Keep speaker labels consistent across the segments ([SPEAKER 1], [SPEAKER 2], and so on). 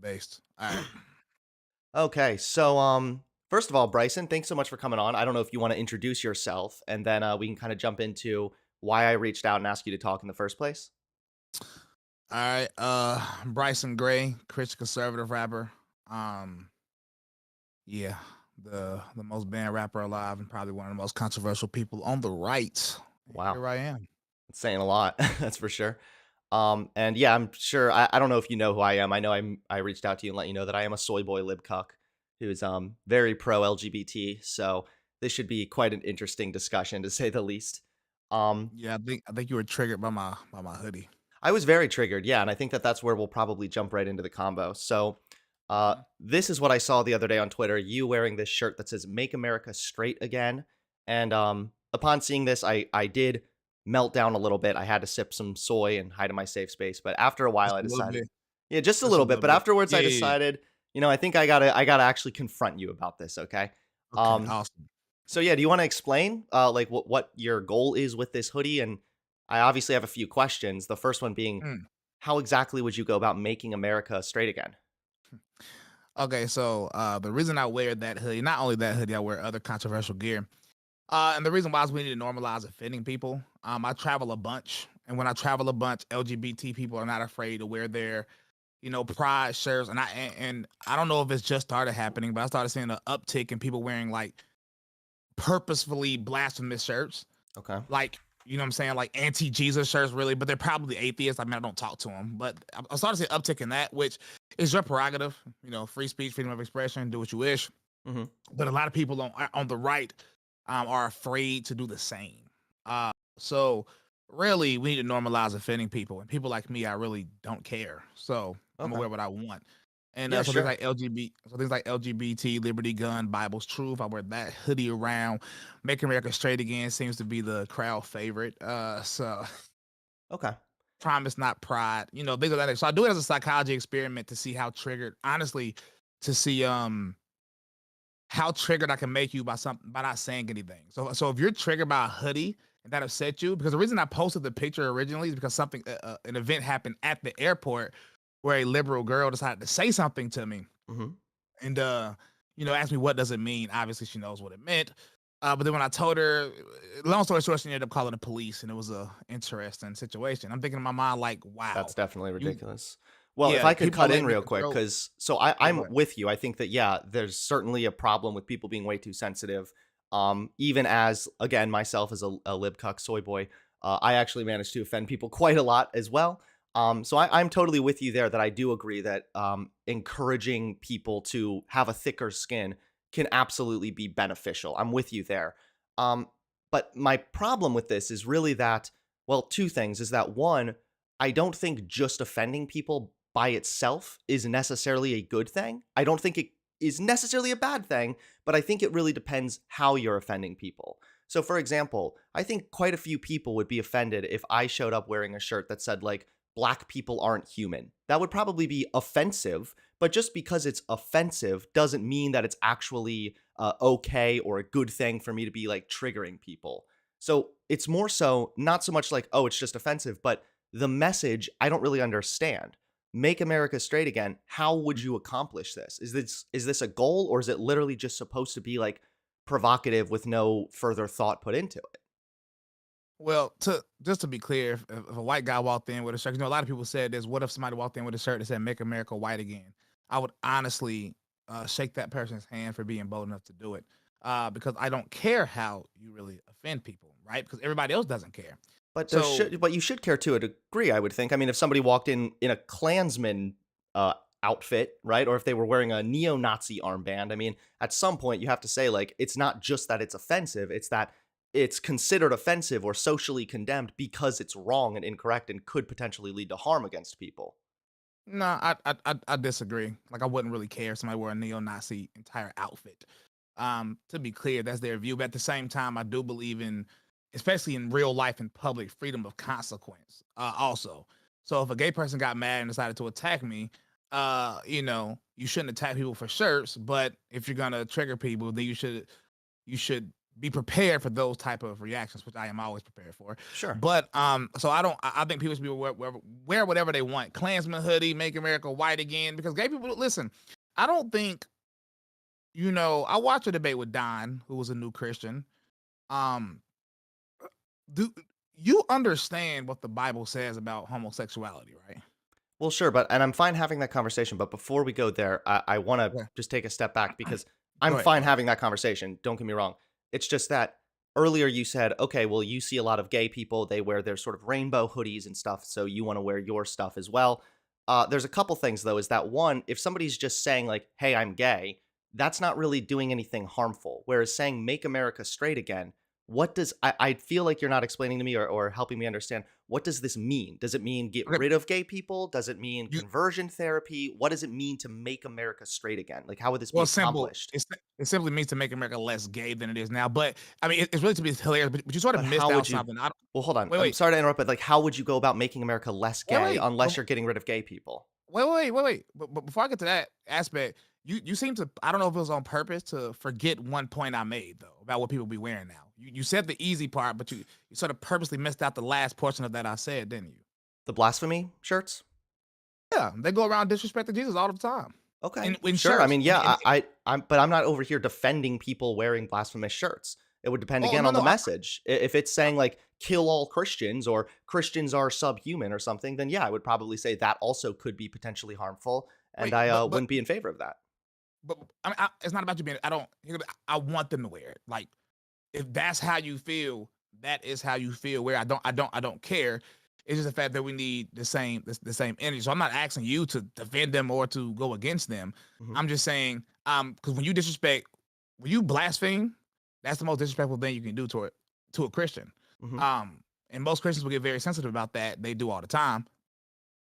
[SPEAKER 1] based. All right.
[SPEAKER 2] Okay, so first of all, Bryson, thanks so much for coming on. I don't know if you want to introduce yourself, and then we can kind of jump into why I reached out and asked you to talk in the first place.
[SPEAKER 1] All right. Bryson Gray, Christian conservative rapper. Um, yeah, the most banned rapper alive and probably one of the most controversial people on the right. And
[SPEAKER 2] Wow,
[SPEAKER 1] here I am.
[SPEAKER 2] it's saying a lot, that's for sure. And yeah, I'm sure. I don't know if you know who I am. I know I reached out to you and let you know that I am a soy boy lib cuck who is very pro LGBT. So this should be quite an interesting discussion to say the least. Um,
[SPEAKER 1] Yeah, I think you were triggered by my hoodie.
[SPEAKER 2] I was very triggered, yeah, and I think that that's where we'll probably jump right into the combo. So,
[SPEAKER 1] Mhm.
[SPEAKER 2] this is what I saw the other day on Twitter. You wearing this shirt that says "Make America Straight Again," and upon seeing this, I did melt down a little bit. I had to sip some soy and hide in my safe space. But after a while,
[SPEAKER 1] Just
[SPEAKER 2] I
[SPEAKER 1] a little
[SPEAKER 2] decided,
[SPEAKER 1] bit.
[SPEAKER 2] yeah, just a
[SPEAKER 1] Just a
[SPEAKER 2] little bit.
[SPEAKER 1] little
[SPEAKER 2] But
[SPEAKER 1] bit.
[SPEAKER 2] afterwards, I
[SPEAKER 1] Yeah, yeah, yeah.
[SPEAKER 2] decided, I think I gotta actually confront you about this. Okay.
[SPEAKER 1] Okay,
[SPEAKER 2] Um,
[SPEAKER 1] awesome.
[SPEAKER 2] so yeah, do you want to explain like what your goal is with this hoodie? And I obviously have a few questions. The first one being,
[SPEAKER 1] Mm.
[SPEAKER 2] how exactly would you go about making America straight again?
[SPEAKER 1] Okay, so the reason I wear that hoodie, not only that hoodie, I wear other controversial gear. And the reason why is we need to normalize offending people. I travel a bunch, and when I travel a bunch, LGBT people are not afraid to wear their, pride shirts. And I don't know if it's just started happening, but I started seeing an uptick in people wearing like purposefully blasphemous shirts,
[SPEAKER 2] Okay.
[SPEAKER 1] like you know what I'm saying, like anti-Jesus shirts, really. But they're probably atheists. I mean, I don't talk to them, but I started seeing uptick in that, which is your prerogative. Free speech, freedom of expression, do what you wish.
[SPEAKER 2] Mhm.
[SPEAKER 1] But a lot of people on the right are afraid to do the same. So really, we need to normalize offending people, and people like me, I really don't care. So I'm
[SPEAKER 2] Okay.
[SPEAKER 1] aware what I want. And
[SPEAKER 2] Yeah,
[SPEAKER 1] so things
[SPEAKER 2] sure.
[SPEAKER 1] like LGBT, liberty, gun, Bible's truth. I wear that hoodie around. Make America Straight Again seems to be the crowd favorite. So
[SPEAKER 2] Okay.
[SPEAKER 1] promise, not pride. Things like that. So I do it as a psychology experiment to see how triggered. Honestly, to see how triggered I can make you by not saying anything. So if you're triggered by a hoodie and that upset you, because the reason I posted the picture originally is because an event happened at the airport where a liberal girl decided to say something to me
[SPEAKER 2] Mhm.
[SPEAKER 1] and asked me what does it mean. Obviously, she knows what it meant. But then when I told her, long story short, she ended up calling the police, and it was a interesting situation. I'm thinking in my mind like,
[SPEAKER 2] That's
[SPEAKER 1] wow,
[SPEAKER 2] definitely
[SPEAKER 1] you,
[SPEAKER 2] ridiculous. Well, if
[SPEAKER 1] yeah,
[SPEAKER 2] I could
[SPEAKER 1] people are
[SPEAKER 2] cut in
[SPEAKER 1] letting
[SPEAKER 2] real
[SPEAKER 1] niggas
[SPEAKER 2] quick,
[SPEAKER 1] throw.
[SPEAKER 2] because
[SPEAKER 1] Yeah,
[SPEAKER 2] I'm
[SPEAKER 1] go ahead.
[SPEAKER 2] with you. I think that yeah, there's certainly a problem with people being way too sensitive. Even as again myself as a lib cuck soy boy, I actually managed to offend people quite a lot as well. So I'm totally with you there. That I do agree that encouraging people to have a thicker skin can absolutely be beneficial. I'm with you there. Um, but my problem with this is really that, well, two things. Is that one, I don't think just offending people by itself is necessarily a good thing. I don't think it is necessarily a bad thing, but I think it really depends how you're offending people. So, for example, I think quite a few people would be offended if I showed up wearing a shirt that said, like, black people aren't human. That would probably be offensive, but just because it's offensive doesn't mean that it's actually okay or a good thing for me to be like triggering people. So, it's more so not so much like, oh, it's just offensive, but the message I don't really understand. Make America straight again. How would you accomplish this? Is this a goal, or is it literally just supposed to be like provocative with no further thought put into it?
[SPEAKER 1] Well, to be clear, if a white guy walked in with a shirt, a lot of people said this. What if somebody walked in with a shirt that said "Make America White Again"? I would honestly shake that person's hand for being bold enough to do it, because I don't care how you really offend people, right? Because everybody else doesn't care. So
[SPEAKER 2] But you should care to a degree, I would think. I mean, if somebody walked in a Klansman uh, outfit, right, or if they were wearing a neo-Nazi armband, I mean, at some point you have to say like it's not just that it's offensive; it's that it's considered offensive or socially condemned because it's wrong and incorrect and could potentially lead to harm against people.
[SPEAKER 1] no, I disagree. Like I wouldn't really care if somebody wore a neo-Nazi entire outfit. To be clear, that's their view. But at the same time, I do believe in, especially in real life and public, freedom of consequence. Also, so if a gay person got mad and decided to attack me, you shouldn't attack people for shirts. But if you're gonna trigger people, then you should be prepared for those type of reactions, which I am always prepared for.
[SPEAKER 2] Sure.
[SPEAKER 1] But so I think people should be wear whatever they want. Klansman hoodie, make America white again. Because gay people, listen, I don't think, I watched a debate with Don, who was a new Christian. Um, do you understand what the Bible says about homosexuality, right?
[SPEAKER 2] Well, sure, and I'm fine having that conversation. But before we go there, I want to
[SPEAKER 1] Yeah.
[SPEAKER 2] just take a step back because
[SPEAKER 1] Go
[SPEAKER 2] I'm
[SPEAKER 1] ahead.
[SPEAKER 2] fine
[SPEAKER 1] Go ahead.
[SPEAKER 2] having that conversation. Don't get me wrong. It's just that earlier you said, okay, well, you see a lot of gay people. They wear their sort of rainbow hoodies and stuff. So you want to wear your stuff as well. There's a couple things, though, is that one, if somebody's just saying, like, hey, I'm gay, that's not really doing anything harmful. Whereas saying, make America straight again, what does I feel like you're not explaining to me or helping me understand what does this mean? Does it mean get
[SPEAKER 1] Okay.
[SPEAKER 2] rid of gay people? Does it mean
[SPEAKER 1] You
[SPEAKER 2] conversion therapy? What does it mean to make America straight again? Like, how would this be
[SPEAKER 1] Well, simple.
[SPEAKER 2] accomplished?
[SPEAKER 1] It simply means to make America less gay than it is now. But I mean, it's really to be hilarious. But you sort of
[SPEAKER 2] But
[SPEAKER 1] missed
[SPEAKER 2] how
[SPEAKER 1] out
[SPEAKER 2] would you?
[SPEAKER 1] something. I don't,
[SPEAKER 2] Well, hold on.
[SPEAKER 1] wait,
[SPEAKER 2] I'm
[SPEAKER 1] wait,
[SPEAKER 2] sorry to interrupt, but like, how would you go about making America less
[SPEAKER 1] wait,
[SPEAKER 2] gay
[SPEAKER 1] wait,
[SPEAKER 2] unless you're getting rid of gay people?
[SPEAKER 1] wait. But before I get to that aspect, you seem to. I don't know if it was on purpose to forget one point I made though about what people be wearing now. You said the easy part, but you sort of purposely missed out the last portion of that I said, didn't you?
[SPEAKER 2] The blasphemy shirts?
[SPEAKER 1] Yeah, they go around disrespecting Jesus all the time
[SPEAKER 2] Okay,
[SPEAKER 1] in
[SPEAKER 2] sure. I
[SPEAKER 1] shirts.
[SPEAKER 2] mean, yeah, but I'm not over here defending people wearing blasphemous shirts. It would depend
[SPEAKER 1] Oh
[SPEAKER 2] again
[SPEAKER 1] no
[SPEAKER 2] on the
[SPEAKER 1] no.
[SPEAKER 2] message. If it's saying like kill all Christians or Christians are subhuman or something, then yeah, I would probably say that also could be potentially harmful, and
[SPEAKER 1] Wait,
[SPEAKER 2] I
[SPEAKER 1] but
[SPEAKER 2] wouldn't be in favor of that.
[SPEAKER 1] I mean, it's not about you being. I don't. I want them to wear it. Like if that's how you feel, that is how you feel. Where I don't care. It's just the fact that we need the same energy. So I'm not asking you to defend them or to go against them.
[SPEAKER 2] Hmm.
[SPEAKER 1] I'm just saying, because when you blaspheme, that's the most disrespectful thing you can do to a Christian.
[SPEAKER 2] Hmm.
[SPEAKER 1] And most Christians will get very sensitive about that. They do all the time.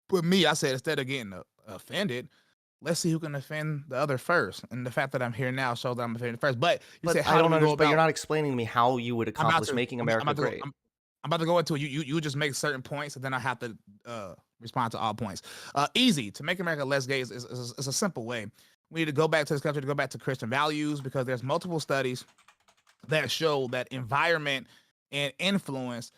[SPEAKER 1] But me, I said instead of getting offended, let's see who can offend the other first. And the fact that I'm here now shows that I'm offended first. But you
[SPEAKER 2] But
[SPEAKER 1] said,
[SPEAKER 2] I
[SPEAKER 1] how do
[SPEAKER 2] don't
[SPEAKER 1] we go
[SPEAKER 2] understand. But you're
[SPEAKER 1] about?
[SPEAKER 2] not explaining to me how you would
[SPEAKER 1] I'm about
[SPEAKER 2] accomplish
[SPEAKER 1] to.
[SPEAKER 2] making
[SPEAKER 1] I'm
[SPEAKER 2] America
[SPEAKER 1] about to go.
[SPEAKER 2] great.
[SPEAKER 1] I'm about to go into it. You just make certain points, and then I have to respond to all points. Easy to make America less gay is a simple way. We need to go back to this country to go back to Christian values because there's multiple studies that show that environment and influence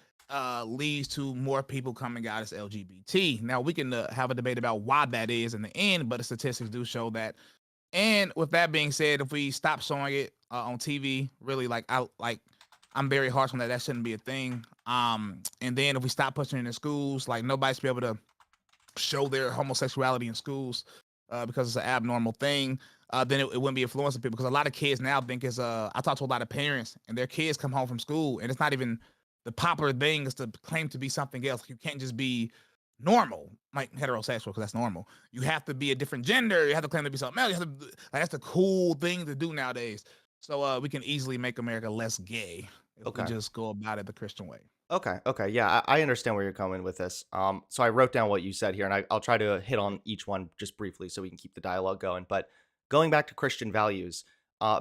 [SPEAKER 1] leads to more people coming out as LGBT. Now we can have a debate about why that is in the end, but the statistics do show that. And with that being said, if we stop showing it on TV, really I'm very harsh on that. That shouldn't be a thing. And then if we stop pushing it in schools, like nobody should be able to show their homosexuality in schools because it's an abnormal thing. Then it wouldn't be influencing people because a lot of kids now think it's I talk to a lot of parents and their kids come home from school and it's not even the popular thing is to claim to be something else. You can't just be normal like heterosexual because that's normal. You have to be a different gender. You have to claim to be something else. Like, that's the cool thing to do nowadays. So we can easily make America less gay if we
[SPEAKER 2] Okay.
[SPEAKER 1] just go about it the Christian way.
[SPEAKER 2] Okay. Yeah, I understand where you're coming with this. So I wrote down what you said here, and I'll try to hit on each one just briefly so we can keep the dialogue going. But going back to Christian values,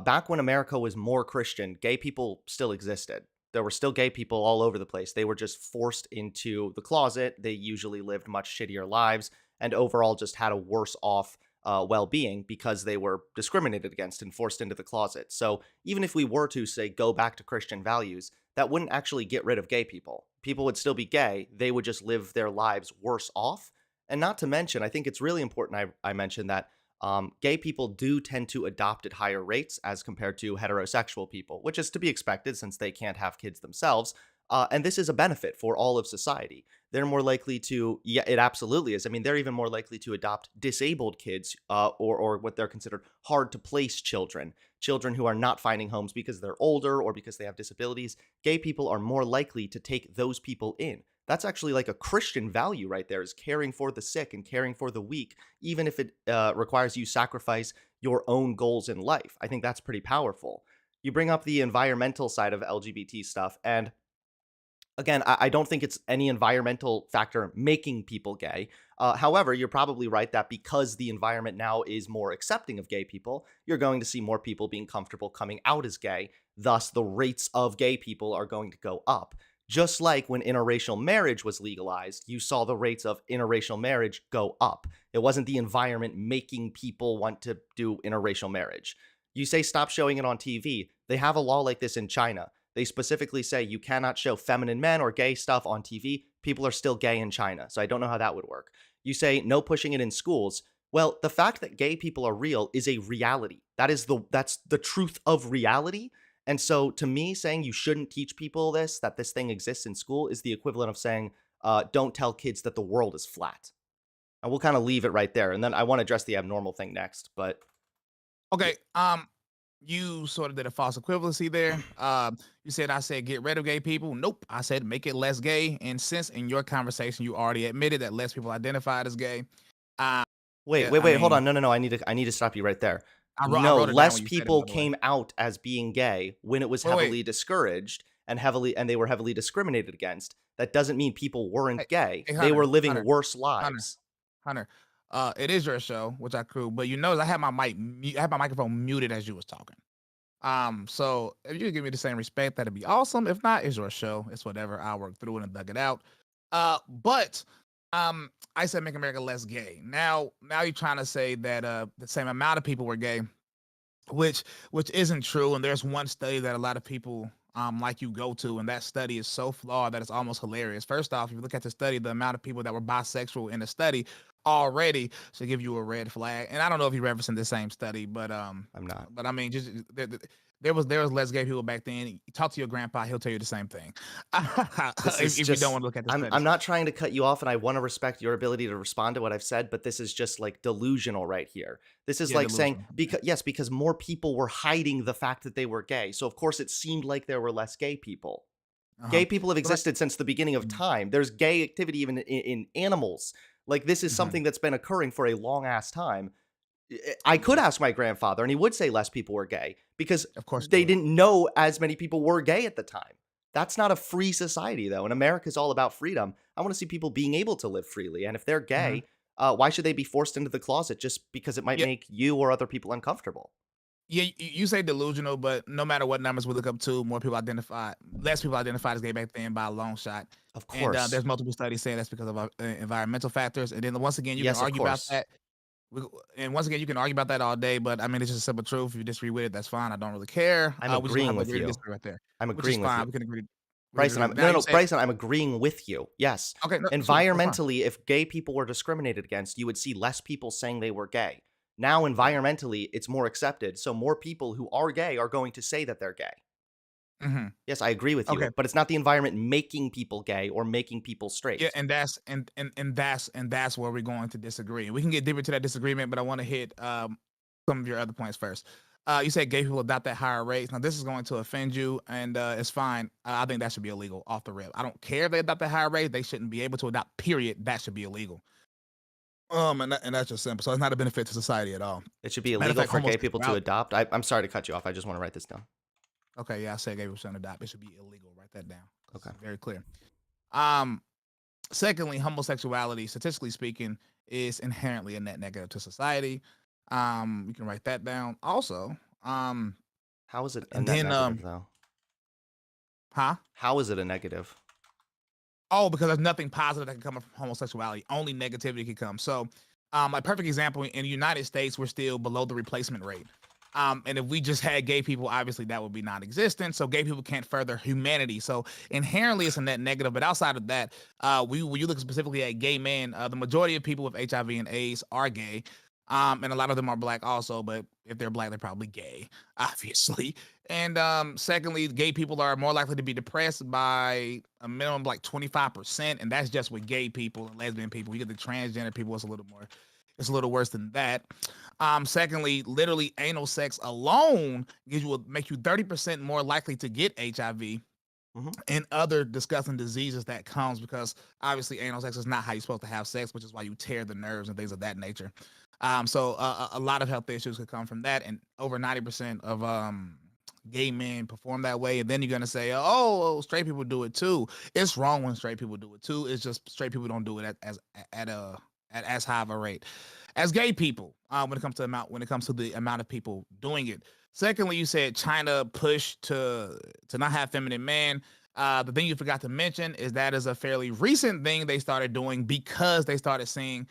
[SPEAKER 2] back when America was more Christian, gay people still existed. There were still gay people all over the place. They were just forced into the closet. They usually lived much shittier lives and overall just had a worse off well being because they were discriminated against and forced into the closet. So even if we were to, say, go back to Christian values, that wouldn't actually get rid of gay people. People would still be gay. They would just live their lives worse off. And not to mention, I think it's really important I mentioned that gay people do tend to adopt at higher rates as compared to heterosexual people, which is to be expected since they can't have kids themselves. And this is a benefit for all of society. They're more likely to, yeah, it absolutely is. I mean, they're even more likely to adopt disabled kids or what they're considered hard to place children, children who are not finding homes because they're older or because they have disabilities. Gay people are more likely to take those people in. That's actually like a Christian value right there, is caring for the sick and caring for the weak, even if it requires you sacrifice your own goals in life. I think that's pretty powerful. You bring up the environmental side of LGBT stuff, and again, I don't think it's any environmental factor making people gay. However, you're probably right that because the environment now is more accepting of gay people, you're going to see more people being comfortable coming out as gay. Thus, the rates of gay people are going to go up. Just like when interracial marriage was legalized, you saw the rates of interracial marriage go up. It wasn't the environment making people want to do interracial marriage. You say stop showing it on TV. They have a law like this in China. They specifically say you cannot show feminine men or gay stuff on TV. People are still gay in China. So I don't know how that would work. You say no pushing it in schools. Well, the fact that gay people are real is a reality. That's the truth of reality. And so to me, saying you shouldn't teach people this, that this thing exists in school, is the equivalent of saying, don't tell kids that the world is flat. And we'll kind of leave it right there. And then I want to address the abnormal thing next. But yeah,
[SPEAKER 1] Okay. You sort of did a false equivalency there. You said I said get rid of gay people. Nope. I said make it less gay. And since in your conversation you already admitted that less people identified as gay, uh,
[SPEAKER 2] wait,
[SPEAKER 1] yeah,
[SPEAKER 2] wait,
[SPEAKER 1] I
[SPEAKER 2] wait, hold
[SPEAKER 1] mean,
[SPEAKER 2] on. No. I need to stop you right there.
[SPEAKER 1] I
[SPEAKER 2] No,
[SPEAKER 1] wrote it down
[SPEAKER 2] less
[SPEAKER 1] when you said it, by
[SPEAKER 2] people
[SPEAKER 1] the way.
[SPEAKER 2] came out as being gay when it was
[SPEAKER 1] Wait.
[SPEAKER 2] heavily discouraged and they were heavily discriminated against. That doesn't mean people
[SPEAKER 1] Hey,
[SPEAKER 2] weren't gay.
[SPEAKER 1] hey,
[SPEAKER 2] They were
[SPEAKER 1] Hunter,
[SPEAKER 2] living
[SPEAKER 1] Hunter,
[SPEAKER 2] worse
[SPEAKER 1] Hunter,
[SPEAKER 2] lives.
[SPEAKER 1] Hunter. It is your show, which I cool, but you notice I had my I had my microphone muted as you was talking. So if you could give me the same respect, that'd be awesome. If not, it's your show. It's whatever. I'll work through it and thug it out. But I said make America less gay. Now you're trying to say that the same amount of people were gay, which which isn't true. And there's one study that a lot of people like you go to, and that study is so flawed that it's almost hilarious. First off, if you look at the study, the amount of people that were bisexual in the study already should give you a red flag. And I don't know if you're referencing the same study,
[SPEAKER 2] I'm not.
[SPEAKER 1] but I mean, just there was less gay people back then. Talk to your grandpa; he'll tell you the same thing.
[SPEAKER 2] This is
[SPEAKER 1] If you don't
[SPEAKER 2] just
[SPEAKER 1] want to look at the
[SPEAKER 2] I'm
[SPEAKER 1] studies,
[SPEAKER 2] not trying to cut you off and I want to respect your ability to respond to what I've said, but this is just like delusional right here. This is
[SPEAKER 1] yeah,
[SPEAKER 2] like saying
[SPEAKER 1] delusional.
[SPEAKER 2] because yes, because more people were hiding the fact that they were gay. So of course it seemed like there were less gay people.
[SPEAKER 1] Uh huh.
[SPEAKER 2] Gay people have
[SPEAKER 1] So like,
[SPEAKER 2] existed since the beginning of
[SPEAKER 1] mm,
[SPEAKER 2] time. There's gay activity even in animals. Like this is
[SPEAKER 1] mhm,
[SPEAKER 2] something that's been occurring for a long ass time. I could ask my grandfather, and he would say less people were gay because
[SPEAKER 1] of course you
[SPEAKER 2] they
[SPEAKER 1] would.
[SPEAKER 2] didn't know as many people were gay at the time. That's not a free society, though. And America's all about freedom. I want to see people being able to live freely. And if they're
[SPEAKER 1] Hmm.
[SPEAKER 2] gay, why should they be forced into the closet just because it might
[SPEAKER 1] Yeah,
[SPEAKER 2] make you or other people uncomfortable?
[SPEAKER 1] yeah. You say delusional, but no matter what numbers we look up to, less people identified as gay back then by a long shot.
[SPEAKER 2] Of
[SPEAKER 1] And
[SPEAKER 2] course.
[SPEAKER 1] there's multiple studies saying that's because of environmental factors. And then once again, you can
[SPEAKER 2] Yes, of
[SPEAKER 1] argue about
[SPEAKER 2] course.
[SPEAKER 1] that. And once again, you can argue about that all day, but I mean, it's just a simple truth. If you disagree with it, that's fine. I don't really care.
[SPEAKER 2] I'm
[SPEAKER 1] We just gonna
[SPEAKER 2] agreeing
[SPEAKER 1] have to
[SPEAKER 2] with
[SPEAKER 1] agree to
[SPEAKER 2] you.
[SPEAKER 1] disagree right there,
[SPEAKER 2] I'm
[SPEAKER 1] which is
[SPEAKER 2] agreeing with
[SPEAKER 1] fine.
[SPEAKER 2] you.
[SPEAKER 1] We can
[SPEAKER 2] Bryson,
[SPEAKER 1] agree.
[SPEAKER 2] I'm
[SPEAKER 1] Now
[SPEAKER 2] no,
[SPEAKER 1] you
[SPEAKER 2] no,
[SPEAKER 1] said
[SPEAKER 2] Bryson, I'm agreeing with you. Yes.
[SPEAKER 1] okay, no, sweet, that's fine.
[SPEAKER 2] Environmentally, if gay people were discriminated against, you would see less people saying they were gay. Now, environmentally, it's more accepted. So more people who are gay are going to say that they're gay.
[SPEAKER 1] Hmm.
[SPEAKER 2] Yes, I agree with
[SPEAKER 1] Okay,
[SPEAKER 2] you, but it's not the environment making people gay or making people
[SPEAKER 1] yeah,
[SPEAKER 2] straight.
[SPEAKER 1] and that's where we're going to disagree. We can get deeper to that disagreement, but I want to hit some of your other points first. You said gay people adopt at higher rates. Now this is going to offend you, and it's fine. I think that should be illegal off the rip. I don't care if they adopt at higher rate; they shouldn't be able to adopt. Period. That should be illegal. And that's just simple. So it's not a benefit to society at all.
[SPEAKER 2] It should be
[SPEAKER 1] Matter of
[SPEAKER 2] illegal
[SPEAKER 1] fact,
[SPEAKER 2] for gay people to
[SPEAKER 1] homosexuality.
[SPEAKER 2] adopt. I'm sorry to cut you off. I just want to write this down.
[SPEAKER 1] Okay, yeah, I said gay people shouldn't adopt. It should be illegal. Write that down because
[SPEAKER 2] Okay.
[SPEAKER 1] it's very clear. Um, Secondly, homosexuality, statistically speaking, is inherently a net negative to society. You can write that down. Also,
[SPEAKER 2] How is it a
[SPEAKER 1] and
[SPEAKER 2] net
[SPEAKER 1] then
[SPEAKER 2] negative, though?
[SPEAKER 1] huh?
[SPEAKER 2] How is it a negative?
[SPEAKER 1] Oh, because there's nothing positive that can come from homosexuality. Only negativity can come. So, a perfect example in the United States, we're still below the replacement rate. And if we just had gay people, obviously that would be non-existent. So gay people can't further humanity. So inherently, it's a net negative. But outside of that, when you look specifically at gay men, the majority of people with HIV and AIDS are gay. And a lot of them are black also, but if they're black, they're probably gay, obviously. And secondly, gay people are more likely to be depressed by a minimum of like 25%, and that's just with gay people and lesbian people. You get the transgender people, it's a little worse than that. Secondly, literally anal sex alone will make you 30% more likely to get HIV
[SPEAKER 2] Hmm.
[SPEAKER 1] and other disgusting diseases that comes because obviously anal sex is not how you're supposed to have sex, which is why you tear the nerves and things of that nature. A lot of health issues could come from that, and over 90% of gay men perform that way. And then you're gonna say, "Oh, straight people do it too." It's wrong when straight people do it too. It's just straight people don't do it at a at as high of a rate as gay people when it comes to the amount of people doing it. Secondly, you said China pushed to not have feminine men. The thing you forgot to mention is that is a fairly recent thing they started doing because they started seeing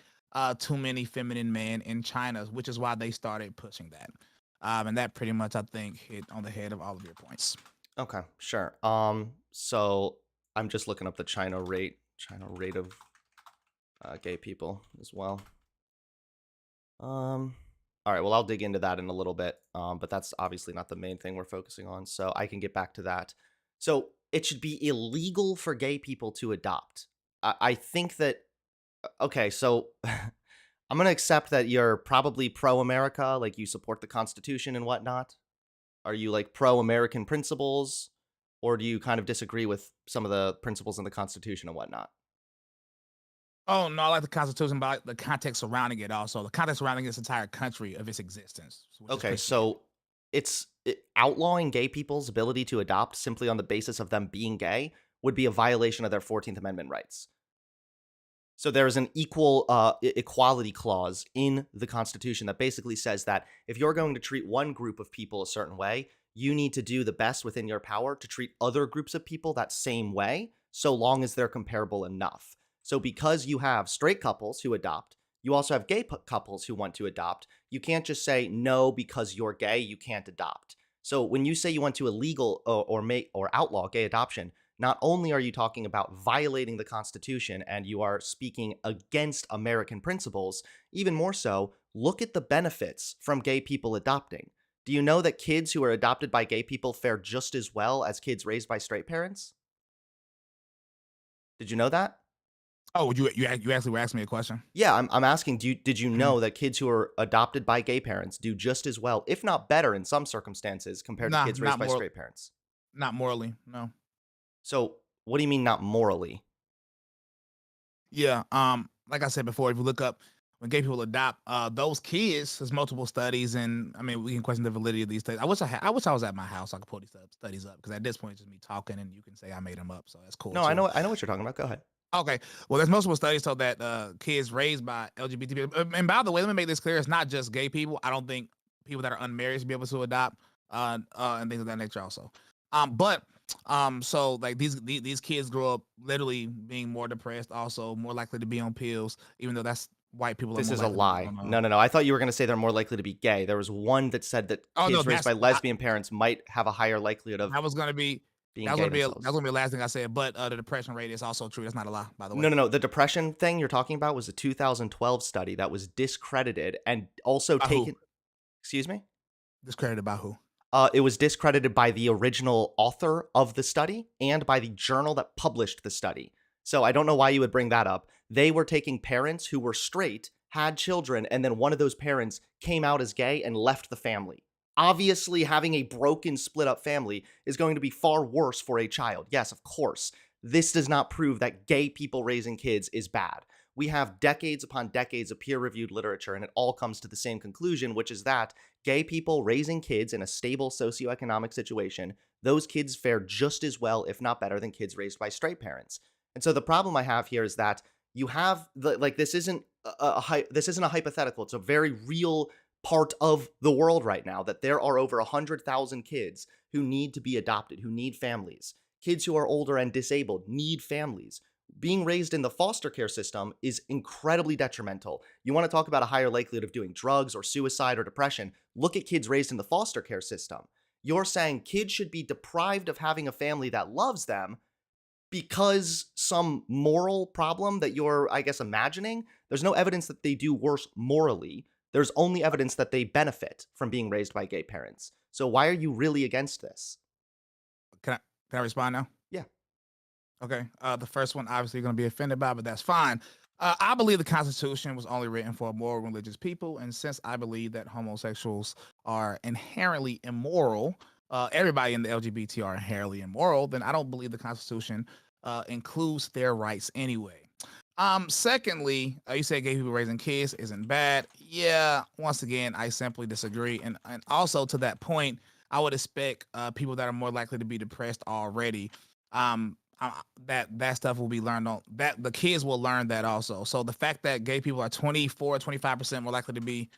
[SPEAKER 1] too many feminine men in China, which is why they started pushing that. And that pretty much, I think, hit on the head of all of your points.
[SPEAKER 2] Okay, sure. So I'm just looking up the China rate of gay people as well. Um, all right, well, I'll dig into that in a little bit, but that's obviously not the main thing we're focusing on, so I can get back to that. So it should be illegal for gay people to adopt. I think that, okay, so I'm going to accept that you're probably pro America, like you support the Constitution and whatnot. Are you like pro American principles, or do you kind of disagree with some of the principles in the Constitution and whatnot?
[SPEAKER 1] Oh no, I like the Constitution, but I like the context surrounding it. Also, the context surrounding this entire country of its existence, which is
[SPEAKER 2] Okay,
[SPEAKER 1] Christianity.
[SPEAKER 2] so outlawing gay people's ability to adopt simply on the basis of them being gay would be a violation of their 14th Amendment rights. So there is an equality clause in the Constitution that basically says that if you're going to treat one group of people a certain way, you need to do the best within your power to treat other groups of people that same way, so long as they're comparable enough. So because you have straight couples who adopt, you also have gay couples who want to adopt. You can't just say no because you're gay, you can't adopt. So when you say you want to illegal or make or outlaw gay adoption, not only are you talking about violating the Constitution and you are speaking against American principles, even more so, look at the benefits from gay people adopting. Do you know that kids who are adopted by gay people fare just as well as kids raised by straight parents? Did you know that?
[SPEAKER 1] Oh, you actually were asking me a question.
[SPEAKER 2] Yeah, I'm asking, did you
[SPEAKER 1] Mhm.
[SPEAKER 2] know that kids who are adopted by gay parents do just as well, if not better in some circumstances, compared to
[SPEAKER 1] Nah,
[SPEAKER 2] kids raised by straight parents?
[SPEAKER 1] not morally. No.
[SPEAKER 2] So, what do you mean not morally?
[SPEAKER 1] Yeah. Like I said before, if you look up when gay people adopt, those kids, there's multiple studies, and I mean, we can question the validity of these studies. I wish I was at my house so I could pull these studies up because at this point, it's just me talking, and you can say I made them up, so that's cool
[SPEAKER 2] No,
[SPEAKER 1] too.
[SPEAKER 2] I know what you're talking about. Go ahead.
[SPEAKER 1] Okay. Well, there's multiple studies so that kids raised by LGBT people. And by the way, let me make this clear: it's not just gay people. I don't think people that are unmarried should be able to adopt, and things of that nature also. But so like these kids grow up literally being more depressed, also more likely to be on pills, even though that's white people are
[SPEAKER 2] This
[SPEAKER 1] more
[SPEAKER 2] is a
[SPEAKER 1] likely to be
[SPEAKER 2] lie.
[SPEAKER 1] on.
[SPEAKER 2] No, no, no. I thought you were going to say they're more likely to be gay. There was one that said that
[SPEAKER 1] Oh no,
[SPEAKER 2] kids raised by lesbian parents might have a higher likelihood of
[SPEAKER 1] that was gonna be
[SPEAKER 2] being gay
[SPEAKER 1] that was
[SPEAKER 2] themselves.
[SPEAKER 1] gonna be the last thing I said. But the depression rate is also true. That's not a lie, by the way.
[SPEAKER 2] No, no, no. The depression thing you're talking about was a 2012 study that was discredited and also
[SPEAKER 1] By who?
[SPEAKER 2] taken. Excuse me?
[SPEAKER 1] Discredited by who?
[SPEAKER 2] It was discredited by the original author of the study and by the journal that published the study. So I don't know why you would bring that up. They were taking parents who were straight, had children, and then one of those parents came out as gay and left the family. Obviously, having a broken, split up family is going to be far worse for a child. Yes, of course. This does not prove that gay people raising kids is bad. We have decades upon decades of peer reviewed literature, and it all comes to the same conclusion, which is that gay people raising kids in a stable socioeconomic situation, those kids fare just as well, if not better, than kids raised by straight parents. And so the problem I have here is that you have the like this isn't a hypothetical. It's a very real part of the world right now that there are over 100,000 kids who need to be adopted, who need families. Kids who are older and disabled need families. Being raised in the foster care system is incredibly detrimental. You want to talk about a higher likelihood of doing drugs or suicide or depression? Look at kids raised in the foster care system. You're saying kids should be deprived of having a family that loves them because some moral problem that you're, I guess, imagining. There's no evidence that they do worse morally. There's only evidence that they benefit from being raised by gay parents. So why are you really against this?
[SPEAKER 1] Can I can I respond now?
[SPEAKER 2] Yeah.
[SPEAKER 1] Okay. The first one, obviously, you're going to be offended by, but that's fine. I believe the Constitution was only written for moral religious people, and since I believe that homosexuals are inherently immoral, everybody in the LGBT are inherently immoral, then I don't believe the Constitution includes their rights anyway. Secondly, you said gay people raising kids isn't bad. Yeah, once again, I simply disagree. And also to that point, I would expect people that are more likely to be depressed already. That stuff will be learned on that the kids will learn that also. So the fact that gay people are 24, 25% more likely to be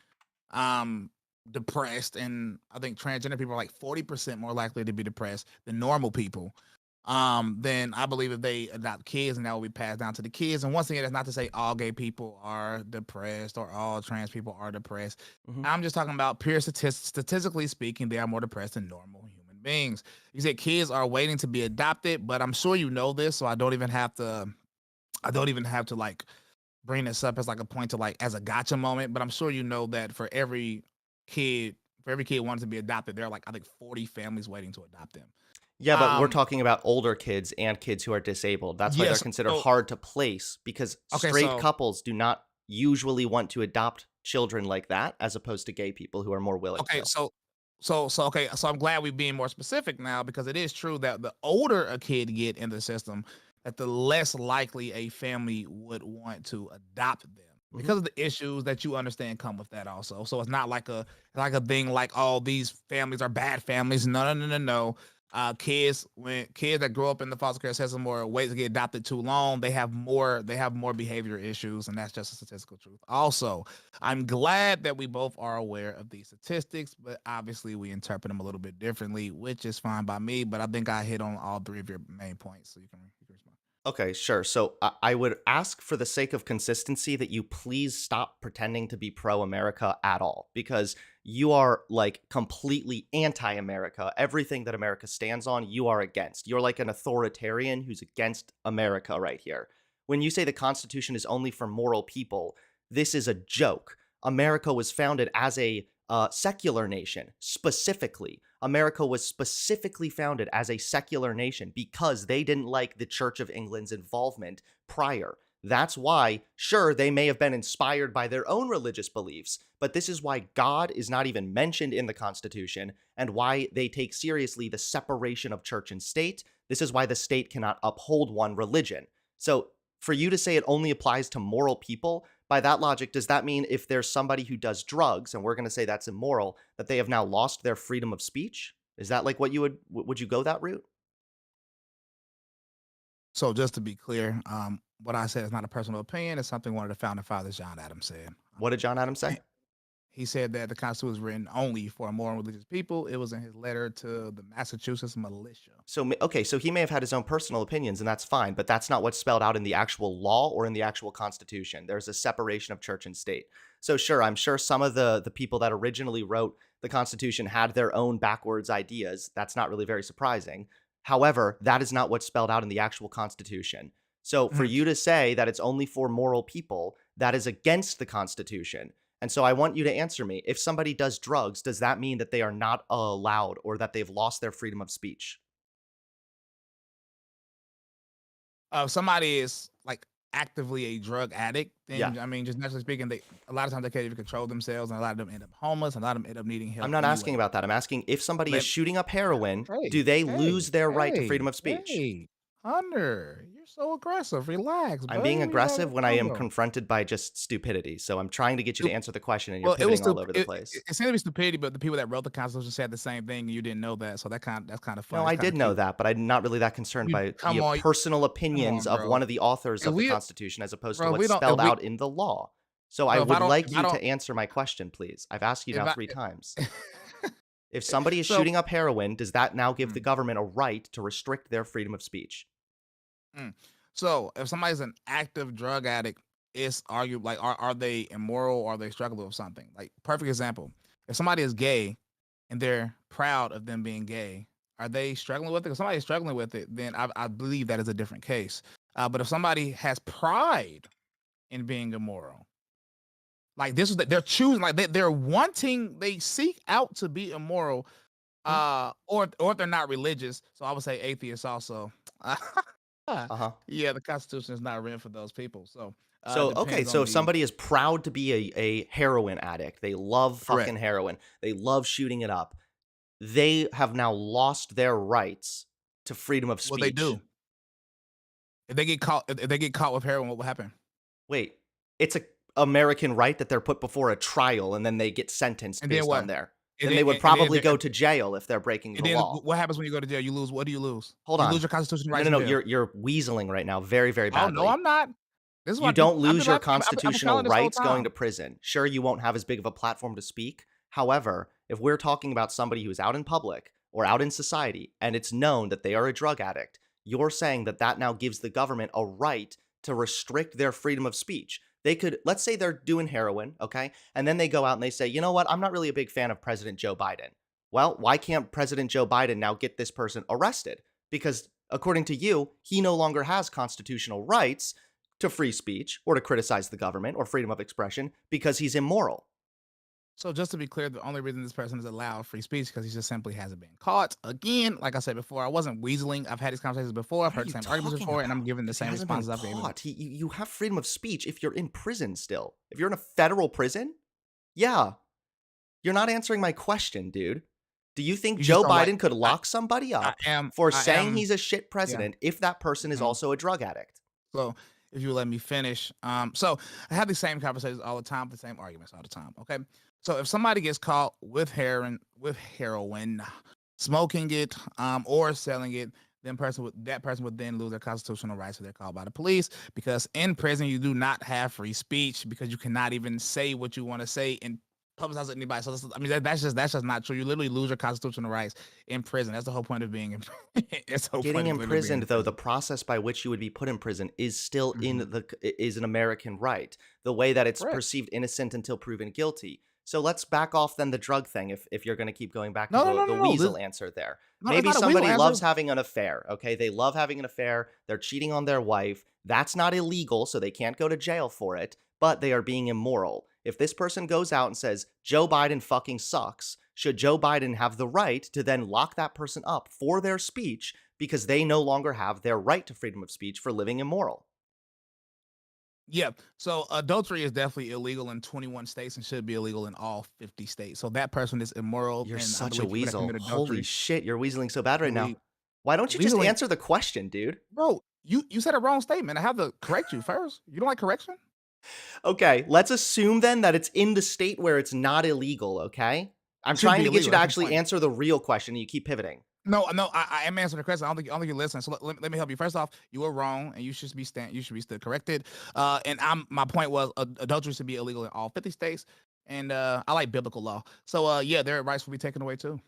[SPEAKER 1] um depressed, and I think transgender people are like 40% more likely to be depressed than normal people. then I believe if they adopt kids and that will be passed down to the kids. And once again, that's not to say all gay people are depressed or all trans people are depressed.
[SPEAKER 2] Mhm.
[SPEAKER 1] I'm just talking about pure statistically speaking, they are more depressed than normal human beings. You said kids are waiting to be adopted, but I'm sure you know this, so I don't even have to like bring this up as like a point to like as a gotcha moment, but I'm sure you know that kid, for every kid wanting to be adopted, there are like I think 40 families waiting to adopt them.
[SPEAKER 2] Yeah, but we're
[SPEAKER 1] Um,
[SPEAKER 2] talking about older kids and kids who are disabled. That's why they're
[SPEAKER 1] yes.
[SPEAKER 2] considered
[SPEAKER 1] So
[SPEAKER 2] hard to place because
[SPEAKER 1] okay,
[SPEAKER 2] straight
[SPEAKER 1] so
[SPEAKER 2] couples do not usually want to adopt children like that, as opposed to gay people who are more willing
[SPEAKER 1] okay,
[SPEAKER 2] to.
[SPEAKER 1] okay, so I'm glad we're being more specific now because it is true that the older a kid get in the system, that the less likely a family would want to adopt them
[SPEAKER 2] Mhm.
[SPEAKER 1] because of the issues that you understand come with that also. So it's not like a thing like all these families are bad families. No, no, no, no, no. When kids that grow up in the foster care system or wait to get adopted too long, they have more behavior issues, and that's just a statistical truth. Also, I'm glad that we both are aware of these statistics, but obviously we interpret them a little bit differently, which is fine by me. But I think I hit on all three of your main points, so you can respond.
[SPEAKER 2] Okay, sure. So I would ask for the sake of consistency that you please stop pretending to be pro America at all because you are like completely anti America. Everything that America stands on, you are against. You're like an authoritarian who's against America right here. When you say the Constitution is only for moral people, this is a joke. America was founded as a secular nation, specifically. America was specifically founded as a secular nation because they didn't like the Church of England's involvement prior. That's why, sure, they may have been inspired by their own religious beliefs, but this is why God is not even mentioned in the Constitution and why they take seriously the separation of church and state. This is why the state cannot uphold one religion. So, for you to say it only applies to moral people, by that logic, does that mean if there's somebody who does drugs, and we're going to say that's immoral, that they have now lost their freedom of speech? Is that like what you would you go that route?
[SPEAKER 1] So just to be clear, what I said is not a personal opinion. It's something one of the founding fathers, John Adams, said.
[SPEAKER 2] What did John Adams say?
[SPEAKER 1] He said that the Constitution was written only for moral and religious people. It was in his letter to the Massachusetts militia.
[SPEAKER 2] So okay, so he may have had his own personal opinions, and that's fine, but that's not what's spelled out in the actual law or in the actual Constitution. There's a separation of church and state. So sure, I'm sure some of the people that originally wrote the Constitution had their own backwards ideas. That's not really very surprising. However, that is not what's spelled out in the actual Constitution. So for
[SPEAKER 1] Mhm.
[SPEAKER 2] you to say that it's only for moral people, that is against the Constitution. And so I want you to answer me. If somebody does drugs, does that mean that they are not allowed or that they've lost their freedom of speech?
[SPEAKER 1] If somebody is like actively a drug addict,
[SPEAKER 2] Yeah.
[SPEAKER 1] then I mean, just naturally speaking, they a lot of times they can't even control themselves, and a lot of them end up homeless, and a lot of them end up needing
[SPEAKER 2] I'm
[SPEAKER 1] help
[SPEAKER 2] not asking
[SPEAKER 1] anyway.
[SPEAKER 2] about that. I'm asking if somebody is
[SPEAKER 1] Let
[SPEAKER 2] shooting up heroin, do
[SPEAKER 1] Hey,
[SPEAKER 2] they
[SPEAKER 1] hey,
[SPEAKER 2] lose their right to freedom
[SPEAKER 1] hey,
[SPEAKER 2] of speech?
[SPEAKER 1] hey, Hunter, you're so aggressive. Relax,
[SPEAKER 2] I'm being
[SPEAKER 1] buddy. We gotta
[SPEAKER 2] aggressive when I
[SPEAKER 1] calm
[SPEAKER 2] am
[SPEAKER 1] down.
[SPEAKER 2] confronted by just stupidity. So I'm trying to get you to answer the question and you're
[SPEAKER 1] Well, it was
[SPEAKER 2] pivoting all
[SPEAKER 1] stup
[SPEAKER 2] over the
[SPEAKER 1] it
[SPEAKER 2] place.
[SPEAKER 1] it seemed to be stupidity, but the people that wrote the Constitution said the same thing, and you didn't know that, so that's kinda
[SPEAKER 2] No,
[SPEAKER 1] funny, it's
[SPEAKER 2] I
[SPEAKER 1] kinda
[SPEAKER 2] did know
[SPEAKER 1] cute.
[SPEAKER 2] that, but I'm not really that concerned
[SPEAKER 1] You
[SPEAKER 2] by the
[SPEAKER 1] come on
[SPEAKER 2] personal
[SPEAKER 1] come
[SPEAKER 2] opinions
[SPEAKER 1] on,
[SPEAKER 2] of one
[SPEAKER 1] bro.
[SPEAKER 2] of the authors
[SPEAKER 1] If
[SPEAKER 2] of the
[SPEAKER 1] we
[SPEAKER 2] Constitution as opposed to
[SPEAKER 1] bro,
[SPEAKER 2] what's
[SPEAKER 1] we don't if
[SPEAKER 2] spelled
[SPEAKER 1] we
[SPEAKER 2] out in the law. So I
[SPEAKER 1] bro,
[SPEAKER 2] would like
[SPEAKER 1] if I
[SPEAKER 2] you
[SPEAKER 1] don't
[SPEAKER 2] to answer my question, please. I've asked you
[SPEAKER 1] if
[SPEAKER 2] now
[SPEAKER 1] I
[SPEAKER 2] 3 times. If somebody is
[SPEAKER 1] so
[SPEAKER 2] shooting up heroin, does that now give the
[SPEAKER 1] mm,
[SPEAKER 2] government a right to restrict their freedom of speech?
[SPEAKER 1] mm. So, if somebody's an active drug addict, it's argue like, are they immoral or are they struggling with something? Like, perfect example, if somebody is gay and they're proud of them being gay, are they struggling with it? If somebody's struggling with it, then I believe that is a different case. But if somebody has pride in being immoral, like this is they're choosing, like they're wanting, they seek out to be immoral,
[SPEAKER 2] Hmm?
[SPEAKER 1] or if they're not religious. So I would say atheists also.
[SPEAKER 2] Uh-huh.
[SPEAKER 1] Yeah, the Constitution is not written for those people. So it
[SPEAKER 2] So, okay,
[SPEAKER 1] depends
[SPEAKER 2] so
[SPEAKER 1] on
[SPEAKER 2] if
[SPEAKER 1] the
[SPEAKER 2] somebody is proud to be a heroin addict, they love
[SPEAKER 1] correct.
[SPEAKER 2] fucking heroin, they love shooting it up, they have now lost their rights to freedom of
[SPEAKER 1] What they
[SPEAKER 2] speech.
[SPEAKER 1] do if they get caught with heroin, what will happen?
[SPEAKER 2] Wait, it's a American right that they're put before a trial and then they get sentenced
[SPEAKER 1] And then
[SPEAKER 2] based
[SPEAKER 1] what?
[SPEAKER 2] on there.
[SPEAKER 1] And
[SPEAKER 2] Then
[SPEAKER 1] then
[SPEAKER 2] they would
[SPEAKER 1] and then
[SPEAKER 2] probably go to jail if they're breaking
[SPEAKER 1] and
[SPEAKER 2] the
[SPEAKER 1] then
[SPEAKER 2] law.
[SPEAKER 1] what happens when you go to jail? You lose. What do you lose?
[SPEAKER 2] Hold
[SPEAKER 1] You
[SPEAKER 2] on.
[SPEAKER 1] lose your constitutional
[SPEAKER 2] No,
[SPEAKER 1] rights
[SPEAKER 2] no,
[SPEAKER 1] in
[SPEAKER 2] no,
[SPEAKER 1] jail.
[SPEAKER 2] you're weaseling right now very, very
[SPEAKER 1] Oh no,
[SPEAKER 2] badly.
[SPEAKER 1] I'm not. This is
[SPEAKER 2] You
[SPEAKER 1] what
[SPEAKER 2] don't lose your
[SPEAKER 1] I've been telling
[SPEAKER 2] constitutional
[SPEAKER 1] this whole
[SPEAKER 2] rights going
[SPEAKER 1] time.
[SPEAKER 2] to prison. Sure, you won't have as big of a platform to speak. However, if we're talking about somebody who's out in public or out in society and it's known that they are a drug addict, you're saying that that now gives the government a right to restrict their freedom of speech. They could, let's say they're doing heroin, okay? And then they go out and they say, you know what? I'm not really a big fan of President Joe Biden. Well, why can't President Joe Biden now get this person arrested? Because according to you, he no longer has constitutional rights to free speech or to criticize the government or freedom of expression because he's immoral.
[SPEAKER 1] So just to be clear, the only reason this person is allowed free speech because he just simply hasn't been caught. Again, like I said before, I wasn't weaseling. I've had these conversations before. I've
[SPEAKER 2] What are
[SPEAKER 1] heard the
[SPEAKER 2] you
[SPEAKER 1] same arguments
[SPEAKER 2] talking
[SPEAKER 1] before, and I'm
[SPEAKER 2] about?
[SPEAKER 1] giving the
[SPEAKER 2] Because he
[SPEAKER 1] same
[SPEAKER 2] hasn't been
[SPEAKER 1] responses I've given.
[SPEAKER 2] caught. You have freedom of speech if you're in prison still. If you're in a federal prison, yeah. You're not answering my question, dude. Do you think
[SPEAKER 1] You just
[SPEAKER 2] Joe
[SPEAKER 1] don't like.
[SPEAKER 2] Biden could
[SPEAKER 1] I,
[SPEAKER 2] lock somebody
[SPEAKER 1] I
[SPEAKER 2] up
[SPEAKER 1] am.
[SPEAKER 2] for
[SPEAKER 1] I
[SPEAKER 2] saying
[SPEAKER 1] am.
[SPEAKER 2] he's a shit
[SPEAKER 1] Yeah.
[SPEAKER 2] president if that person is
[SPEAKER 1] Mhm.
[SPEAKER 2] also a drug addict?
[SPEAKER 1] So if you let me finish, so I have these same conversations all the time, the same arguments all the time. Okay. So if somebody gets caught with heroin, smoking it, or selling it, then that person would then lose their constitutional rights if they're called by the police because in prison you do not have free speech because you cannot even say what you want to say and publicize it to anybody. So I mean that's just not true. You literally lose your constitutional rights in prison. That's the whole point of being in. It's the whole
[SPEAKER 2] Getting
[SPEAKER 1] point of literally being
[SPEAKER 2] imprisoned,
[SPEAKER 1] in
[SPEAKER 2] though, the
[SPEAKER 1] prison.
[SPEAKER 2] process by which you would be put in prison is still
[SPEAKER 1] Mhm.
[SPEAKER 2] is an American right. The way that it's
[SPEAKER 1] Correct.
[SPEAKER 2] perceived innocent until proven guilty. So let's back off then the drug thing if you're going to keep going back to
[SPEAKER 1] No, no, no,
[SPEAKER 2] the
[SPEAKER 1] no, no.
[SPEAKER 2] weasel answer there.
[SPEAKER 1] No, it's
[SPEAKER 2] Maybe
[SPEAKER 1] not a weasel
[SPEAKER 2] somebody
[SPEAKER 1] answer.
[SPEAKER 2] loves having an affair, okay? They love having an affair, they're cheating on their wife. That's not illegal, so they can't go to jail for it, but they are being immoral. If this person goes out and says, "Joe Biden fucking sucks," should Joe Biden have the right to then lock that person up for their speech because they no longer have their right to freedom of speech for living immoral?
[SPEAKER 1] Yeah. So adultery is definitely illegal in 21 states and should be illegal in all 50 states. So that person is immoral,
[SPEAKER 2] You're
[SPEAKER 1] and I
[SPEAKER 2] such a
[SPEAKER 1] believe people that
[SPEAKER 2] weasel.
[SPEAKER 1] commit
[SPEAKER 2] Holy
[SPEAKER 1] adultery
[SPEAKER 2] shit, you're weaseling so bad right now.
[SPEAKER 1] believe
[SPEAKER 2] Why don't you just
[SPEAKER 1] weaseling.
[SPEAKER 2] answer the question, dude?
[SPEAKER 1] Bro, you said a wrong statement. I have to correct you first. You don't like correction?
[SPEAKER 2] Okay, let's assume then that it's in the state where it's not illegal, okay? I'm
[SPEAKER 1] It should
[SPEAKER 2] trying
[SPEAKER 1] be
[SPEAKER 2] to get you
[SPEAKER 1] illegal.
[SPEAKER 2] to
[SPEAKER 1] That's my
[SPEAKER 2] actually
[SPEAKER 1] point.
[SPEAKER 2] answer the real question and you keep pivoting.
[SPEAKER 1] No, no, I am answering the question. I don't think you're listening. So let me help you. First off, you were wrong, and you should be still corrected. And my point was adultery should be illegal in all 50 states, and I like biblical law. So yeah, their rights will be taken away too.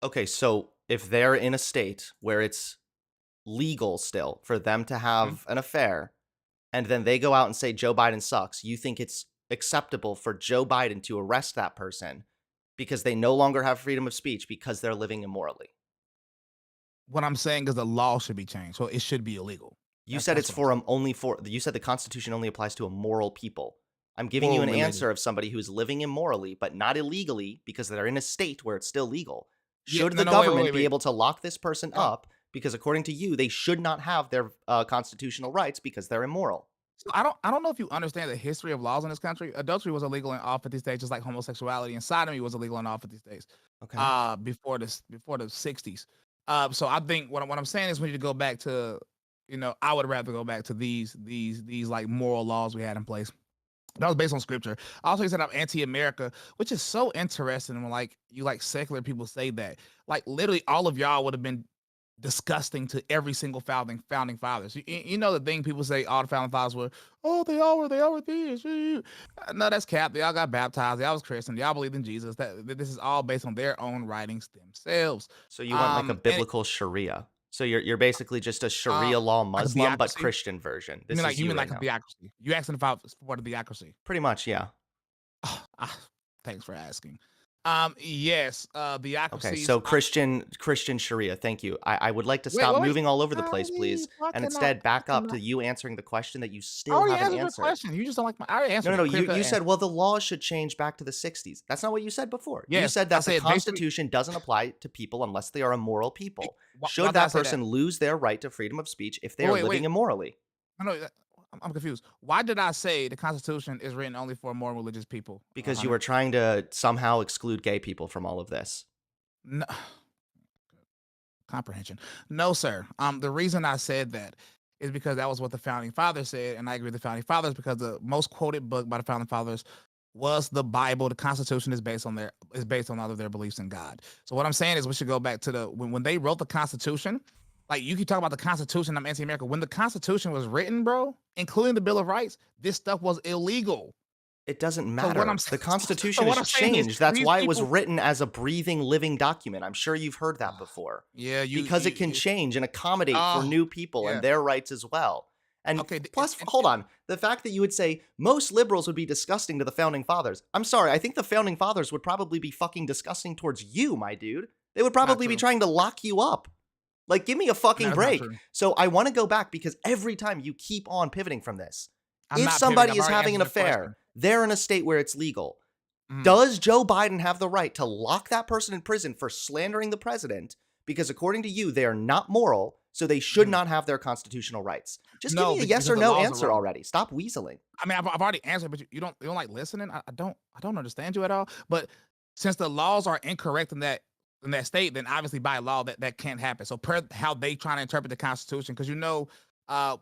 [SPEAKER 2] Okay, so if they're in a state where it's legal still for them to
[SPEAKER 1] Mhm.
[SPEAKER 2] have an affair, and then they go out and say Joe Biden sucks, you think it's acceptable for Joe Biden to arrest that person because they no longer have freedom of speech because they're living immorally?
[SPEAKER 1] What I'm saying is the law should be changed, so it should be illegal.
[SPEAKER 2] You
[SPEAKER 1] That's
[SPEAKER 2] said
[SPEAKER 1] that's
[SPEAKER 2] it's
[SPEAKER 1] what I'm
[SPEAKER 2] for
[SPEAKER 1] saying.
[SPEAKER 2] only for you said the Constitution only applies to immoral people. I'm giving you
[SPEAKER 1] For
[SPEAKER 2] an
[SPEAKER 1] religion.
[SPEAKER 2] answer of somebody who's living immorally, but not illegally because they're in a state where it's still legal.
[SPEAKER 1] Yeah,
[SPEAKER 2] Should
[SPEAKER 1] no,
[SPEAKER 2] the
[SPEAKER 1] no, wait, wait,
[SPEAKER 2] government
[SPEAKER 1] wait,
[SPEAKER 2] be
[SPEAKER 1] wait.
[SPEAKER 2] able to lock this person
[SPEAKER 1] Uh,
[SPEAKER 2] up because, according to you, they should not have their constitutional rights because they're immoral?
[SPEAKER 1] so I don't know if you understand the history of laws in this country. Adultery was illegal in all 50 states, just like homosexuality and sodomy was illegal in all 50 states.
[SPEAKER 2] Okay.
[SPEAKER 1] Before the 60s. So I think what I'm saying is we need to go back to, I would rather go back to these like moral laws we had in place. That was based on scripture. Also, you said I'm anti-America, which is so interesting when like you like secular people say that. Like literally all of y'all would have been disgusting to every single founding fathers. You know the thing people say all the founding fathers were, oh, they all were theists. No, that's cap. They all got baptized. They all was Christian. They all believed in Jesus. This is all based on their own writings themselves.
[SPEAKER 2] So you want like a
[SPEAKER 1] And
[SPEAKER 2] biblical Sharia. So you're basically just a Sharia law
[SPEAKER 1] like a
[SPEAKER 2] Muslim, but
[SPEAKER 1] theocracy.
[SPEAKER 2] Christian version.
[SPEAKER 1] You mean
[SPEAKER 2] This
[SPEAKER 1] like
[SPEAKER 2] is
[SPEAKER 1] you
[SPEAKER 2] you
[SPEAKER 1] mean
[SPEAKER 2] right
[SPEAKER 1] like a
[SPEAKER 2] now.
[SPEAKER 1] theocracy? You asking if I support a theocracy?
[SPEAKER 2] Pretty much, yeah.
[SPEAKER 1] Ah, thanks for asking. Yes,
[SPEAKER 2] Okay,
[SPEAKER 1] theocracies.
[SPEAKER 2] so Christian Sharia. Thank you. I would like to
[SPEAKER 1] Wait,
[SPEAKER 2] stop
[SPEAKER 1] wait, wait.
[SPEAKER 2] moving all over the place,
[SPEAKER 1] Sorry,
[SPEAKER 2] please, and instead
[SPEAKER 1] I
[SPEAKER 2] back up to
[SPEAKER 1] cannot.
[SPEAKER 2] you answering the question that you
[SPEAKER 1] I
[SPEAKER 2] still
[SPEAKER 1] already
[SPEAKER 2] haven't
[SPEAKER 1] answered your
[SPEAKER 2] answered.
[SPEAKER 1] question. You just don't like my. I already
[SPEAKER 2] No,
[SPEAKER 1] answered
[SPEAKER 2] no, no.
[SPEAKER 1] it. Clear cut
[SPEAKER 2] You
[SPEAKER 1] answer.
[SPEAKER 2] said, well, the laws should change back to the 60s. That's not what you said before. You
[SPEAKER 1] Yes,
[SPEAKER 2] said
[SPEAKER 1] I
[SPEAKER 2] that the
[SPEAKER 1] said basically.
[SPEAKER 2] Constitution doesn't apply to people unless they are immoral people.
[SPEAKER 1] Why
[SPEAKER 2] Should
[SPEAKER 1] did I
[SPEAKER 2] that
[SPEAKER 1] say that?
[SPEAKER 2] person lose their right to freedom of speech if they
[SPEAKER 1] Wait,
[SPEAKER 2] are
[SPEAKER 1] wait,
[SPEAKER 2] living
[SPEAKER 1] wait.
[SPEAKER 2] immorally?
[SPEAKER 1] No, no, I'm confused. Why did I say the Constitution is written only for more religious people,
[SPEAKER 2] Because you
[SPEAKER 1] Hunter?
[SPEAKER 2] were trying to somehow exclude gay people from all of this.
[SPEAKER 1] No, comprehension. No, sir. The reason I said that is because that was what the founding fathers said, and I agree with the founding fathers because the most quoted book by the founding fathers was the Bible. The Constitution is based on all of their beliefs in God. So what I'm saying is we should go back to when they wrote the Constitution. Like you keep talking about the Constitution, I'm anti-America. When the Constitution was written, bro, including the Bill of Rights, this stuff was illegal.
[SPEAKER 2] It doesn't
[SPEAKER 1] So what I'm
[SPEAKER 2] matter. The
[SPEAKER 1] so
[SPEAKER 2] Constitution
[SPEAKER 1] what
[SPEAKER 2] has
[SPEAKER 1] I'm saying is
[SPEAKER 2] changed. That's
[SPEAKER 1] these
[SPEAKER 2] why it was
[SPEAKER 1] people.
[SPEAKER 2] written as a breathing, living document. I'm sure you've heard that before.
[SPEAKER 1] Yeah,
[SPEAKER 2] Because it can change and accommodate for
[SPEAKER 1] oh
[SPEAKER 2] new people and
[SPEAKER 1] yeah.
[SPEAKER 2] their rights as well. And
[SPEAKER 1] Okay,
[SPEAKER 2] plus, hold on, the fact that you would say most liberals would be disgusting to the founding fathers. I'm sorry, I think the founding fathers would probably be fucking disgusting towards you, my dude. They would
[SPEAKER 1] not
[SPEAKER 2] probably be
[SPEAKER 1] true.
[SPEAKER 2] trying to lock you up. Like, give me a
[SPEAKER 1] No,
[SPEAKER 2] fucking
[SPEAKER 1] that's not
[SPEAKER 2] break.
[SPEAKER 1] true.
[SPEAKER 2] So I want to go back because every time you keep on pivoting from this,
[SPEAKER 1] I'm
[SPEAKER 2] if
[SPEAKER 1] not pivoting.
[SPEAKER 2] somebody
[SPEAKER 1] I've
[SPEAKER 2] is
[SPEAKER 1] already
[SPEAKER 2] having an
[SPEAKER 1] answered your
[SPEAKER 2] affair,
[SPEAKER 1] question.
[SPEAKER 2] they're in a state where it's legal.
[SPEAKER 1] Mhm.
[SPEAKER 2] Does Joe Biden have the right to lock that person in prison for slandering the president? Because according to you, they are not moral, so they should
[SPEAKER 1] Mhm.
[SPEAKER 2] not have their constitutional rights. Just give
[SPEAKER 1] No,
[SPEAKER 2] me a yes
[SPEAKER 1] because
[SPEAKER 2] or
[SPEAKER 1] the
[SPEAKER 2] no
[SPEAKER 1] laws are
[SPEAKER 2] answer
[SPEAKER 1] wrong.
[SPEAKER 2] already. Stop weaseling.
[SPEAKER 1] I mean, I've already answered, but you don't like listening. I don't understand you at all. But since the laws are incorrect in that state, then obviously by law that can't happen. So per how they trying to interpret the Constitution, because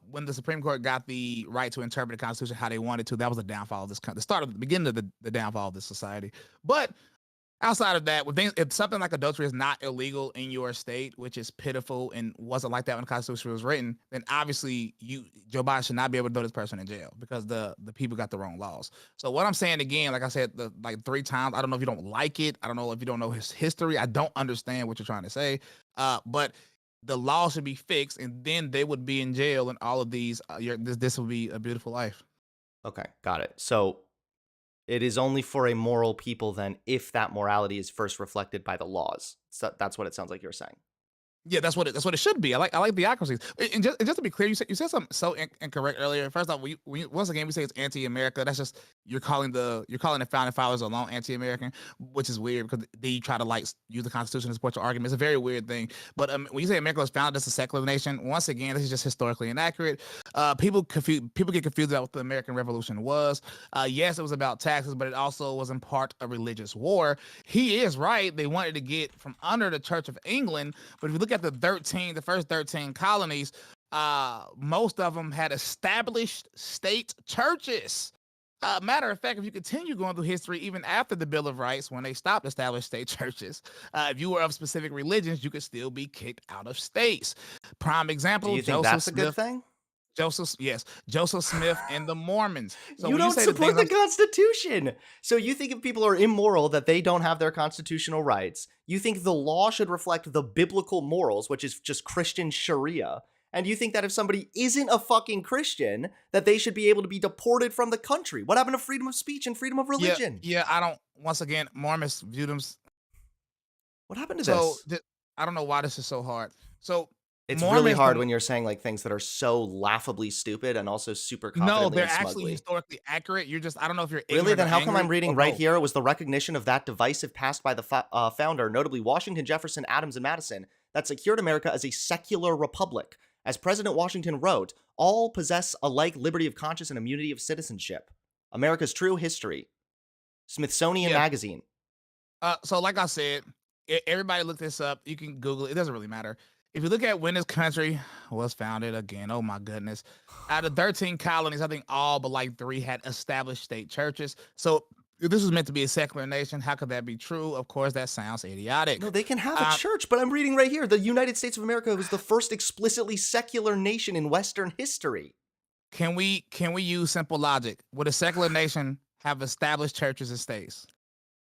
[SPEAKER 1] when the Supreme Court got the right to interpret the Constitution how they wanted to, that was the downfall of the start of the beginning of the downfall of this society. But outside of that, if something like adultery is not illegal in your state, which is pitiful and wasn't like that when the Constitution was written, then obviously Joe Biden should not be able to throw this person in jail because the people got the wrong laws. So what I'm saying again, like I said, like 3 times, I don't know if you don't like it, I don't know if you don't know his history, I don't understand what you're trying to say, but the law should be fixed, and then they would be in jail, and all of these, this would be a beautiful life.
[SPEAKER 2] Okay, got it. So it is only for a moral people then if that morality is first reflected by the laws. So that's what it sounds like you're saying.
[SPEAKER 1] Yeah, that's what it should be. I like theocracies. And just to be clear, you said something so incorrect earlier. First off, once again we say it's anti-America. That's just you're calling the founding fathers alone anti-American, which is weird because they try to use the Constitution to support your argument. It's a very weird thing. But when you say America was founded as a secular nation, once again this is just historically inaccurate. People get confused about what the American Revolution was. Yes, it was about taxes, but it also was in part a religious war. He is right. They wanted to get from under the Church of England, but if you look at the first 13 colonies, most of them had established state churches. Matter of fact, if you continue going through history, even after the Bill of Rights, when they stopped established state churches, if you were of specific religions, you could still be kicked out of states. Prime
[SPEAKER 2] Do
[SPEAKER 1] example,
[SPEAKER 2] you think that's a good thing?
[SPEAKER 1] Joseph Smith and the Mormons. So
[SPEAKER 2] You
[SPEAKER 1] when you
[SPEAKER 2] don't
[SPEAKER 1] say the
[SPEAKER 2] support
[SPEAKER 1] things
[SPEAKER 2] the Constitution. So you think if people are immoral that they don't have their constitutional rights. You think the law should reflect the biblical morals, which is just Christian Sharia. And you think that if somebody isn't a fucking Christian, that they should be able to be deported from the country. What happened to freedom of speech and freedom of
[SPEAKER 1] yeah,
[SPEAKER 2] religion?
[SPEAKER 1] yeah, I don't, once again, Mormons view them.
[SPEAKER 2] What happened to
[SPEAKER 1] So
[SPEAKER 2] this?
[SPEAKER 1] I don't know why this is so hard. So
[SPEAKER 2] It's really
[SPEAKER 1] Mormons,
[SPEAKER 2] hard when you're saying like things that are so laughably stupid and also super
[SPEAKER 1] no,
[SPEAKER 2] confidently
[SPEAKER 1] they're
[SPEAKER 2] and
[SPEAKER 1] actually
[SPEAKER 2] smugly.
[SPEAKER 1] historically accurate. You're just, I don't know if you're
[SPEAKER 2] Really?
[SPEAKER 1] ignorant or
[SPEAKER 2] Then how come I'm
[SPEAKER 1] angry
[SPEAKER 2] reading
[SPEAKER 1] or
[SPEAKER 2] right
[SPEAKER 1] both.
[SPEAKER 2] here? It was the recognition of that divisive past by the founder, notably Washington, Jefferson, Adams, and Madison, that secured America as a secular republic. As President Washington wrote, all possess alike liberty of conscience and immunity of citizenship. America's true history. Smithsonian
[SPEAKER 1] Yeah.
[SPEAKER 2] Magazine.
[SPEAKER 1] So like I said, everybody look this up. You can Google it. It doesn't really matter. If you look at when this country was founded again, oh my goodness. Out of 13 colonies, I think all but like 3 had established state churches. So if this was meant to be a secular nation, how could that be true? Of course, that sounds idiotic.
[SPEAKER 2] No, they can have a
[SPEAKER 1] Um,
[SPEAKER 2] church, but I'm reading right here. The United States of America was the first explicitly secular nation in Western history.
[SPEAKER 1] can we use simple logic? Would a secular nation have established churches and states?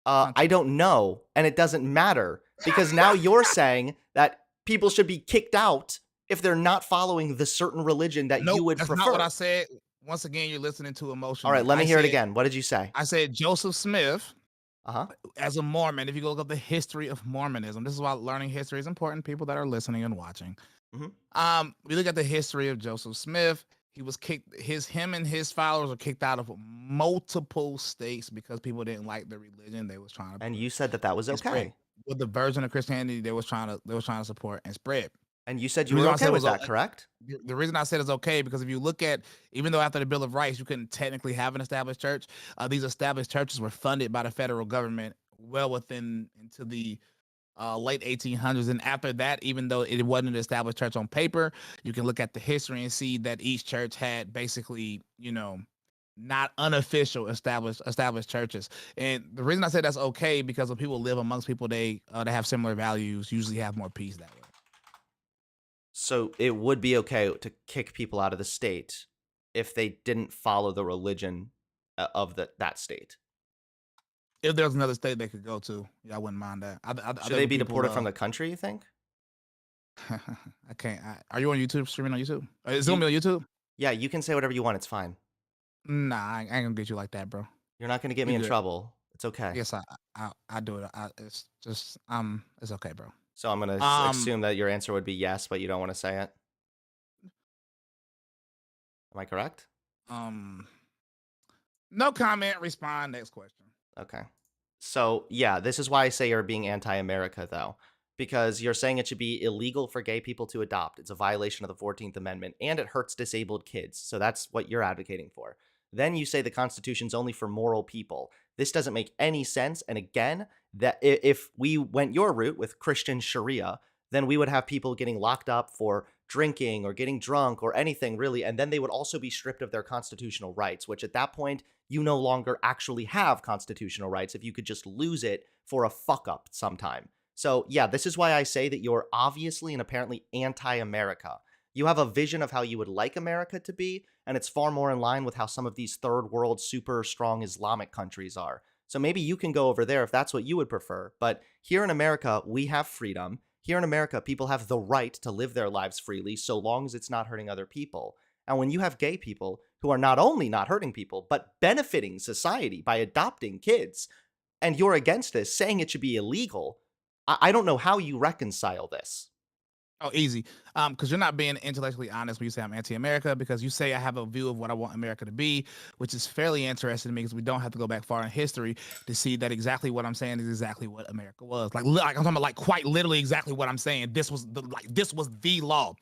[SPEAKER 2] I
[SPEAKER 1] Country.
[SPEAKER 2] don't know, and it doesn't matter because now you're saying that people should be kicked out if they're not following the certain religion that you
[SPEAKER 1] Nope,
[SPEAKER 2] would
[SPEAKER 1] that's not what I
[SPEAKER 2] prefer.
[SPEAKER 1] said. Once again, you're listening to
[SPEAKER 2] All right,
[SPEAKER 1] emotionally.
[SPEAKER 2] let me hear it again. What did you say?
[SPEAKER 1] I said Joseph Smith
[SPEAKER 2] Uh huh.
[SPEAKER 1] as a Mormon. If you go look up the history of Mormonism, this is why learning history is important. People that are listening and watching.
[SPEAKER 2] Hmm.
[SPEAKER 1] We look at the history of Joseph Smith. He was kicked. Him and his followers were kicked out of multiple states because people didn't like the religion they was trying to
[SPEAKER 2] And
[SPEAKER 1] push
[SPEAKER 2] you said that that was
[SPEAKER 1] and spread.
[SPEAKER 2] okay.
[SPEAKER 1] With the version of Christianity they was trying to support and spread.
[SPEAKER 2] And you said
[SPEAKER 1] The
[SPEAKER 2] you were
[SPEAKER 1] reason I
[SPEAKER 2] okay
[SPEAKER 1] said it
[SPEAKER 2] with
[SPEAKER 1] was
[SPEAKER 2] that, correct?
[SPEAKER 1] the reason I said it's okay because if you look at, even though after the Bill of Rights you couldn't technically have an established church, these established churches were funded by the federal government well within into the late 1800s. And after that, even though it wasn't an established church on paper, you can look at the history and see that each church had basically, not unofficial established churches. And the reason I say that's okay because when people live amongst people they have similar values, usually have more peace that way.
[SPEAKER 2] So it would be okay to kick people out of the state if they didn't follow the religion of that state.
[SPEAKER 1] If there's another state they could go to, yeah, I wouldn't mind that. I
[SPEAKER 2] Should
[SPEAKER 1] think
[SPEAKER 2] they
[SPEAKER 1] when
[SPEAKER 2] be
[SPEAKER 1] people,
[SPEAKER 2] deported from the country, you think?
[SPEAKER 1] I can't. Are you on YouTube streaming on YouTube? Is it
[SPEAKER 2] You
[SPEAKER 1] gonna be on YouTube?
[SPEAKER 2] Yeah, you can say whatever you want, it's fine.
[SPEAKER 1] Nah, I ain't gonna get you like that, bro.
[SPEAKER 2] You're not gonna get me
[SPEAKER 1] You
[SPEAKER 2] in
[SPEAKER 1] good?
[SPEAKER 2] trouble. It's okay.
[SPEAKER 1] Yes, I do it. It's just it's okay, bro.
[SPEAKER 2] So I'm gonna
[SPEAKER 1] Um
[SPEAKER 2] assume that your answer would be yes, but you don't wanna say it. Am I correct?
[SPEAKER 1] um no comment. Respond. Next question.
[SPEAKER 2] Okay. So, yeah, this is why I say you're being anti-America, though, because you're saying it should be illegal for gay people to adopt. It's a violation of the 14th Amendment, and it hurts disabled kids. So that's what you're advocating for. Then you say the Constitution's only for moral people. This doesn't make any sense. And again, that if we went your route with Christian Sharia, then we would have people getting locked up for drinking or getting drunk or anything really, and then they would also be stripped of their constitutional rights, which at that point you no longer actually have constitutional rights if you could just lose it for a fuck up sometime. So, yeah, this is why I say that you're obviously and apparently anti America. You have a vision of how you would like America to be, and it's far more in line with how some of these third world super strong Islamic countries are. So maybe you can go over there if that's what you would prefer. But here in America, we have freedom. Here in America, people have the right to live their lives freely so long as it's not hurting other people. And when you have gay people who are not only not hurting people, but benefiting society by adopting kids, and you're against this, saying it should be illegal, I don't know how you reconcile this.
[SPEAKER 1] Oh, easy. Because you're not being intellectually honest when you say I'm anti-America, because you say I have a view of what I want America to be, which is fairly interesting to me because we don't have to go back far in history to see that exactly what I'm saying is exactly what America was. Like I'm talking about like quite literally exactly what I'm saying. This was the law.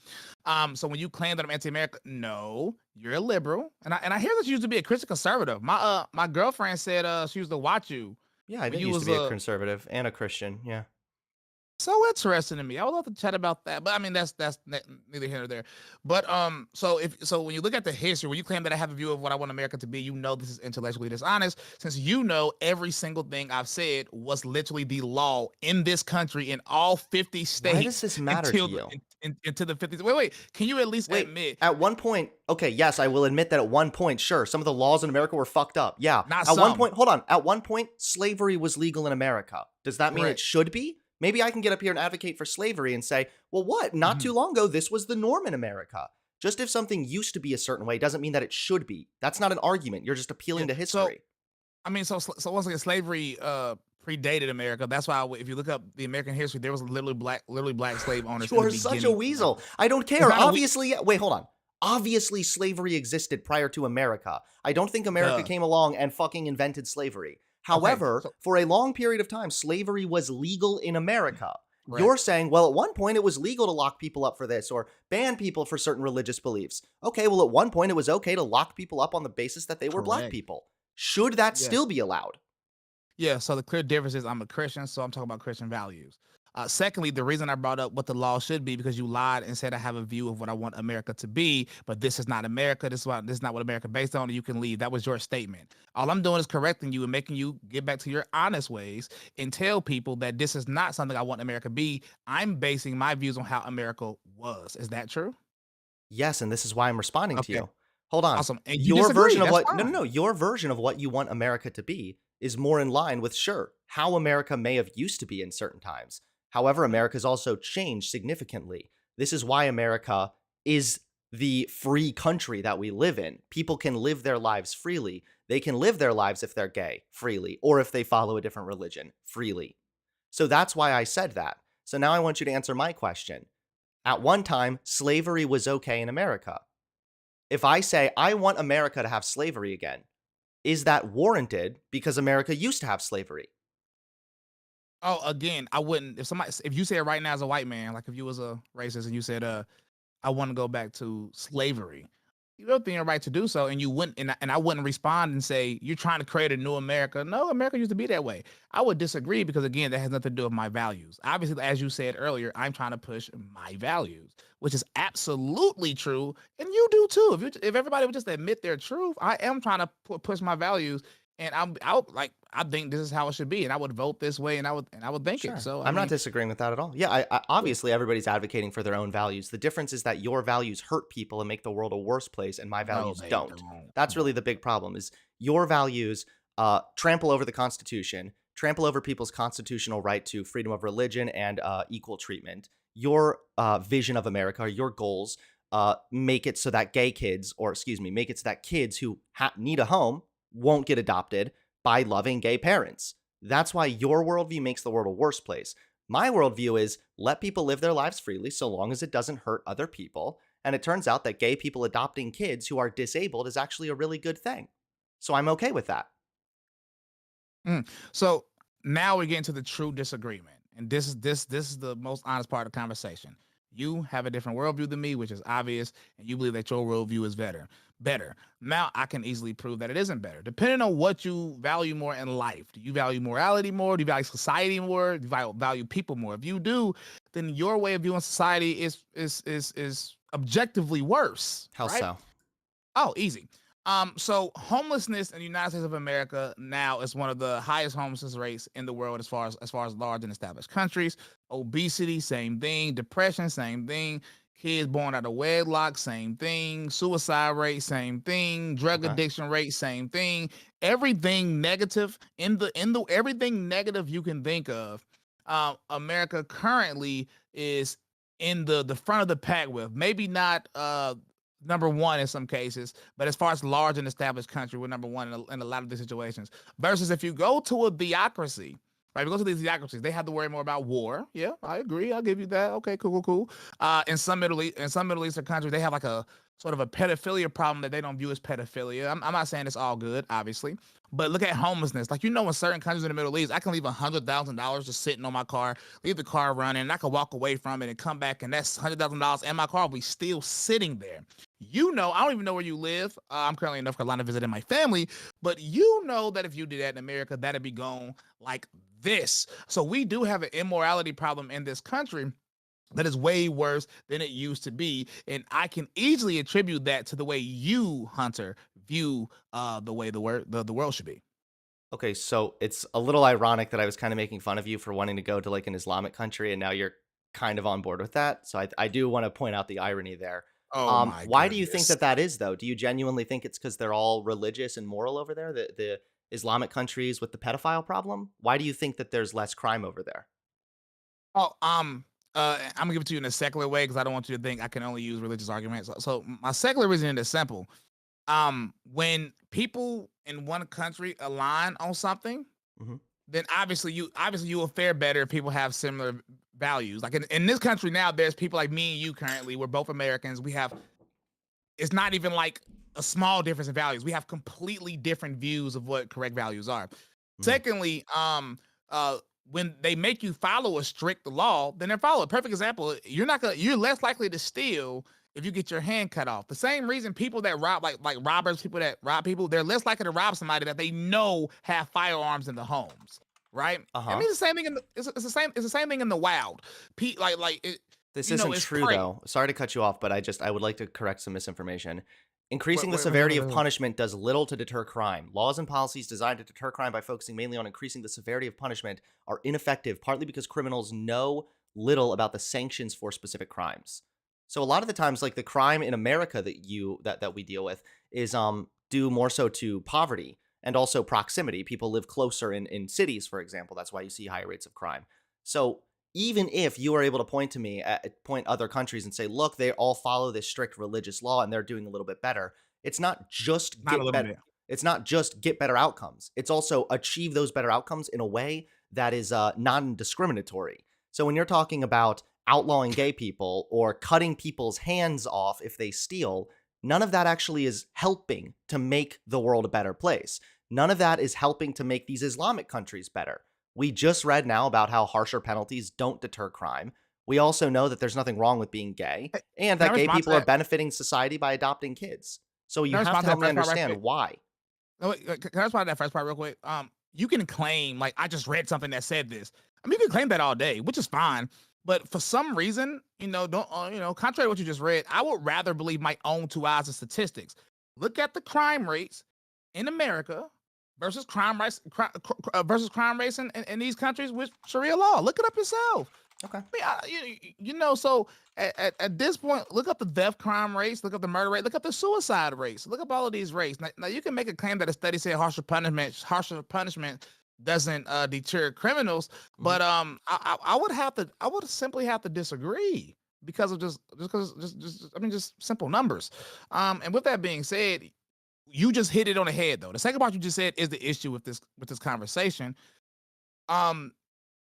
[SPEAKER 1] So when you claim that I'm anti-America, no, you're a liberal, and I hear that you used to be a Christian conservative. My girlfriend said she used to watch you
[SPEAKER 2] Yeah, I
[SPEAKER 1] when
[SPEAKER 2] did
[SPEAKER 1] you
[SPEAKER 2] used to
[SPEAKER 1] was
[SPEAKER 2] be a conservative and a Christian. Yeah.
[SPEAKER 1] so interesting to me. I would love to chat about that, but I mean neither here nor there. But so when you look at the history, when you claim that I have a view of what I want America to be, you know this is intellectually dishonest, since you know every single thing I've said was literally the law in this country in all 50
[SPEAKER 2] Why does
[SPEAKER 1] states
[SPEAKER 2] this matter to
[SPEAKER 1] until
[SPEAKER 2] you?
[SPEAKER 1] into the 50s. Wait, can you at least
[SPEAKER 2] Wait,
[SPEAKER 1] admit,
[SPEAKER 2] at one point, okay, yes, I will admit that at one point, sure, some of the laws in America were fucked up. Yeah.
[SPEAKER 1] not
[SPEAKER 2] At one
[SPEAKER 1] some,
[SPEAKER 2] point, hold on. At one point, slavery was legal in America. Does that mean it
[SPEAKER 1] correct?
[SPEAKER 2] should be? Maybe I can get up here and advocate for slavery and say, well, what? Not too
[SPEAKER 1] Mhm.
[SPEAKER 2] long ago, this was the norm in America. Just if something used to be a certain way doesn't mean that it should be. That's not an argument. You're just
[SPEAKER 1] Yeah.
[SPEAKER 2] appealing to
[SPEAKER 1] So
[SPEAKER 2] history.
[SPEAKER 1] I mean, so once again, slavery predated America. That's why if you look up the American history, there was literally black slave owners
[SPEAKER 2] You
[SPEAKER 1] in the
[SPEAKER 2] are such a
[SPEAKER 1] beginning of
[SPEAKER 2] weasel.
[SPEAKER 1] America.
[SPEAKER 2] I don't
[SPEAKER 1] It's
[SPEAKER 2] care.
[SPEAKER 1] not a we
[SPEAKER 2] Obviously, wait, hold on. Obviously, slavery existed prior to America. I don't think America
[SPEAKER 1] duh.
[SPEAKER 2] came along and fucking invented slavery.
[SPEAKER 1] Okay,
[SPEAKER 2] However,
[SPEAKER 1] so
[SPEAKER 2] for a long period of time, slavery was legal in America. You're
[SPEAKER 1] correct.
[SPEAKER 2] saying, well, at one point it was legal to lock people up for this or ban people for certain religious beliefs. Okay, well, at one point it was okay to lock people up on the basis that they were black
[SPEAKER 1] Correct.
[SPEAKER 2] people. Should that still
[SPEAKER 1] Yes.
[SPEAKER 2] be allowed?
[SPEAKER 1] Yeah. So the clear difference is I'm a Christian, so I'm talking about Christian values. Secondly, the reason I brought up what the law should be because you lied and said I have a view of what I want America to be, but this is not America. This is not what America based on. And you can leave. That was your statement. All I'm doing is correcting you and making you get back to your honest ways and tell people that this is not something I want America to be. I'm basing my views on how America was. Is that true?
[SPEAKER 2] Yes, and this is why I'm responding to
[SPEAKER 1] Okay.
[SPEAKER 2] you. Hold on.
[SPEAKER 1] Awesome. And you
[SPEAKER 2] Your
[SPEAKER 1] disagree.
[SPEAKER 2] version of
[SPEAKER 1] That's
[SPEAKER 2] what, no, no,
[SPEAKER 1] fine.
[SPEAKER 2] no, your version of what you want America to be is more in line with, sure, how America may have used to be in certain times. However, America's also changed significantly. This is why America is the free country that we live in. People can live their lives freely. They can live their lives if they're gay freely, or if they follow a different religion freely. So that's why I said that. So now I want you to answer my question. At one time, slavery was okay in America. If I say I want America to have slavery again, is that warranted because America used to have slavery?
[SPEAKER 1] Oh, again, I wouldn't if you said right now as a white man, like if you was a racist and you said, I want to go back to slavery. You have the right to do so, and you wouldn't, and I wouldn't respond and say you're trying to create a new America. No, America used to be that way. I would disagree because again, that has nothing to do with my values. Obviously, as you said earlier, I'm trying to push my values, which is absolutely true, and you do too. If everybody would just admit their truth, I am trying to push my values. and I would like I think this is how it should be, and I would vote this way, and I would think it.
[SPEAKER 2] Sure.
[SPEAKER 1] So I
[SPEAKER 2] I'm not
[SPEAKER 1] mean,
[SPEAKER 2] disagreeing with that at all. Yeah,
[SPEAKER 1] yeah.
[SPEAKER 2] obviously everybody's advocating for their own values. The difference is that your values hurt people and make the world a worse place, and my
[SPEAKER 1] No,
[SPEAKER 2] values
[SPEAKER 1] they
[SPEAKER 2] don't.
[SPEAKER 1] don't.
[SPEAKER 2] That's
[SPEAKER 1] Come
[SPEAKER 2] really
[SPEAKER 1] on.
[SPEAKER 2] the big problem. Is your values trample over the Constitution, trample over people's constitutional right to freedom of religion and equal treatment. Your vision of America, or your goals, make it so that gay kids, or excuse me, make it so that kids who need a home won't get adopted by loving gay parents. That's why your worldview makes the world a worse place. My worldview is let people live their lives freely so long as it doesn't hurt other people. And it turns out that gay people adopting kids who are disabled is actually a really good thing. So I'm okay with that.
[SPEAKER 1] So now we're getting to the true disagreement, and this is the most honest part of the conversation. You have a different worldview than me, which is obvious, and you believe that your worldview is better. Better. Now I can easily prove that it isn't better, depending on what you value more in life. Do you value morality more? Do you value society more? Do you value people more? If you do, then your way of viewing society is objectively worse,
[SPEAKER 2] How
[SPEAKER 1] right?
[SPEAKER 2] so?
[SPEAKER 1] Oh, easy. So homelessness in the United States of America now is one of the highest homelessness rates in the world as far as large and established countries. Obesity, same thing. Depression, same thing. Kids born out of wedlock, same thing. Suicide rate, same thing. Drug
[SPEAKER 2] Okay.
[SPEAKER 1] addiction rate, same thing. Everything negative in the everything negative you can think of. America currently is in the front of the pack with maybe not number one in some cases, but as far as large and established country, we're number one in a lot of these situations. Versus if you go to a theocracy, right? If you go to these theocracies, they have to worry more about war. Yeah, I agree. I'll give you that. Okay, cool, cool, cool. In some Middle Eastern countries, they have like a sort of a pedophilia problem that they don't view as pedophilia. I'm not saying it's all good, obviously, but look at homelessness. Like in certain countries in the Middle East, I can leave $100,000 just sitting on my car, leave the car running, and I can walk away from it and come back, and that's $100,000, and my car will be still sitting there. I don't even know where you live. I'm currently in North Carolina visiting my family, but that if you did that in America, that'd be gone like this. So we do have an immorality problem in this country that is way worse than it used to be, and I can easily attribute that to the way you, Hunter, view the way the world should be.
[SPEAKER 2] Okay, so it's a little ironic that I was kind of making fun of you for wanting to go to like an Islamic country, and now you're kind of on board with that. So I do want to point out the irony there.
[SPEAKER 1] Oh my
[SPEAKER 2] Why do you think
[SPEAKER 1] goodness.
[SPEAKER 2] that that is, though? Do you genuinely think it's because they're all religious and moral over there, the Islamic countries with the pedophile problem? Why do you think that there's less crime over there?
[SPEAKER 1] Oh, I'm gonna give it to you in a secular way because I don't want you to think I can only use religious arguments. So my secular reasoning is simple. When people in one country align on something,
[SPEAKER 2] Hmm.
[SPEAKER 1] then obviously you will fare better if people have similar values. Like in this country now, there's people like me and you currently. We're both Americans. It's not even like a small difference in values. We have completely different views of what correct values are.
[SPEAKER 2] Hmm.
[SPEAKER 1] Secondly, when they make you follow a strict law, then they're followed. Perfect example, you're less likely to steal if you get your hand cut off. The same reason people that rob like robbers, people that rob people, they're less likely to rob somebody that they know have firearms in the homes. Right?
[SPEAKER 2] Uh
[SPEAKER 1] I
[SPEAKER 2] huh.
[SPEAKER 1] mean, it's the same thing it's the same thing in the wild.
[SPEAKER 2] This isn't
[SPEAKER 1] It's
[SPEAKER 2] true,
[SPEAKER 1] prey.
[SPEAKER 2] though. Sorry to cut you off, but I would like to correct some misinformation. Increasing the
[SPEAKER 1] Wait,
[SPEAKER 2] severity
[SPEAKER 1] wait,
[SPEAKER 2] of
[SPEAKER 1] wait.
[SPEAKER 2] punishment does little to deter crime. Laws and policies designed to deter crime by focusing mainly on increasing the severity of punishment are ineffective, partly because criminals know little about the sanctions for specific crimes. So a lot of the times, like the crime in America that we deal with is due more so to poverty and also proximity. People live closer in cities, for example. That's why you see higher rates of crime. So even if you are able to point other countries and say, look, they all follow this strict religious law and they're doing a little bit better, it's not just
[SPEAKER 1] Not a
[SPEAKER 2] get
[SPEAKER 1] little
[SPEAKER 2] better.
[SPEAKER 1] bit.
[SPEAKER 2] It's not just get better outcomes. It's also achieve those better outcomes in a way that is non-discriminatory. So when you're talking about outlawing gay people or cutting people's hands off if they steal, none of that actually is helping to make the world a better place. None of that is helping to make these Islamic countries better. We just read now about how harsher penalties don't deter crime. We also know that there's nothing wrong with being gay
[SPEAKER 1] Hey,
[SPEAKER 2] and
[SPEAKER 1] can I
[SPEAKER 2] that gay
[SPEAKER 1] respond to
[SPEAKER 2] people are
[SPEAKER 1] that?
[SPEAKER 2] benefiting society by adopting kids. So you
[SPEAKER 1] Can I
[SPEAKER 2] have
[SPEAKER 1] respond
[SPEAKER 2] to
[SPEAKER 1] to
[SPEAKER 2] help
[SPEAKER 1] that
[SPEAKER 2] me
[SPEAKER 1] first part right quick?
[SPEAKER 2] understand why.
[SPEAKER 1] No, wait, can I respond to that first part real quick? You can claim like I just read something that said this. I mean, you can claim that all day, which is fine. But for some reason, don't contrary to what you just read, I would rather believe my own two eyes of statistics. Look at the crime rates in America versus versus crime rates in these countries with Sharia law. Look it up yourself.
[SPEAKER 2] Okay.
[SPEAKER 1] I mean, you know, so at this point, look up the death crime rates, look up the murder rate, look up the suicide rates, look up all of these rates. Now you can make a claim that a study said harsher punishment doesn't deter criminals,
[SPEAKER 2] Hmm.
[SPEAKER 1] but I would simply have to disagree because of I mean just simple numbers. And with that being said, you just hit it on the head though. The second part you just said is the issue with this conversation. Um,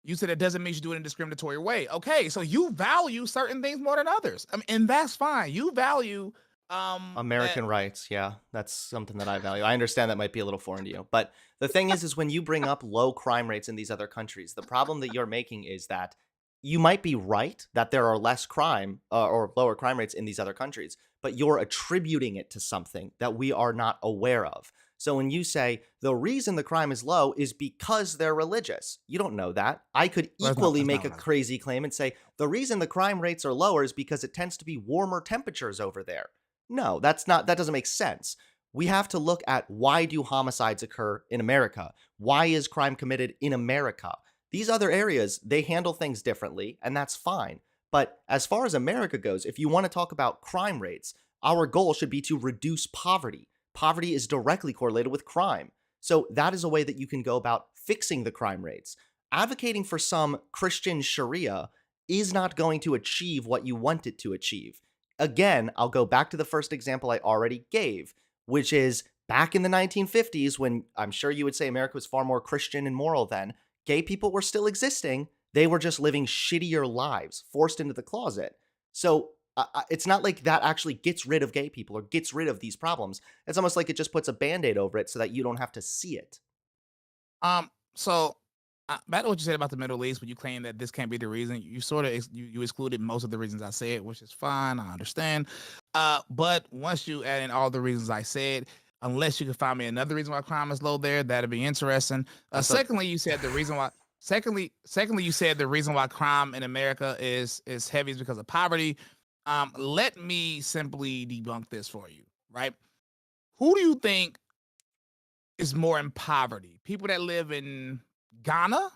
[SPEAKER 1] you said it doesn't mean you do it in a discriminatory way. Okay, so you value certain things more than others. I mean, and that's fine. You value that
[SPEAKER 2] American rights, yeah, that's something that I value. I understand that might be a little foreign to you, but the thing is when you bring up low crime rates in these other countries, the problem that you're making is that you might be right that there are less crime or lower crime rates in these other countries, but you're attributing it to something that we are not aware of. So when you say the reason the crime is low is because they're religious, you don't know that. I could equally
[SPEAKER 1] that's
[SPEAKER 2] make
[SPEAKER 1] not
[SPEAKER 2] a
[SPEAKER 1] what I
[SPEAKER 2] crazy claim and say the reason the crime rates are lower is because it tends to be warmer temperatures over there. No, that doesn't make sense. We have to look at why do homicides occur in America? Why is crime committed in America? These other areas, they handle things differently, and that's fine. But as far as America goes, if you want to talk about crime rates, our goal should be to reduce poverty. Poverty is directly correlated with crime. So that is a way that you can go about fixing the crime rates. Advocating for some Christian Sharia is not going to achieve what you want it to achieve. Again, I'll go back to the first example I already gave, which is back in the 1950s, when I'm sure you would say America was far more Christian and moral then, gay people were still existing. They were just living shittier lives, forced into the closet. So it's not like that actually gets rid of gay people or gets rid of these problems. It's almost like it just puts a band aid over it so that you don't have to see it.
[SPEAKER 1] So back to what you said about the Middle East, when you claim that this can't be the reason, you sort of you excluded most of the reasons I said, which is fine. I understand. But once you add in all the reasons I said, unless you can find me another reason why crime is low there, that'd be interesting.
[SPEAKER 2] I thought
[SPEAKER 1] Secondly, you said the reason why. Secondly, you said the reason why crime in America is heavy is because of poverty. Let me simply debunk this for you, right? Who do you think is more in poverty? People that live in Ghana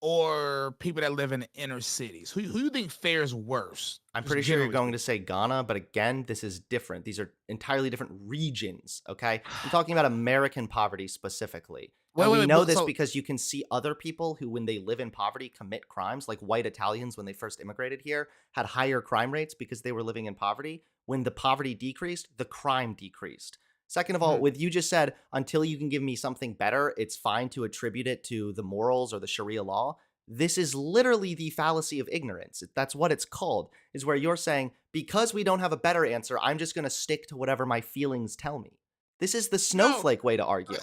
[SPEAKER 1] or people that live in the inner cities? Who you think fares worse?
[SPEAKER 2] I'm
[SPEAKER 1] Just
[SPEAKER 2] pretty sure you're
[SPEAKER 1] generally
[SPEAKER 2] going to
[SPEAKER 1] speaking.
[SPEAKER 2] say Ghana, but again, this is different. These are entirely different regions, okay? I'm talking about American poverty specifically. And we
[SPEAKER 1] Wait.
[SPEAKER 2] know
[SPEAKER 1] But
[SPEAKER 2] this
[SPEAKER 1] so
[SPEAKER 2] because you can see other people who, when they live in poverty, commit crimes, like white Italians when they first immigrated here, had higher crime rates because they were living in poverty. When the poverty decreased, the crime decreased. Second of all,
[SPEAKER 1] mhm.
[SPEAKER 2] with you just said, until you can give me something better, it's fine to attribute it to the morals or the Sharia law. This is literally the fallacy of ignorance. That's what it's called, is where you're saying, because we don't have a better answer, I'm just going to stick to whatever my feelings tell me. This is the
[SPEAKER 1] No.
[SPEAKER 2] snowflake way to argue.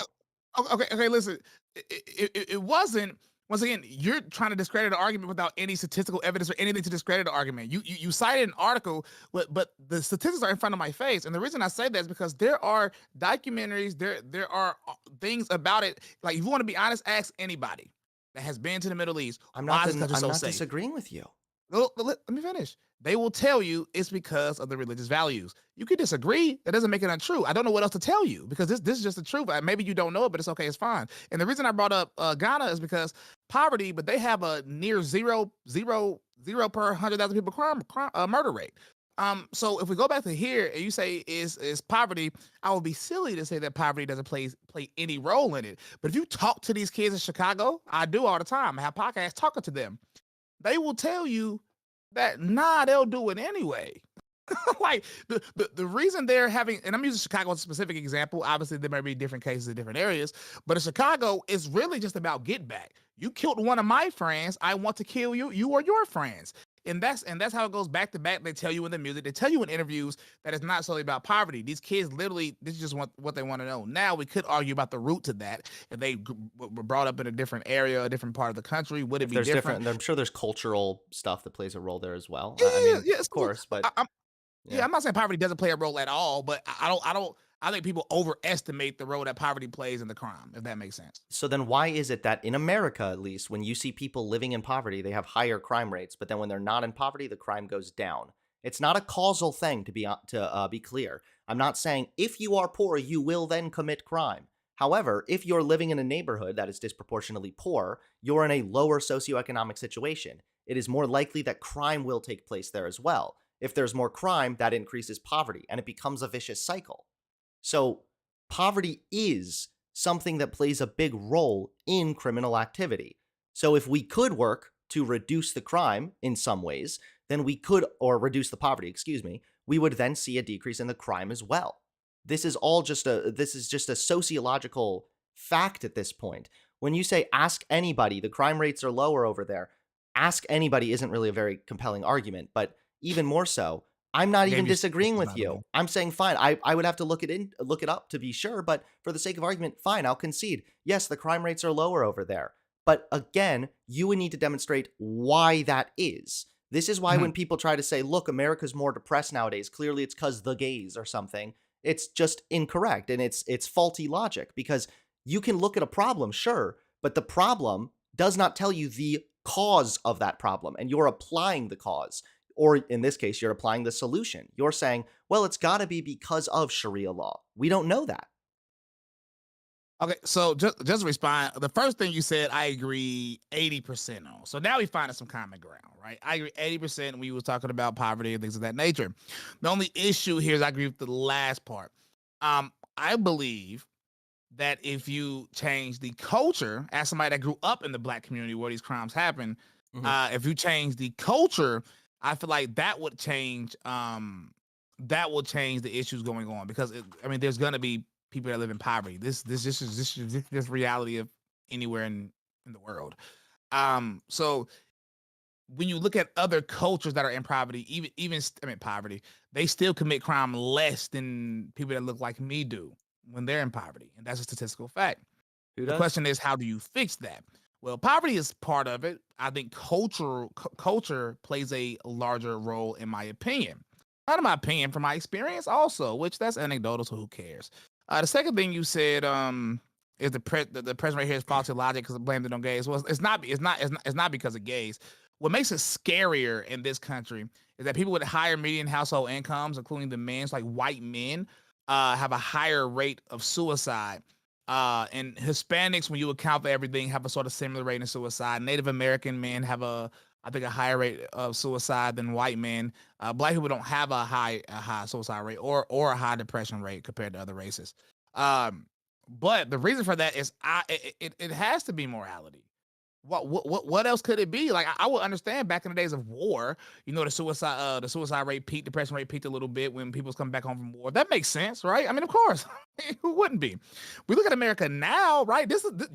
[SPEAKER 1] Okay. Listen, it wasn't. Once again, you're trying to discredit the argument without any statistical evidence or anything to discredit the argument. You cited an article, but the statistics are in front of my face, and the reason I say that is because there are documentaries, there are things about it. Like, if you want to be honest, ask anybody that has been to the Middle East, why is this country
[SPEAKER 2] I'm
[SPEAKER 1] so
[SPEAKER 2] not
[SPEAKER 1] safe?
[SPEAKER 2] disagreeing with you.
[SPEAKER 1] Let me finish. They will tell you it's because of the religious values. You can disagree. That doesn't make it untrue. I don't know what else to tell you because this is just the truth. Maybe you don't know it, but it's okay. It's fine. And the reason I brought up Ghana is because poverty, but they have a near zero per 100,000 people murder rate. So if we go back to here and you say is poverty, I would be silly to say that poverty doesn't play any role in it. But if you talk to these kids in Chicago, I do all the time. I have podcasts talking to them, they will tell you that nah, they'll do it anyway. Like the reason they're having, and I'm using Chicago as a specific example. Obviously, there may be different cases in different areas, but in Chicago, it's really just about get back. You killed one of my friends, I want to kill you or your friends. And that's how it goes back to back. They tell you in the music, they tell you in interviews that it's not solely about poverty. These kids literally, this is just what they want to know. Now we could argue about the root to that. If they were brought up in a different area, a different part of the country, would it
[SPEAKER 2] If
[SPEAKER 1] be
[SPEAKER 2] there's
[SPEAKER 1] different?
[SPEAKER 2] different, I'm sure there's cultural stuff that plays a role there as well.
[SPEAKER 1] Yeah,
[SPEAKER 2] I
[SPEAKER 1] yeah,
[SPEAKER 2] mean,
[SPEAKER 1] yeah.
[SPEAKER 2] of course, but
[SPEAKER 1] I'm yeah,
[SPEAKER 2] yeah.
[SPEAKER 1] I'm not saying poverty doesn't play a role at all, but I think people overestimate the role that poverty plays in the crime, if that makes sense.
[SPEAKER 2] So then why is it that in America, at least, when you see people living in poverty, they have higher crime rates, but then when they're not in poverty, the crime goes down? It's not a causal thing to be clear. I'm not saying if you are poor, you will then commit crime. However, if you're living in a neighborhood that is disproportionately poor, you're in a lower socioeconomic situation. It is more likely that crime will take place there as well. If there's more crime, that increases poverty and it becomes a vicious cycle. So, poverty is something that plays a big role in criminal activity. So, if we could work to reduce the crime in some ways, then we could, or reduce the poverty, excuse me, we would then see a decrease in the crime as well. This is just a sociological fact at this point. When you say ask anybody, the crime rates are lower over there. Ask anybody isn't really a very compelling argument, but even more so, I'm not
[SPEAKER 1] I
[SPEAKER 2] even
[SPEAKER 1] gave you
[SPEAKER 2] disagreeing
[SPEAKER 1] statistics,
[SPEAKER 2] with
[SPEAKER 1] by the way.
[SPEAKER 2] you. I'm saying fine. I would have to look it up to be sure, but for the sake of argument, fine, I'll concede. Yes, the crime rates are lower over there. But again, you would need to demonstrate why that is. This is why
[SPEAKER 1] Mhm.
[SPEAKER 2] when people try to say, look, America's more depressed nowadays, clearly it's because the gays or something, it's just incorrect and it's faulty logic because you can look at a problem, sure, but the problem does not tell you the cause of that problem and you're applying the cause. Or in this case, you're applying the solution. You're saying, well, it's got to be because of Sharia law. We don't know that.
[SPEAKER 1] Okay, so just to respond, the first thing you said, I agree 80% on. So now we finding some common ground, right? I agree 80% when we was talking about poverty and things of that nature. The only issue here is I agree with the last part. I believe that if you change the culture, as somebody that grew up in the black community where these crimes happen,
[SPEAKER 2] Mhm.
[SPEAKER 1] if you change the culture, I feel like that will change the issues going on because I mean there's gonna be people that live in poverty. This reality of anywhere in the world. So when you look at other cultures that are in poverty, I mean poverty, they still commit crime less than people that look like me do when they're in poverty, and that's a statistical fact.
[SPEAKER 2] Who
[SPEAKER 1] The
[SPEAKER 2] does?
[SPEAKER 1] question is, how do you fix that? Well, poverty is part of it. I think culture plays a larger role, in my opinion. Not in my opinion, from my experience, also, which that's anecdotal, so who cares? The second thing you said, is the president right here is faulty logic because it blamed it on gays. Well, it's not because of gays. What makes it scarier in this country is that people with higher median household incomes, including the men's like white men, have a higher rate of suicide, and Hispanics, when you account for everything, have a sort of similar rate of suicide. Native American men have I think, a higher rate of suicide than white men. Black people don't have a high suicide rate or a high depression rate compared to other races. Um, but the reason for that is it has to be morality. What else could it be? Like I would understand back in the days of war, the suicide rate peaked, depression rate peaked a little bit when people's coming back home from war. That makes sense, right? I mean, of course, who wouldn't be? We look at America now, right?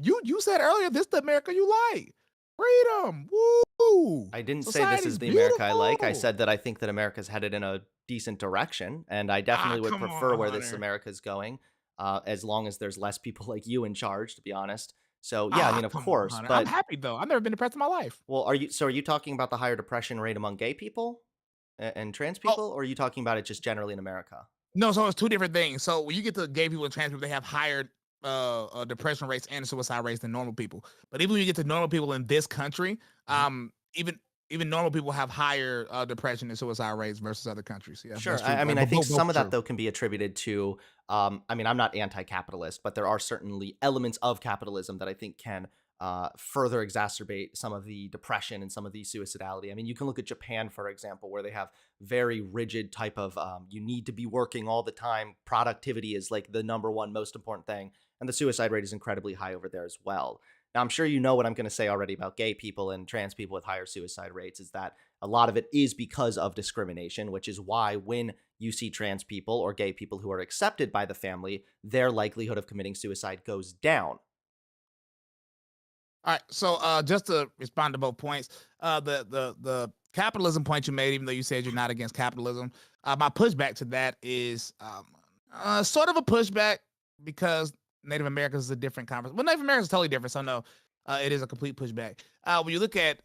[SPEAKER 1] You said earlier, this is the America you like, freedom, woo,
[SPEAKER 2] I didn't say this
[SPEAKER 1] society's
[SPEAKER 2] is the America I like. I
[SPEAKER 1] beautiful.
[SPEAKER 2] said that I think that America's headed in a decent direction, and I
[SPEAKER 1] Ah,
[SPEAKER 2] definitely would
[SPEAKER 1] come
[SPEAKER 2] prefer
[SPEAKER 1] on,
[SPEAKER 2] where this
[SPEAKER 1] Hunter.
[SPEAKER 2] America is going, as long as there's less people like you in charge, to be honest. So yeah, I
[SPEAKER 1] Ah,
[SPEAKER 2] mean, of
[SPEAKER 1] come on,
[SPEAKER 2] course,
[SPEAKER 1] Hunter. I'm
[SPEAKER 2] but
[SPEAKER 1] happy though. I've never been depressed in my life.
[SPEAKER 2] well, are you talking about the higher depression rate among gay people and trans
[SPEAKER 1] Oh,
[SPEAKER 2] people, or are you talking about it just generally in America?
[SPEAKER 1] no, so it's two different things. So when you get to gay people and trans people, they have higher depression rates and suicide rates than normal people. But even when you get to normal people in this country,
[SPEAKER 2] Mhm.
[SPEAKER 1] even normal people have higher depression and suicide rates versus other countries. Yeah, that's
[SPEAKER 2] Sure.
[SPEAKER 1] true.
[SPEAKER 2] I mean, I
[SPEAKER 1] But
[SPEAKER 2] think
[SPEAKER 1] both
[SPEAKER 2] some
[SPEAKER 1] are
[SPEAKER 2] of that
[SPEAKER 1] true.
[SPEAKER 2] though can be attributed to. I mean, I'm not anti-capitalist, but there are certainly elements of capitalism that I think can further exacerbate some of the depression and some of the suicidality. I mean, you can look at Japan, for example, where they have very rigid type of you need to be working all the time. Productivity is like the number one most important thing, and the suicide rate is incredibly high over there as well. Now, I'm sure you know what I'm going to say already about gay people and trans people with higher suicide rates is that a lot of it is because of discrimination, which is why when you see trans people or gay people who are accepted by the family, their likelihood of committing suicide goes down.
[SPEAKER 1] All right. So just to respond to both points, the capitalism point you made, even though you said you're not against capitalism, my pushback to that is sort of a pushback because Native Americans is a different conversation. Well, Native Americans is totally different, so no, it is a complete pushback. When you look at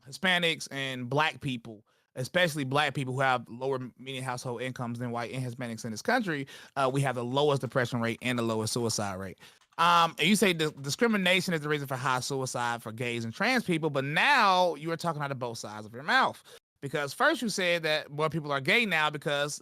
[SPEAKER 1] Hispanics and Black people, especially Black people who have lower median household incomes than white and Hispanics in this country, we have the lowest depression rate and the lowest suicide rate. And you say discrimination is the reason for high suicide for gays and trans people, but now you are talking out of both sides of your mouth. Because first you said that more people are gay now because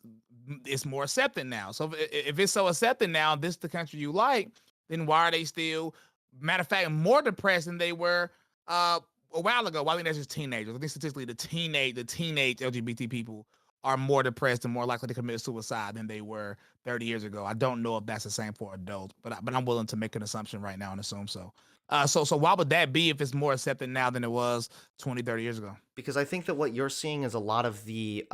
[SPEAKER 1] it's more accepted now. So if it's so accepted now, this is the country you like. then why are they still, matter of fact, more depressed than they were a while ago? Well, I think that's just teenagers. I think statistically the teenage LGBT people are more depressed and more likely to commit suicide than they were 30 years ago. I don't know if that's the same for adults, but I'm willing to make an assumption right now and assume so. So why would that be if it's more accepted now than it was 20, 30 years ago?
[SPEAKER 2] Because I think that what you're seeing is a lot of the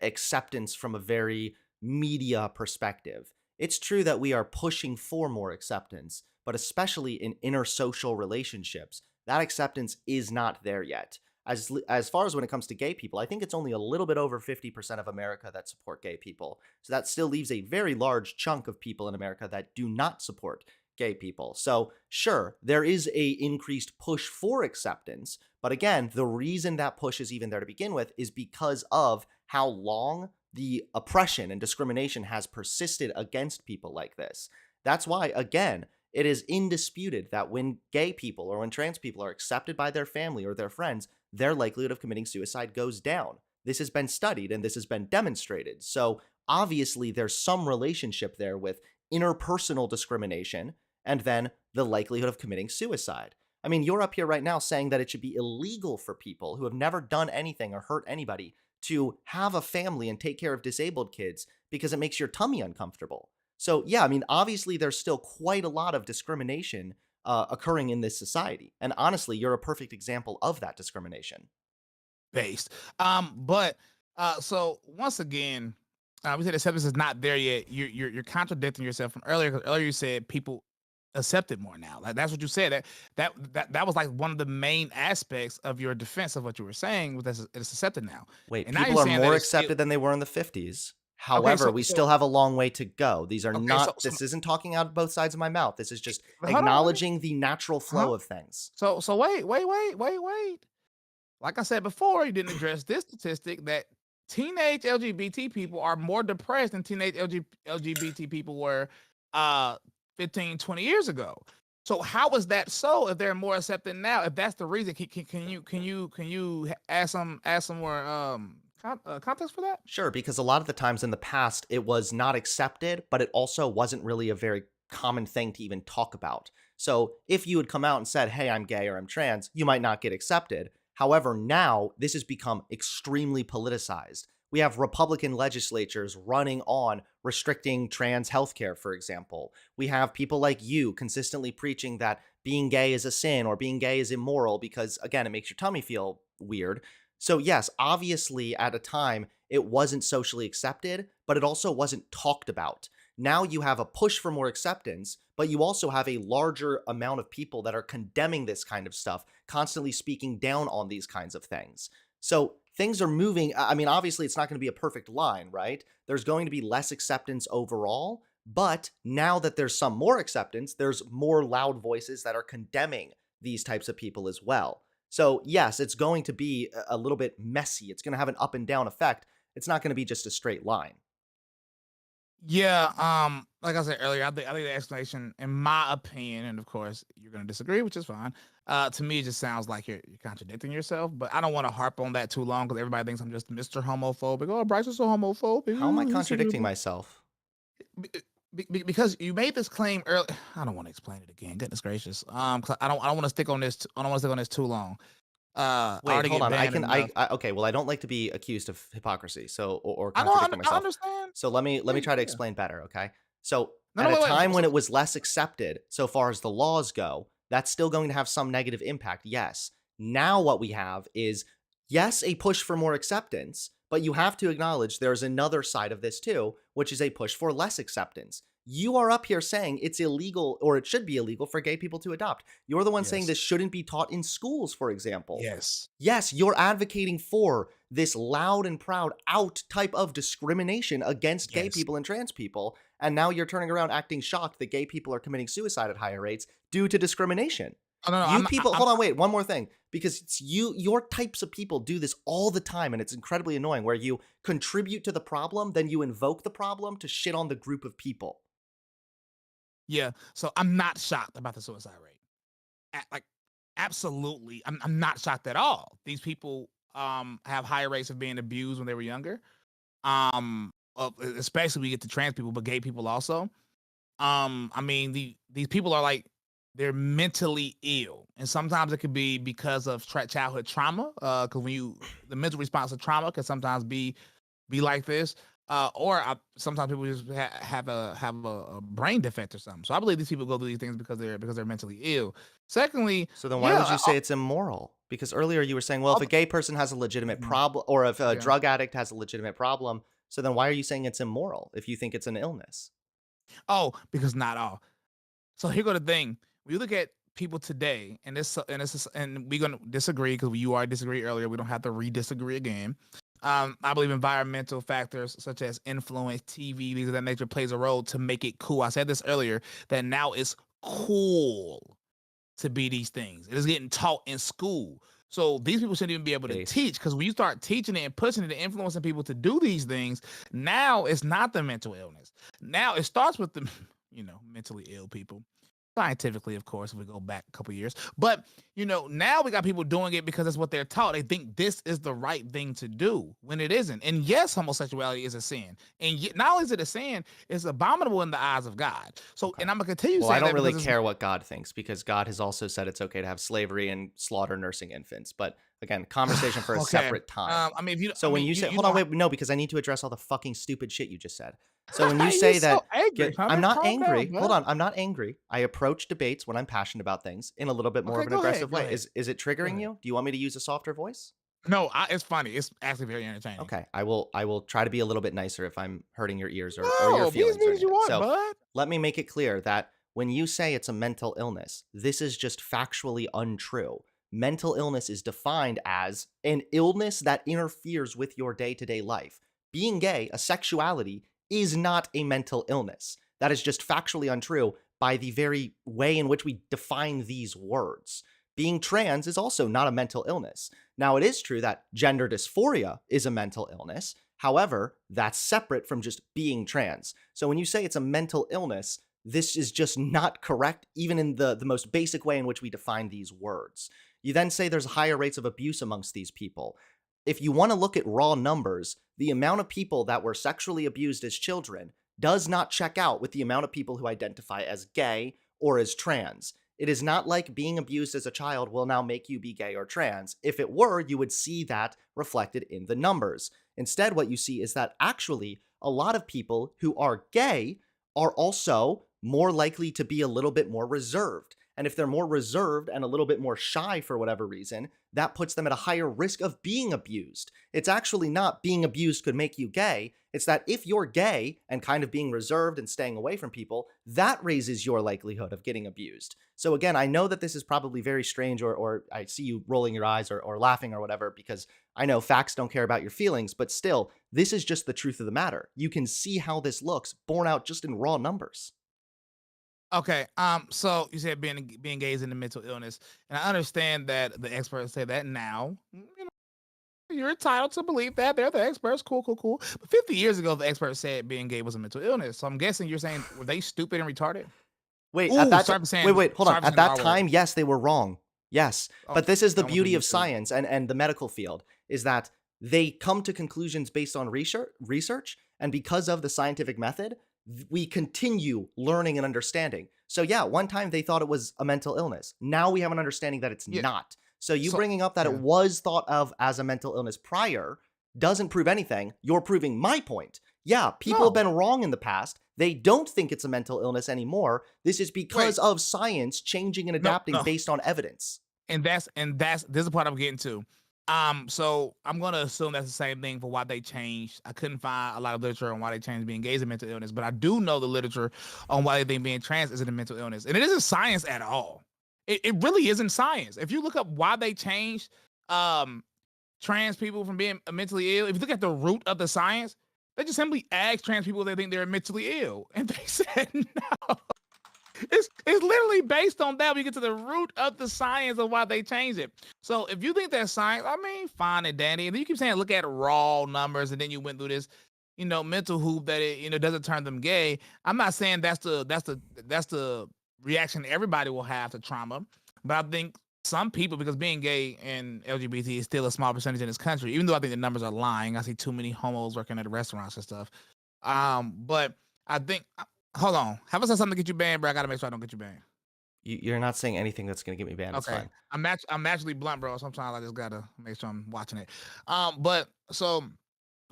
[SPEAKER 2] acceptance from a very media perspective. It's true that we are pushing for more acceptance, but especially in intersocial relationships, that acceptance is not there yet. As far as when it comes to gay people, I think it's only a little bit over 50% of America that support gay people. So that still leaves a very large chunk of people in America that do not support gay people. So sure, there is a increased push for acceptance, but again, the reason that push is even there to begin with is because of how long the oppression and discrimination has persisted against people like this. That's why, again, it is indisputed that when gay people or when trans people are accepted by their family or their friends, their likelihood of committing suicide goes down. This has been studied and this has been demonstrated. So obviously, there's some relationship there with interpersonal discrimination and then the likelihood of committing suicide. I mean, you're up here right now saying that it should be illegal for people who have never done anything or hurt anybody to have a family and take care of disabled kids because it makes your tummy uncomfortable. So, yeah, I mean, obviously, there's still quite a lot of discrimination occurring in this society. And honestly, you're a perfect example of that discrimination.
[SPEAKER 1] Based. But so once again, we said acceptance is not there yet. You're contradicting yourself from earlier. 'Cause earlier you said people accept it more now. Like that's what you said. That was like one of the main aspects of your defense of what you were saying was that it's accepted now.
[SPEAKER 2] Wait,
[SPEAKER 1] And now you're
[SPEAKER 2] people are
[SPEAKER 1] saying that
[SPEAKER 2] more
[SPEAKER 1] it's still
[SPEAKER 2] accepted than they were in the 50s.
[SPEAKER 1] okay.
[SPEAKER 2] However, we still have a long way to go. These are
[SPEAKER 1] Okay,
[SPEAKER 2] not, this isn't talking out both sides of my mouth. This is just
[SPEAKER 1] but hold on, let me.
[SPEAKER 2] acknowledging the natural
[SPEAKER 1] Huh?
[SPEAKER 2] flow of things.
[SPEAKER 1] So wait. Like I said before, you didn't address this statistic that teenage LGBT people are more depressed than teenage LGBT people were uh 15, 20 years ago. So how is that so if they're more accepted now? If that's the reason, can you add some more context for that?
[SPEAKER 2] Sure, because a lot of the times in the past, it was not accepted, but it also wasn't really a very common thing to even talk about. So if you had come out and said, hey, I'm gay or I'm trans, you might not get accepted. However, now this has become extremely politicized. We have Republican legislatures running on restricting trans healthcare, for example. We have people like you consistently preaching that being gay is a sin or being gay is immoral because, again, it makes your tummy feel weird. So, yes, obviously at a time it wasn't socially accepted, but it also wasn't talked about. Now you have a push for more acceptance, but you also have a larger amount of people that are condemning this kind of stuff, constantly speaking down on these kinds of things. So things are moving. I mean, obviously, it's not going to be a perfect line, right? There's going to be less acceptance overall, but now that there's some more acceptance, there's more loud voices that are condemning these types of people as well. So, yes, it's going to be a little bit messy. It's going to have an up and down effect. It's not going to be just a straight line.
[SPEAKER 1] Yeah, like I said earlier, I think the explanation, in my opinion, and of course you're gonna disagree, which is fine. To me, it just sounds like you're contradicting yourself. But I don't want to harp on that too long because everybody thinks I'm just Mr. Homophobic. Oh, Bryce is so homophobic.
[SPEAKER 2] How am I
[SPEAKER 1] Ooh, he's so
[SPEAKER 2] contradicting myself?
[SPEAKER 1] because you made this claim earlier. I don't want to explain it again. Goodness gracious. 'Cause I don't want to stick on this. I don't want to stick on this too long. I
[SPEAKER 2] Wait,
[SPEAKER 1] already
[SPEAKER 2] hold
[SPEAKER 1] get
[SPEAKER 2] on. I
[SPEAKER 1] banned
[SPEAKER 2] can
[SPEAKER 1] enough.
[SPEAKER 2] okay, well, I don't like to be accused of hypocrisy, so or
[SPEAKER 1] I know.
[SPEAKER 2] contradicting
[SPEAKER 1] I
[SPEAKER 2] myself.
[SPEAKER 1] understand.
[SPEAKER 2] So let me
[SPEAKER 1] Yeah,
[SPEAKER 2] try to
[SPEAKER 1] yeah.
[SPEAKER 2] explain better, okay? So
[SPEAKER 1] No,
[SPEAKER 2] at
[SPEAKER 1] no,
[SPEAKER 2] a
[SPEAKER 1] wait, wait.
[SPEAKER 2] time when
[SPEAKER 1] So,
[SPEAKER 2] it was less accepted so far as the laws go, that's still going to have some negative impact. Yes. Now what we have is yes, a push for more acceptance, but you have to acknowledge there's another side of this too, which is a push for less acceptance. You are up here saying it's illegal or it should be illegal for gay people to adopt. You're the one saying
[SPEAKER 1] yes,
[SPEAKER 2] this shouldn't be taught in schools, for example.
[SPEAKER 1] yes,
[SPEAKER 2] Yes, you're advocating for this loud and proud out type of discrimination against gay
[SPEAKER 1] yes.
[SPEAKER 2] people and trans people. And now you're turning around acting shocked that gay people are committing suicide at higher rates due to discrimination.
[SPEAKER 1] Oh, no, no.
[SPEAKER 2] You
[SPEAKER 1] I'm, I-
[SPEAKER 2] people,
[SPEAKER 1] I'm
[SPEAKER 2] hold on, wait, one more thing. Because it's your types of people do this all the time, and it's incredibly annoying where you contribute to the problem, then you invoke the problem to shit on the group of people.
[SPEAKER 1] Yeah, so I'm not shocked about the suicide rate. Like, absolutely, I'm not shocked at all. These people have higher rates of being abused when they were younger. Especially we get to trans people, but gay people also. I mean, these people are like they're mentally ill, and sometimes it could be because of childhood trauma. Because when you the mental response to trauma can sometimes be like this. Or sometimes people just have a brain defect or something. So I believe these people go through these things because they're mentally ill. Secondly,
[SPEAKER 2] So then why would
[SPEAKER 1] yeah,
[SPEAKER 2] you say it's immoral? Because earlier you were saying, well, if a gay person has a legitimate
[SPEAKER 1] mhm,
[SPEAKER 2] problem, or if a
[SPEAKER 1] yeah.
[SPEAKER 2] drug addict has a legitimate problem, so then why are you saying it's immoral if you think it's an illness?
[SPEAKER 1] Oh, because not all. So here go the thing. When you look at people today, and we're gonna disagree because you are disagree earlier. We don't have to re-disagree again. I believe environmental factors such as influence, TV, things of that nature plays a role to make it cool. I said this earlier that now it's cool to be these things. It is getting taught in school. So these people shouldn't even be able to
[SPEAKER 2] Base.
[SPEAKER 1] teach because when you start teaching it and pushing it and influencing people to do these things, now it's not the mental illness. Now it starts with the, mentally ill people. Scientifically, of course, if we go back a couple years. But now we got people doing it because that's what they're taught. They think this is the right thing to do when it isn't. And yes, homosexuality is a sin. And yet, not only is it a sin, it's abominable in the eyes of God. So,
[SPEAKER 2] Okay.
[SPEAKER 1] and I'm gonna continue
[SPEAKER 2] Well, I
[SPEAKER 1] saying
[SPEAKER 2] don't
[SPEAKER 1] that
[SPEAKER 2] really
[SPEAKER 1] because it's
[SPEAKER 2] care what God thinks because God has also said it's okay to have slavery and slaughter nursing infants. But again, conversation for a
[SPEAKER 1] okay.
[SPEAKER 2] separate time.
[SPEAKER 1] I mean, if you, I
[SPEAKER 2] So when
[SPEAKER 1] mean,
[SPEAKER 2] you
[SPEAKER 1] you,
[SPEAKER 2] say,
[SPEAKER 1] you
[SPEAKER 2] hold
[SPEAKER 1] know,
[SPEAKER 2] on, wait, no, because I need to address all the fucking stupid shit you just said. So when
[SPEAKER 1] how,
[SPEAKER 2] you
[SPEAKER 1] you're
[SPEAKER 2] say
[SPEAKER 1] so
[SPEAKER 2] that,
[SPEAKER 1] angry,
[SPEAKER 2] I'm
[SPEAKER 1] Hunter.
[SPEAKER 2] not
[SPEAKER 1] Calm down,
[SPEAKER 2] angry. Hold
[SPEAKER 1] bud.
[SPEAKER 2] on, I'm not angry. I approach debates when I'm passionate about things in a little bit more of
[SPEAKER 1] Okay,
[SPEAKER 2] an
[SPEAKER 1] go ahead,
[SPEAKER 2] aggressive
[SPEAKER 1] go
[SPEAKER 2] way.
[SPEAKER 1] ahead,
[SPEAKER 2] Is it
[SPEAKER 1] go
[SPEAKER 2] triggering
[SPEAKER 1] ahead.
[SPEAKER 2] you? Do you want me to use a softer voice?
[SPEAKER 1] No, it's funny. It's actually very entertaining.
[SPEAKER 2] Okay, I will try to be a little bit nicer if I'm hurting your ears or your
[SPEAKER 1] No, be as
[SPEAKER 2] feelings or
[SPEAKER 1] mean as you
[SPEAKER 2] anything.
[SPEAKER 1] want,
[SPEAKER 2] So
[SPEAKER 1] bud.
[SPEAKER 2] let me make it clear that when you say it's a mental illness, this is just factually untrue. Mental illness is defined as an illness that interferes with your day to day life. Being gay, a sexuality, is not a mental illness. That is just factually untrue by the very way in which we define these words. Being trans is also not a mental illness. Now, it is true that gender dysphoria is a mental illness. However, that's separate from just being trans. So when you say it's a mental illness, this is just not correct, even in the most basic way in which we define these words. You then say there's higher rates of abuse amongst these people. If you want to look at raw numbers, the amount of people that were sexually abused as children does not check out with the amount of people who identify as gay or as trans. It is not like being abused as a child will now make you be gay or trans. If it were, you would see that reflected in the numbers. Instead, what you see is that actually a lot of people who are gay are also more likely to be a little bit more reserved. And if they're more reserved and a little bit more shy for whatever reason, that puts them at a higher risk of being abused. It's actually not being abused could make you gay. It's that if you're gay and kind of being reserved and staying away from people, that raises your likelihood of getting abused. So again, I know that this is probably very strange, or I see you rolling your eyes or laughing or whatever, because I know facts don't care about your feelings, but still, this is just the truth of the matter. You can see how this looks borne out just in raw numbers.
[SPEAKER 1] Okay. So you said being gay is in the mental illness, and I understand that the experts say that now. You're entitled to believe that they're the experts. Cool, cool, cool. But 50 years ago, the experts said being gay was a mental illness. So I'm guessing you're saying were they stupid and retarded?
[SPEAKER 2] Wait, at
[SPEAKER 1] Ooh,
[SPEAKER 2] that wait, hold on.
[SPEAKER 1] sorry for
[SPEAKER 2] At
[SPEAKER 1] saying the
[SPEAKER 2] that
[SPEAKER 1] R word.
[SPEAKER 2] time, yes, they were wrong. Yes.
[SPEAKER 1] Oh,
[SPEAKER 2] But this is the
[SPEAKER 1] I went to
[SPEAKER 2] beauty of
[SPEAKER 1] YouTube.
[SPEAKER 2] science and the medical field is that they come to conclusions based on research, and because of the scientific method, we continue learning and understanding. So yeah, one time they thought it was a mental illness. Now we have an understanding that it's
[SPEAKER 1] Yeah.
[SPEAKER 2] not. So you
[SPEAKER 1] So
[SPEAKER 2] bringing up that it
[SPEAKER 1] yeah.
[SPEAKER 2] was thought of as a mental illness prior doesn't prove anything. You're proving my point. Yeah, people have
[SPEAKER 1] No.
[SPEAKER 2] been wrong in the past. They don't think it's a mental illness anymore. This is
[SPEAKER 1] Wait.
[SPEAKER 2] because of science changing and
[SPEAKER 1] No.
[SPEAKER 2] adapting
[SPEAKER 1] No.
[SPEAKER 2] based on evidence.
[SPEAKER 1] And that's this is the part I'm getting to. So I'm gonna assume that's the same thing for why they changed. I couldn't find a lot of literature on why they changed being gay as a mental illness, but I do know the literature on why they think being trans isn't a mental illness, and it isn't science at all. It really isn't science. If you look up why they changed um trans people from being mentally ill, if you look at the root of the science, they just simply asked trans people if they think they're mentally ill, and they said no. It's literally based on that. We get to the root of the science of why they changed it. So if you think that's science, I mean, fine and dandy. And then you keep saying look at raw numbers, and then you went through this, mental hoop that it doesn't turn them gay. I'm not saying that's the reaction everybody will have to trauma, but I think some people, because being gay and LGBT is still a small percentage in this country, even though I think the numbers are lying. I see too many homos working at restaurants and stuff. But I think hold on. Have I said something to get you banned, bro? I gotta make sure I don't get you banned.
[SPEAKER 2] You're not saying anything that's gonna get me banned. It's
[SPEAKER 1] Okay.
[SPEAKER 2] fine.
[SPEAKER 1] I'm naturally blunt, bro. Sometimes I just gotta make sure I'm watching it. But so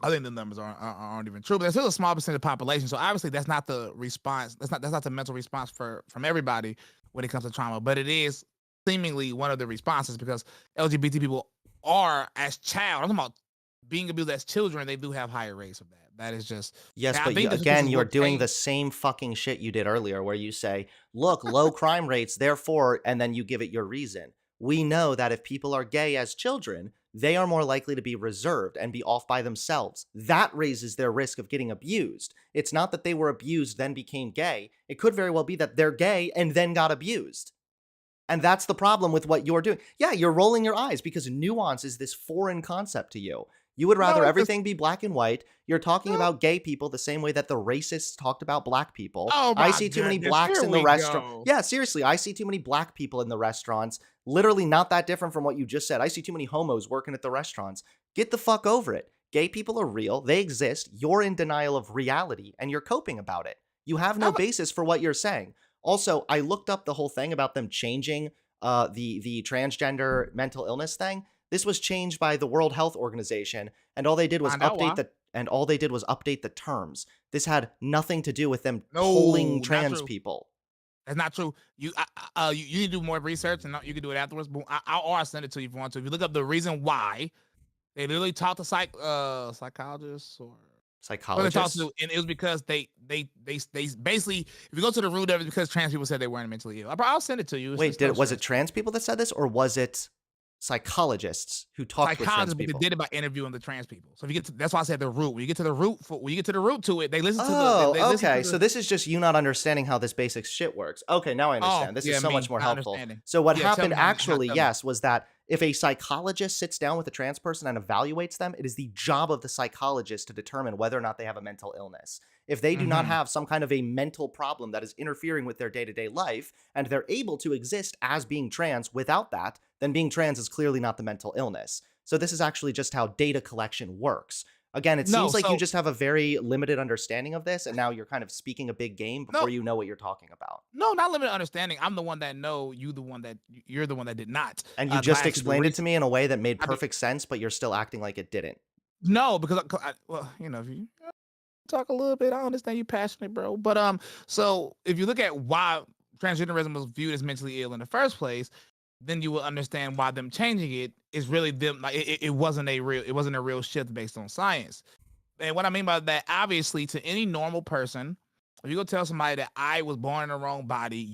[SPEAKER 1] I think the numbers aren't even true, but there's still a small percentage of the population. So obviously that's not the response. That's not the mental response from everybody when it comes to trauma, but it is seemingly one of the responses because LGBT people are as child. I'm talking about being abused as children. They do have higher rates of that. That is just.
[SPEAKER 2] Yes,
[SPEAKER 1] And I
[SPEAKER 2] but
[SPEAKER 1] think this
[SPEAKER 2] again,
[SPEAKER 1] is
[SPEAKER 2] you're
[SPEAKER 1] what
[SPEAKER 2] doing the
[SPEAKER 1] changed.
[SPEAKER 2] same fucking shit you did earlier where you say, look, low crime rates, therefore, and then you give it your reason. We know that if people are gay as children, they are more likely to be reserved and be off by themselves. That raises their risk of getting abused. It's not that they were abused, then became gay. It could very well be that they're gay and then got abused. And that's the problem with what you're doing. Yeah, you're rolling your eyes because nuance is this foreign concept to you. You would
[SPEAKER 1] No,
[SPEAKER 2] rather
[SPEAKER 1] it's just
[SPEAKER 2] everything be black and white. You're talking
[SPEAKER 1] no.
[SPEAKER 2] about gay people the same way that the racists talked about black people.
[SPEAKER 1] Oh
[SPEAKER 2] I
[SPEAKER 1] my
[SPEAKER 2] see too many
[SPEAKER 1] goodness,
[SPEAKER 2] blacks
[SPEAKER 1] here
[SPEAKER 2] in the
[SPEAKER 1] we
[SPEAKER 2] restaurant.
[SPEAKER 1] go.
[SPEAKER 2] Yeah, seriously, I see too many black people in the restaurants. Literally not that different from what you just said. I see too many homos working at the restaurants. Get the fuck over it. Gay people are real. They exist. You're in denial of reality and you're coping about it. You have no
[SPEAKER 1] Have a-
[SPEAKER 2] basis for what you're saying. Also, I looked up the whole thing about them changing the transgender mental illness thing. This was changed by the World Health Organization, and all they did was
[SPEAKER 1] Find out why.
[SPEAKER 2] update the terms. This had nothing to do with them polling
[SPEAKER 1] No, not
[SPEAKER 2] trans
[SPEAKER 1] true.
[SPEAKER 2] people.
[SPEAKER 1] That's not true. You need to do more research, and you can do it afterwards. But I'll send it to you if you want to. If you look up the reason why, they literally talked to psychologists or they talked
[SPEAKER 2] Psychologists.
[SPEAKER 1] to, and it was because they basically, if you go to the root of it, because trans people said they weren't mentally ill. I'll send it to you.
[SPEAKER 2] Wait,
[SPEAKER 1] It's no
[SPEAKER 2] was it
[SPEAKER 1] stress.
[SPEAKER 2] trans people that said this, or was it psychologists who talked with trans
[SPEAKER 1] Psychologists, but they
[SPEAKER 2] people?
[SPEAKER 1] did it by interviewing the trans people. So if you get to, that's why I said the root. When you get to the root, to it, they listen to they
[SPEAKER 2] Oh,
[SPEAKER 1] listen to
[SPEAKER 2] okay. So
[SPEAKER 1] the.
[SPEAKER 2] this is just you not understanding how this basic shit works. Okay, now I
[SPEAKER 1] Oh
[SPEAKER 2] understand. This is
[SPEAKER 1] yeah,
[SPEAKER 2] so much
[SPEAKER 1] me
[SPEAKER 2] more
[SPEAKER 1] not
[SPEAKER 2] helpful.
[SPEAKER 1] understanding.
[SPEAKER 2] So what
[SPEAKER 1] Yeah, tell
[SPEAKER 2] happened
[SPEAKER 1] me not
[SPEAKER 2] actually,
[SPEAKER 1] telling.
[SPEAKER 2] yes, was that if a psychologist sits down with a trans person and evaluates them, it is the job of the psychologist to determine whether or not they have a mental illness. If they do not
[SPEAKER 1] Mm-hmm.
[SPEAKER 2] have some kind of a mental problem that is interfering with their day-to-day life and they're able to exist as being trans without that, then being trans is clearly not the mental illness. So this is actually just how data collection works. Again, it
[SPEAKER 1] No,
[SPEAKER 2] seems like you
[SPEAKER 1] so
[SPEAKER 2] just have a very limited understanding of this, and now you're kind of speaking a big game
[SPEAKER 1] no,
[SPEAKER 2] before you know what you're talking about.
[SPEAKER 1] no, not limited understanding. I'm the one that know. You're the one that did not.
[SPEAKER 2] And you
[SPEAKER 1] Because I
[SPEAKER 2] just
[SPEAKER 1] actually do
[SPEAKER 2] explained it to
[SPEAKER 1] research.
[SPEAKER 2] me in a way that made
[SPEAKER 1] I do
[SPEAKER 2] perfect sense, but you're still acting like it didn't.
[SPEAKER 1] no because well, if you talk a little bit, I understand you passionate, bro. But so if you look at why transgenderism was viewed as mentally ill in the first place, then you will understand why them changing it is really them. Like it wasn't a real shift based on science. And what I mean by that, obviously, to any normal person, if you go tell somebody that I was born in the wrong body,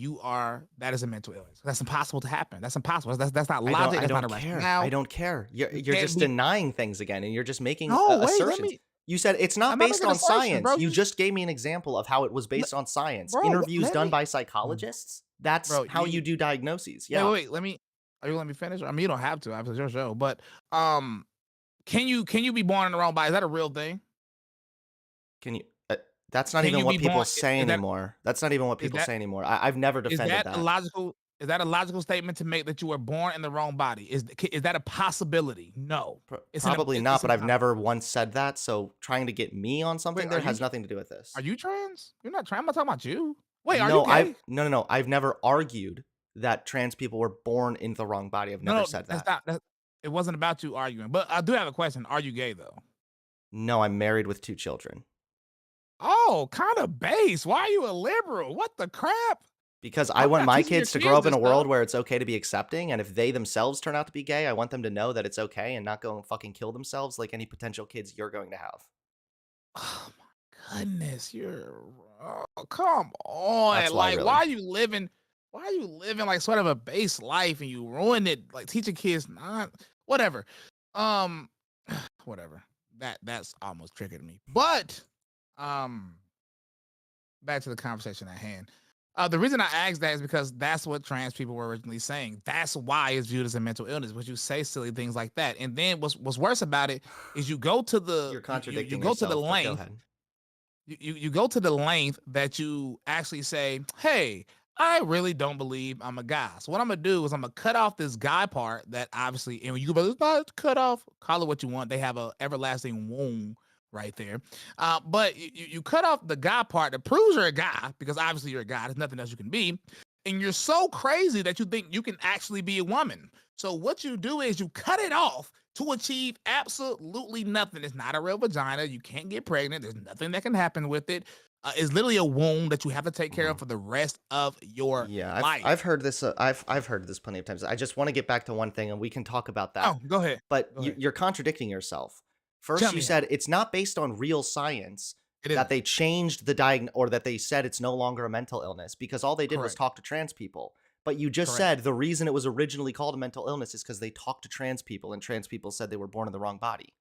[SPEAKER 1] that is a mental illness. That's impossible to happen. That's impossible. That's not logic.
[SPEAKER 2] I
[SPEAKER 1] That's not
[SPEAKER 2] don't
[SPEAKER 1] a
[SPEAKER 2] care. I
[SPEAKER 1] rationale.
[SPEAKER 2] don't care.
[SPEAKER 1] You
[SPEAKER 2] You're
[SPEAKER 1] can't
[SPEAKER 2] just
[SPEAKER 1] be.
[SPEAKER 2] denying things again, and you're just making
[SPEAKER 1] No, wait. Let
[SPEAKER 2] assertions.
[SPEAKER 1] me.
[SPEAKER 2] You said it's not
[SPEAKER 1] I'm not
[SPEAKER 2] based
[SPEAKER 1] making
[SPEAKER 2] on
[SPEAKER 1] assertions,
[SPEAKER 2] science.
[SPEAKER 1] bro.
[SPEAKER 2] You just gave me an example of how it was based on science.
[SPEAKER 1] Bro.
[SPEAKER 2] Interviews
[SPEAKER 1] Let
[SPEAKER 2] done
[SPEAKER 1] me,
[SPEAKER 2] by psychologists. That's
[SPEAKER 1] bro.
[SPEAKER 2] how you do diagnoses.
[SPEAKER 1] Wait,
[SPEAKER 2] Yeah.
[SPEAKER 1] Let me. Are you let me finish? I mean, you don't have to. It's your show. But um, can you be born in the wrong body? Is that a real thing?
[SPEAKER 2] Can you? That's not
[SPEAKER 1] Can
[SPEAKER 2] even
[SPEAKER 1] you be
[SPEAKER 2] what people
[SPEAKER 1] born?
[SPEAKER 2] say anymore. That's not even what
[SPEAKER 1] Is
[SPEAKER 2] people
[SPEAKER 1] that
[SPEAKER 2] say anymore. I've never
[SPEAKER 1] is
[SPEAKER 2] defended
[SPEAKER 1] that a
[SPEAKER 2] that.
[SPEAKER 1] logical? Is that a logical statement to make that you were born in the wrong body? Is that a possibility? No,
[SPEAKER 2] Probably
[SPEAKER 1] it's
[SPEAKER 2] not, but I've
[SPEAKER 1] impossible.
[SPEAKER 2] never once said that. So trying to get me on
[SPEAKER 1] Wait,
[SPEAKER 2] something there has nothing to do with this.
[SPEAKER 1] are you trans? You're not trans. I'm not talking about you. Wait, are you
[SPEAKER 2] No,
[SPEAKER 1] gay?
[SPEAKER 2] no. I've never argued that trans people were born in the wrong body. I've never
[SPEAKER 1] No,
[SPEAKER 2] said
[SPEAKER 1] that's
[SPEAKER 2] that.
[SPEAKER 1] not. It wasn't about you arguing. But I do have a question. Are you gay though?
[SPEAKER 2] No, I'm married with 2 children.
[SPEAKER 1] Oh, kind of base. Why are you a liberal? What the crap?
[SPEAKER 2] Because I
[SPEAKER 1] I'm
[SPEAKER 2] want
[SPEAKER 1] not
[SPEAKER 2] my
[SPEAKER 1] teaching your
[SPEAKER 2] kids to grow
[SPEAKER 1] kids
[SPEAKER 2] up in
[SPEAKER 1] this
[SPEAKER 2] a world
[SPEAKER 1] stuff.
[SPEAKER 2] where it's okay to be accepting, and if they themselves turn out to be gay, I want them to know that it's okay and not go and fucking kill themselves like any potential kids you're going to have.
[SPEAKER 1] Oh my goodness, come
[SPEAKER 2] That's
[SPEAKER 1] on.
[SPEAKER 2] why,
[SPEAKER 1] Like,
[SPEAKER 2] really.
[SPEAKER 1] why are you living like sort of a base life and you ruin it like teaching kids not whatever. Um whatever. That's almost triggered me. But um back to the conversation at hand. The reason I asked that is because that's what trans people were originally saying. That's why it's viewed as a mental illness. But you say silly things like that, and then what's worse about it is you go to
[SPEAKER 2] You're
[SPEAKER 1] you
[SPEAKER 2] contradicting
[SPEAKER 1] go to the
[SPEAKER 2] yourself, but go
[SPEAKER 1] length
[SPEAKER 2] ahead.
[SPEAKER 1] you go to the length that you actually say, "Hey, I really don't believe I'm a guy." So what I'm gonna do is I'm gonna cut off this guy part that obviously, and when you go, it's not cut off. Call it what you want. They have a everlasting wound right there. But you cut off the guy part that proves you're a guy, because obviously you're a guy. There's nothing else you can be. And you're so crazy that you think you can actually be a woman. So what you do is you cut it off to achieve absolutely nothing. It's not a real vagina. You can't get pregnant. There's nothing that can happen with it. It's literally a wound that you have to take care of
[SPEAKER 2] Mhm.
[SPEAKER 1] for the rest of your
[SPEAKER 2] Yeah, I've
[SPEAKER 1] life.
[SPEAKER 2] heard this. I've heard this plenty of times. I just want to get back to one thing, and we can talk about that.
[SPEAKER 1] Oh, go ahead.
[SPEAKER 2] But
[SPEAKER 1] Go ahead.
[SPEAKER 2] you're contradicting yourself.
[SPEAKER 1] Tell
[SPEAKER 2] First, you
[SPEAKER 1] me
[SPEAKER 2] said
[SPEAKER 1] how.
[SPEAKER 2] it's not based on real science
[SPEAKER 1] It
[SPEAKER 2] that
[SPEAKER 1] isn't.
[SPEAKER 2] they changed the or that they said it's no longer a mental illness because all they did was
[SPEAKER 1] Correct.
[SPEAKER 2] talk to trans people. But you just
[SPEAKER 1] Correct.
[SPEAKER 2] said the reason it was originally called a mental illness is because they talked to trans people and trans people said they were born in the wrong body.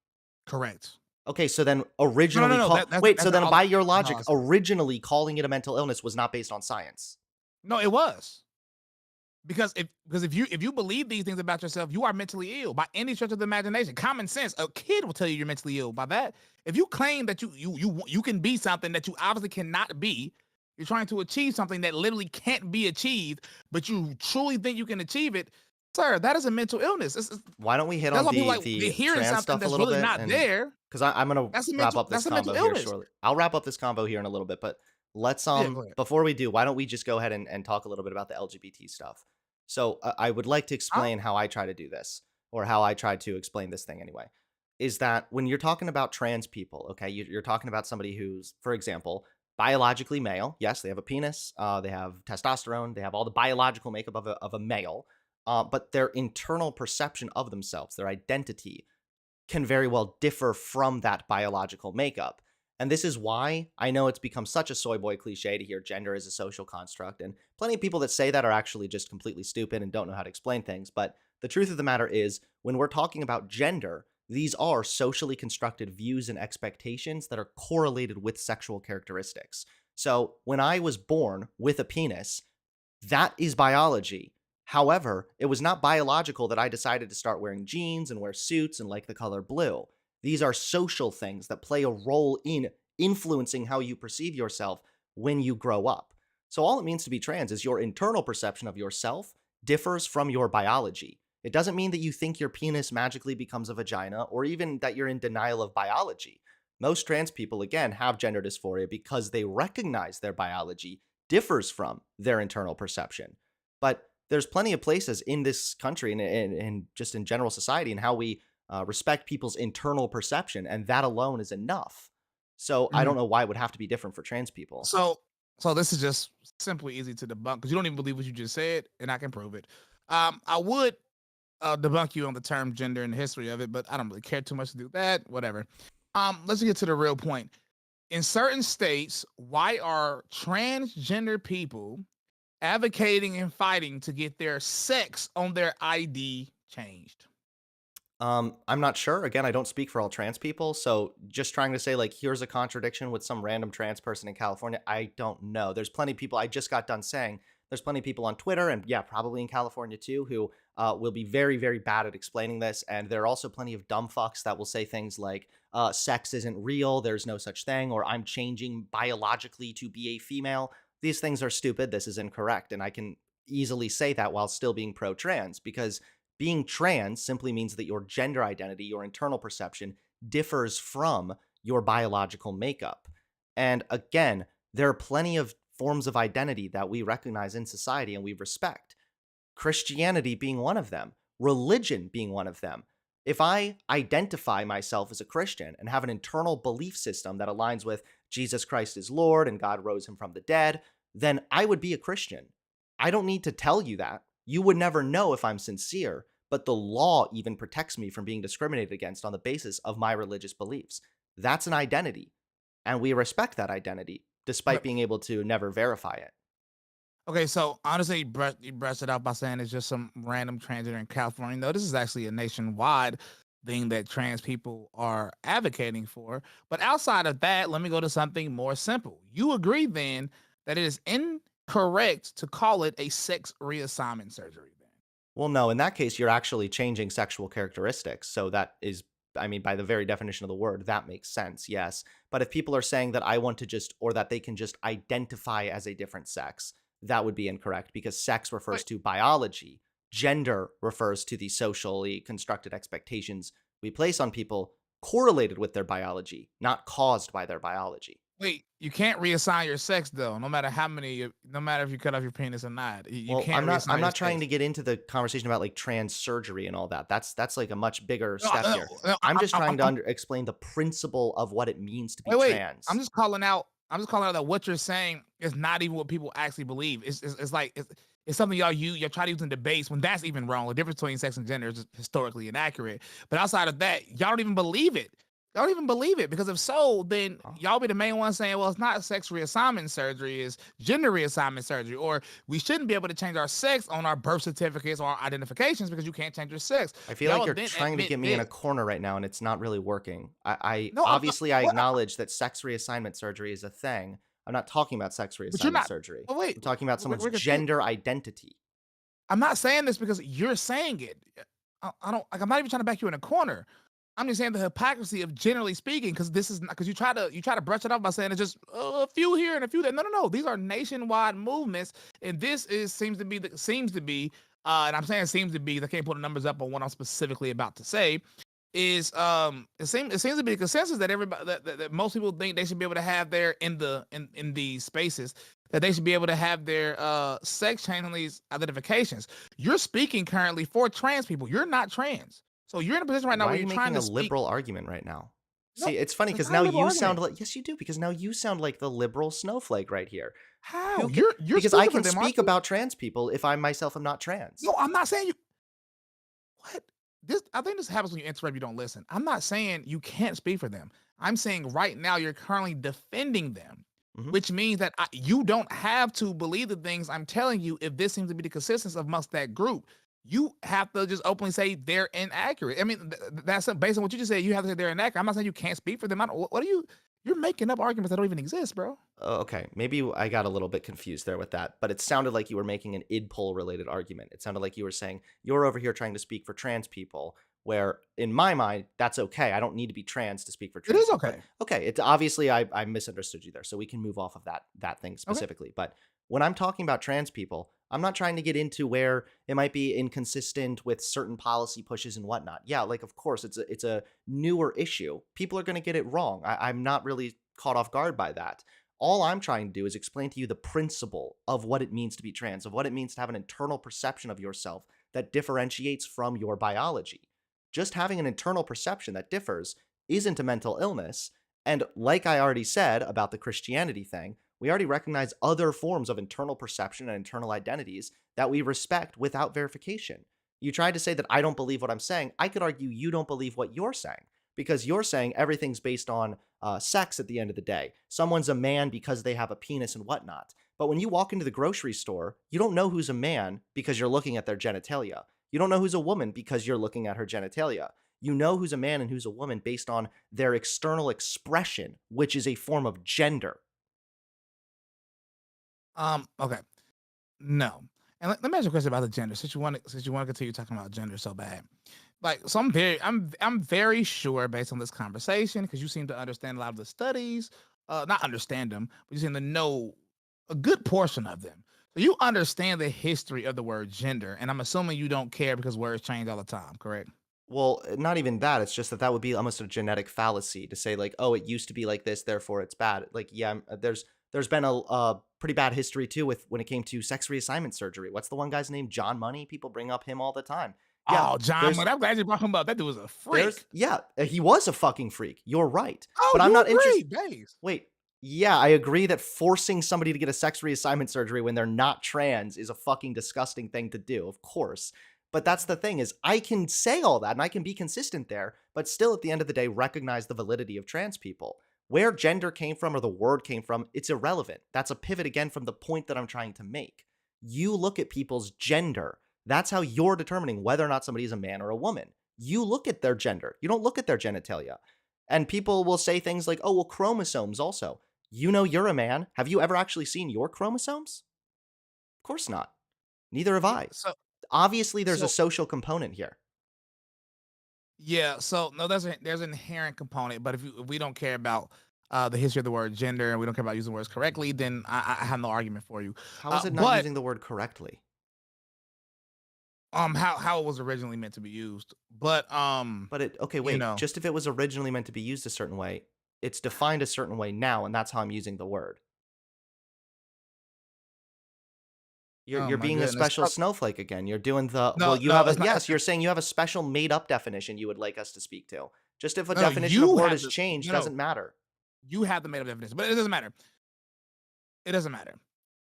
[SPEAKER 1] Correct.
[SPEAKER 2] Okay, so then
[SPEAKER 1] No, no, no,
[SPEAKER 2] originally
[SPEAKER 1] no.
[SPEAKER 2] call wait,
[SPEAKER 1] That's
[SPEAKER 2] so
[SPEAKER 1] not
[SPEAKER 2] then
[SPEAKER 1] all.
[SPEAKER 2] by your
[SPEAKER 1] That's not all I
[SPEAKER 2] logic,
[SPEAKER 1] said.
[SPEAKER 2] originally calling it a mental illness was not based on science.
[SPEAKER 1] No, it was. Because if you believe these things about yourself, you are mentally ill by any stretch of the imagination. Common sense, a kid will tell you you're mentally ill by that. If you claim that you can be something that you obviously cannot be, you're trying to achieve something that literally can't be achieved, but you truly think you can achieve it, sir. That is a mental illness.
[SPEAKER 2] Why don't we hit
[SPEAKER 1] That's
[SPEAKER 2] on
[SPEAKER 1] why people like they
[SPEAKER 2] the
[SPEAKER 1] hearing
[SPEAKER 2] trans
[SPEAKER 1] something
[SPEAKER 2] stuff a
[SPEAKER 1] that's
[SPEAKER 2] little
[SPEAKER 1] really
[SPEAKER 2] bit,
[SPEAKER 1] not
[SPEAKER 2] and
[SPEAKER 1] there.
[SPEAKER 2] because I'm gonna wrap up this
[SPEAKER 1] That's a mental
[SPEAKER 2] combo here
[SPEAKER 1] illness.
[SPEAKER 2] shortly. I'll wrap up this combo here in a little bit, but let's
[SPEAKER 1] Yeah, go ahead.
[SPEAKER 2] before we do, why don't we just go ahead and talk a little bit about the LGBT stuff? So I would like to
[SPEAKER 1] Huh?
[SPEAKER 2] explain how I try to do this, or how I try to explain this thing anyway. Is that when you're talking about trans people, okay, you're talking about somebody who's, for example, biologically male. Yes, they have a penis, they have testosterone, they have all the biological makeup of a male, but their internal perception of themselves, their identity, can very well differ from that biological makeup. And this is why I know it's become such a soy boy cliche to hear gender is a social construct. And plenty of people that say that are actually just completely stupid and don't know how to explain things. But the truth of the matter is, when we're talking about gender, these are socially constructed views and expectations that are correlated with sexual characteristics. So when I was born with a penis, that is biology. However, it was not biological that I decided to start wearing jeans and wear suits and like the color blue. These are social things that play a role in influencing how you perceive yourself when you grow up. So, all it means to be trans is your internal perception of yourself differs from your biology. It doesn't mean that you think your penis magically becomes a vagina or even that you're in denial of biology. Most trans people, again, have gender dysphoria because they recognize their biology differs from their internal perception. But there's plenty of places in this country and just in general society and how we respect people's internal perception, and that alone is enough. So I don't
[SPEAKER 1] Mhm.
[SPEAKER 2] know why it would have to be different for trans people.
[SPEAKER 1] So so this is just simply easy to debunk because you don't even believe what you just said, and I can prove it. I would debunk you on the term gender and the history of it, but I don't really care too much to do that. Whatever. Let's get to the real point. In certain states, why are transgender people advocating and fighting to get their sex on their ID changed?
[SPEAKER 2] I'm not sure. Again, I don't speak for all trans people, so just trying to say like here's a contradiction with some random trans person in California. I don't know. There's plenty of people. I just got done saying there's plenty of people on Twitter and yeah, probably in California too, who will be very, very bad at explaining this. And there are also plenty of dumb fucks that will say things like sex isn't real, there's no such thing, or I'm changing biologically to be a female. These things are stupid. This is incorrect, and I can easily say that while still being pro-trans because being trans simply means that your gender identity, your internal perception, differs from your biological makeup. And again, there are plenty of forms of identity that we recognize in society and we respect. Christianity being one of them, religion being one of them. If I identify myself as a Christian and have an internal belief system that aligns with Jesus Christ is Lord and God rose him from the dead, then I would be a Christian. I don't need to tell you that. You would never know if I'm sincere, but the law even protects me from being discriminated against on the basis of my religious beliefs. That's an identity, and we respect that identity despite
[SPEAKER 1] Okay.
[SPEAKER 2] being able to never verify it.
[SPEAKER 1] Okay, so honestly, you brushed it off by saying it's just some random transgender in California. No, this is actually a nationwide thing that trans people are advocating for. But outside of that, let me go to something more simple. You agree then that it is incorrect to call it a sex reassignment surgery then?
[SPEAKER 2] Well, no, in that case, you're actually changing sexual characteristics. So that is, I mean, by the very definition of the word, that makes sense, yes. But if people are saying that I want to just, or that they can just identify as a different sex, that would be incorrect because sex refers
[SPEAKER 1] Wait,
[SPEAKER 2] to biology. Gender refers to the socially constructed expectations we place on people. correlated with their biology, not caused by their biology.
[SPEAKER 1] Wait, you can't reassign your sex though, no matter if you cut off your penis or not. You
[SPEAKER 2] Well,
[SPEAKER 1] can't
[SPEAKER 2] I'm
[SPEAKER 1] reassign your
[SPEAKER 2] not trying
[SPEAKER 1] sex.
[SPEAKER 2] to get into the conversation about like trans surgery and all that. That's like a much bigger
[SPEAKER 1] No,
[SPEAKER 2] step here.
[SPEAKER 1] no,
[SPEAKER 2] I'm just trying to
[SPEAKER 1] I'm
[SPEAKER 2] explain the principle of what it means to be
[SPEAKER 1] wait.
[SPEAKER 2] trans.
[SPEAKER 1] I'm just calling out that what you're saying is not even what people actually believe. It's like it's something y'all try to use in debates when that's even wrong. The difference between sex and gender is just historically inaccurate. But outside of that, y'all don't even believe it. Y'all don't even believe it because if so, then
[SPEAKER 2] Huh?
[SPEAKER 1] y'all be the main one saying, "Well, it's not sex reassignment surgery; it's gender reassignment surgery," or we shouldn't be able to change our sex on our birth certificates or our identifications because you can't change your sex.
[SPEAKER 2] I feel like
[SPEAKER 1] Y'all
[SPEAKER 2] you're
[SPEAKER 1] then
[SPEAKER 2] trying to get
[SPEAKER 1] admit
[SPEAKER 2] me in a
[SPEAKER 1] this.
[SPEAKER 2] corner right now, and it's not really working. I
[SPEAKER 1] No, I'm not.
[SPEAKER 2] obviously I
[SPEAKER 1] What?
[SPEAKER 2] acknowledge that sex reassignment surgery is a thing. I'm not talking about sex
[SPEAKER 1] But you're
[SPEAKER 2] reassignment
[SPEAKER 1] not.
[SPEAKER 2] surgery.
[SPEAKER 1] Oh wait,
[SPEAKER 2] I'm talking about someone's
[SPEAKER 1] we're confused.
[SPEAKER 2] gender identity.
[SPEAKER 1] I'm not saying this because you're saying it. I don't like. I'm not even trying to back you in a corner. I'm just saying the hypocrisy of generally speaking, because this is not because you try to brush it off by saying it's just a few here and a few there. No, no, no. These are nationwide movements, and this is seems to be. And I'm saying seems to be. I can't put the numbers up on what I'm specifically about to say. Is it seems to be the consensus that everybody that most people think they should be able to have their in these spaces that they should be able to have their sex change on these identifications. You're speaking currently for trans people. You're not trans. So you're in a position right now
[SPEAKER 2] Why
[SPEAKER 1] where
[SPEAKER 2] are
[SPEAKER 1] you're
[SPEAKER 2] you
[SPEAKER 1] trying
[SPEAKER 2] making
[SPEAKER 1] to
[SPEAKER 2] a
[SPEAKER 1] speak.
[SPEAKER 2] liberal argument right now?
[SPEAKER 1] No,
[SPEAKER 2] See, it's funny
[SPEAKER 1] it's
[SPEAKER 2] because
[SPEAKER 1] not a
[SPEAKER 2] now
[SPEAKER 1] liberal
[SPEAKER 2] you sound
[SPEAKER 1] argument.
[SPEAKER 2] like yes, you do because now you sound like the liberal snowflake right here.
[SPEAKER 1] How?
[SPEAKER 2] Who can
[SPEAKER 1] You're
[SPEAKER 2] because I
[SPEAKER 1] speaking for
[SPEAKER 2] can
[SPEAKER 1] them, aren't
[SPEAKER 2] speak
[SPEAKER 1] you?
[SPEAKER 2] about trans people if I myself am not trans.
[SPEAKER 1] No, I'm not saying you. What? This I think this happens when you interrupt, you don't listen. I'm not saying you can't speak for them. I'm saying right now you're currently defending them,
[SPEAKER 2] Mhm.
[SPEAKER 1] which means that you don't have to believe the things I'm telling you if this seems to be the consensus amongst that group. You have to just openly say they're inaccurate. I mean, that's based on what you just said. You have to say they're inaccurate. I'm not saying you can't speak for them. I don't, what are you? You're making up arguments that don't even exist, bro.
[SPEAKER 2] Oh, okay, maybe I got a little bit confused there with that, but it sounded like you were making an id poll related argument. It sounded like you were saying you're over here trying to speak for trans people, where in my mind that's okay. I don't need to be trans to speak for
[SPEAKER 1] It
[SPEAKER 2] trans
[SPEAKER 1] is
[SPEAKER 2] people. But
[SPEAKER 1] okay.
[SPEAKER 2] okay, it obviously I misunderstood you there, so we can move off of that thing
[SPEAKER 1] Okay.
[SPEAKER 2] specifically. But when I'm talking about trans people, I'm not trying to get into where it might be inconsistent with certain policy pushes and whatnot. Yeah, like of course it's a newer issue. People are going to get it wrong. I'm not really caught off guard by that. All I'm trying to do is explain to you the principle of what it means to be trans, of what it means to have an internal perception of yourself that differentiates from your biology. Just having an internal perception that differs isn't a mental illness. And like I already said about the Christianity thing, we already recognize other forms of internal perception and internal identities that we respect without verification. You tried to say that I don't believe what I'm saying. I could argue you don't believe what you're saying because you're saying everything's based on sex at the end of the day. Someone's a man because they have a penis and whatnot. But when you walk into the grocery store, you don't know who's a man because you're looking at their genitalia. You don't know who's a woman because you're looking at her genitalia. You know who's a man and who's a woman based on their external expression, which is a form of gender.
[SPEAKER 1] Okay. No. And let me ask you a question about the gender. Since you want to continue talking about gender so bad. Like so I'm very sure based on this conversation, because you seem to understand a lot of the studies, not understand them, but you seem to know a good portion of them. So you understand the history of the word gender, and I'm assuming you don't care because words change all the time, correct?
[SPEAKER 2] Well, not even that. It's just that that would be almost a genetic fallacy to say like, oh, it used to be like this, therefore it's bad. Like, yeah, there's been a pretty bad history too with when it came to sex reassignment surgery. What's the one guy's name? John Money. People bring up him all the time. Yeah,
[SPEAKER 1] Oh, John,
[SPEAKER 2] there's
[SPEAKER 1] man, I'm glad you brought him up. That dude was a
[SPEAKER 2] there's
[SPEAKER 1] freak.
[SPEAKER 2] yeah, he was a fucking freak. You're right,
[SPEAKER 1] Oh,
[SPEAKER 2] but I'm
[SPEAKER 1] you
[SPEAKER 2] not
[SPEAKER 1] agree,
[SPEAKER 2] interested.
[SPEAKER 1] days.
[SPEAKER 2] Wait, yeah, I agree that forcing somebody to get a sex reassignment surgery when they're not trans is a fucking disgusting thing to do, of course. But that's the thing is I can say all that and I can be consistent there, but still at the end of the day recognize the validity of trans people. Where gender came from or the word came from, it's irrelevant. That's a pivot again from the point that I'm trying to make. You look at people's gender. That's how you're determining whether or not somebody is a man or a woman. You look at their gender. You don't look at their genitalia. And people will say things like, oh, well, chromosomes also. You know you're a man. Have you ever actually seen your chromosomes? Of course not. Neither have
[SPEAKER 1] Yeah,
[SPEAKER 2] I.
[SPEAKER 1] so
[SPEAKER 2] Obviously, there's a
[SPEAKER 1] so
[SPEAKER 2] social component here.
[SPEAKER 1] yeah, so no, there's an inherent component, but if we don't care about the history of the word gender and we don't care about using words correctly, then I have no argument for you.
[SPEAKER 2] How is it not
[SPEAKER 1] But
[SPEAKER 2] using the word correctly?
[SPEAKER 1] how it was originally meant to be used. But
[SPEAKER 2] But it okay,
[SPEAKER 1] you
[SPEAKER 2] wait,
[SPEAKER 1] know,
[SPEAKER 2] just if it was originally meant to be used a certain way, it's defined a certain way now, and that's how I'm using the word.
[SPEAKER 1] oh
[SPEAKER 2] You're
[SPEAKER 1] my
[SPEAKER 2] being a
[SPEAKER 1] goodness.
[SPEAKER 2] special snowflake again. You're doing the well,
[SPEAKER 1] No,
[SPEAKER 2] you
[SPEAKER 1] no,
[SPEAKER 2] have a
[SPEAKER 1] it's not.
[SPEAKER 2] yes, you're saying you have a special made up definition you would like us to speak to. Just if a
[SPEAKER 1] No,
[SPEAKER 2] definition of
[SPEAKER 1] you
[SPEAKER 2] word
[SPEAKER 1] have
[SPEAKER 2] is
[SPEAKER 1] the
[SPEAKER 2] changed
[SPEAKER 1] no, no,
[SPEAKER 2] doesn't matter.
[SPEAKER 1] you have the made up definition, but it doesn't matter. It doesn't matter.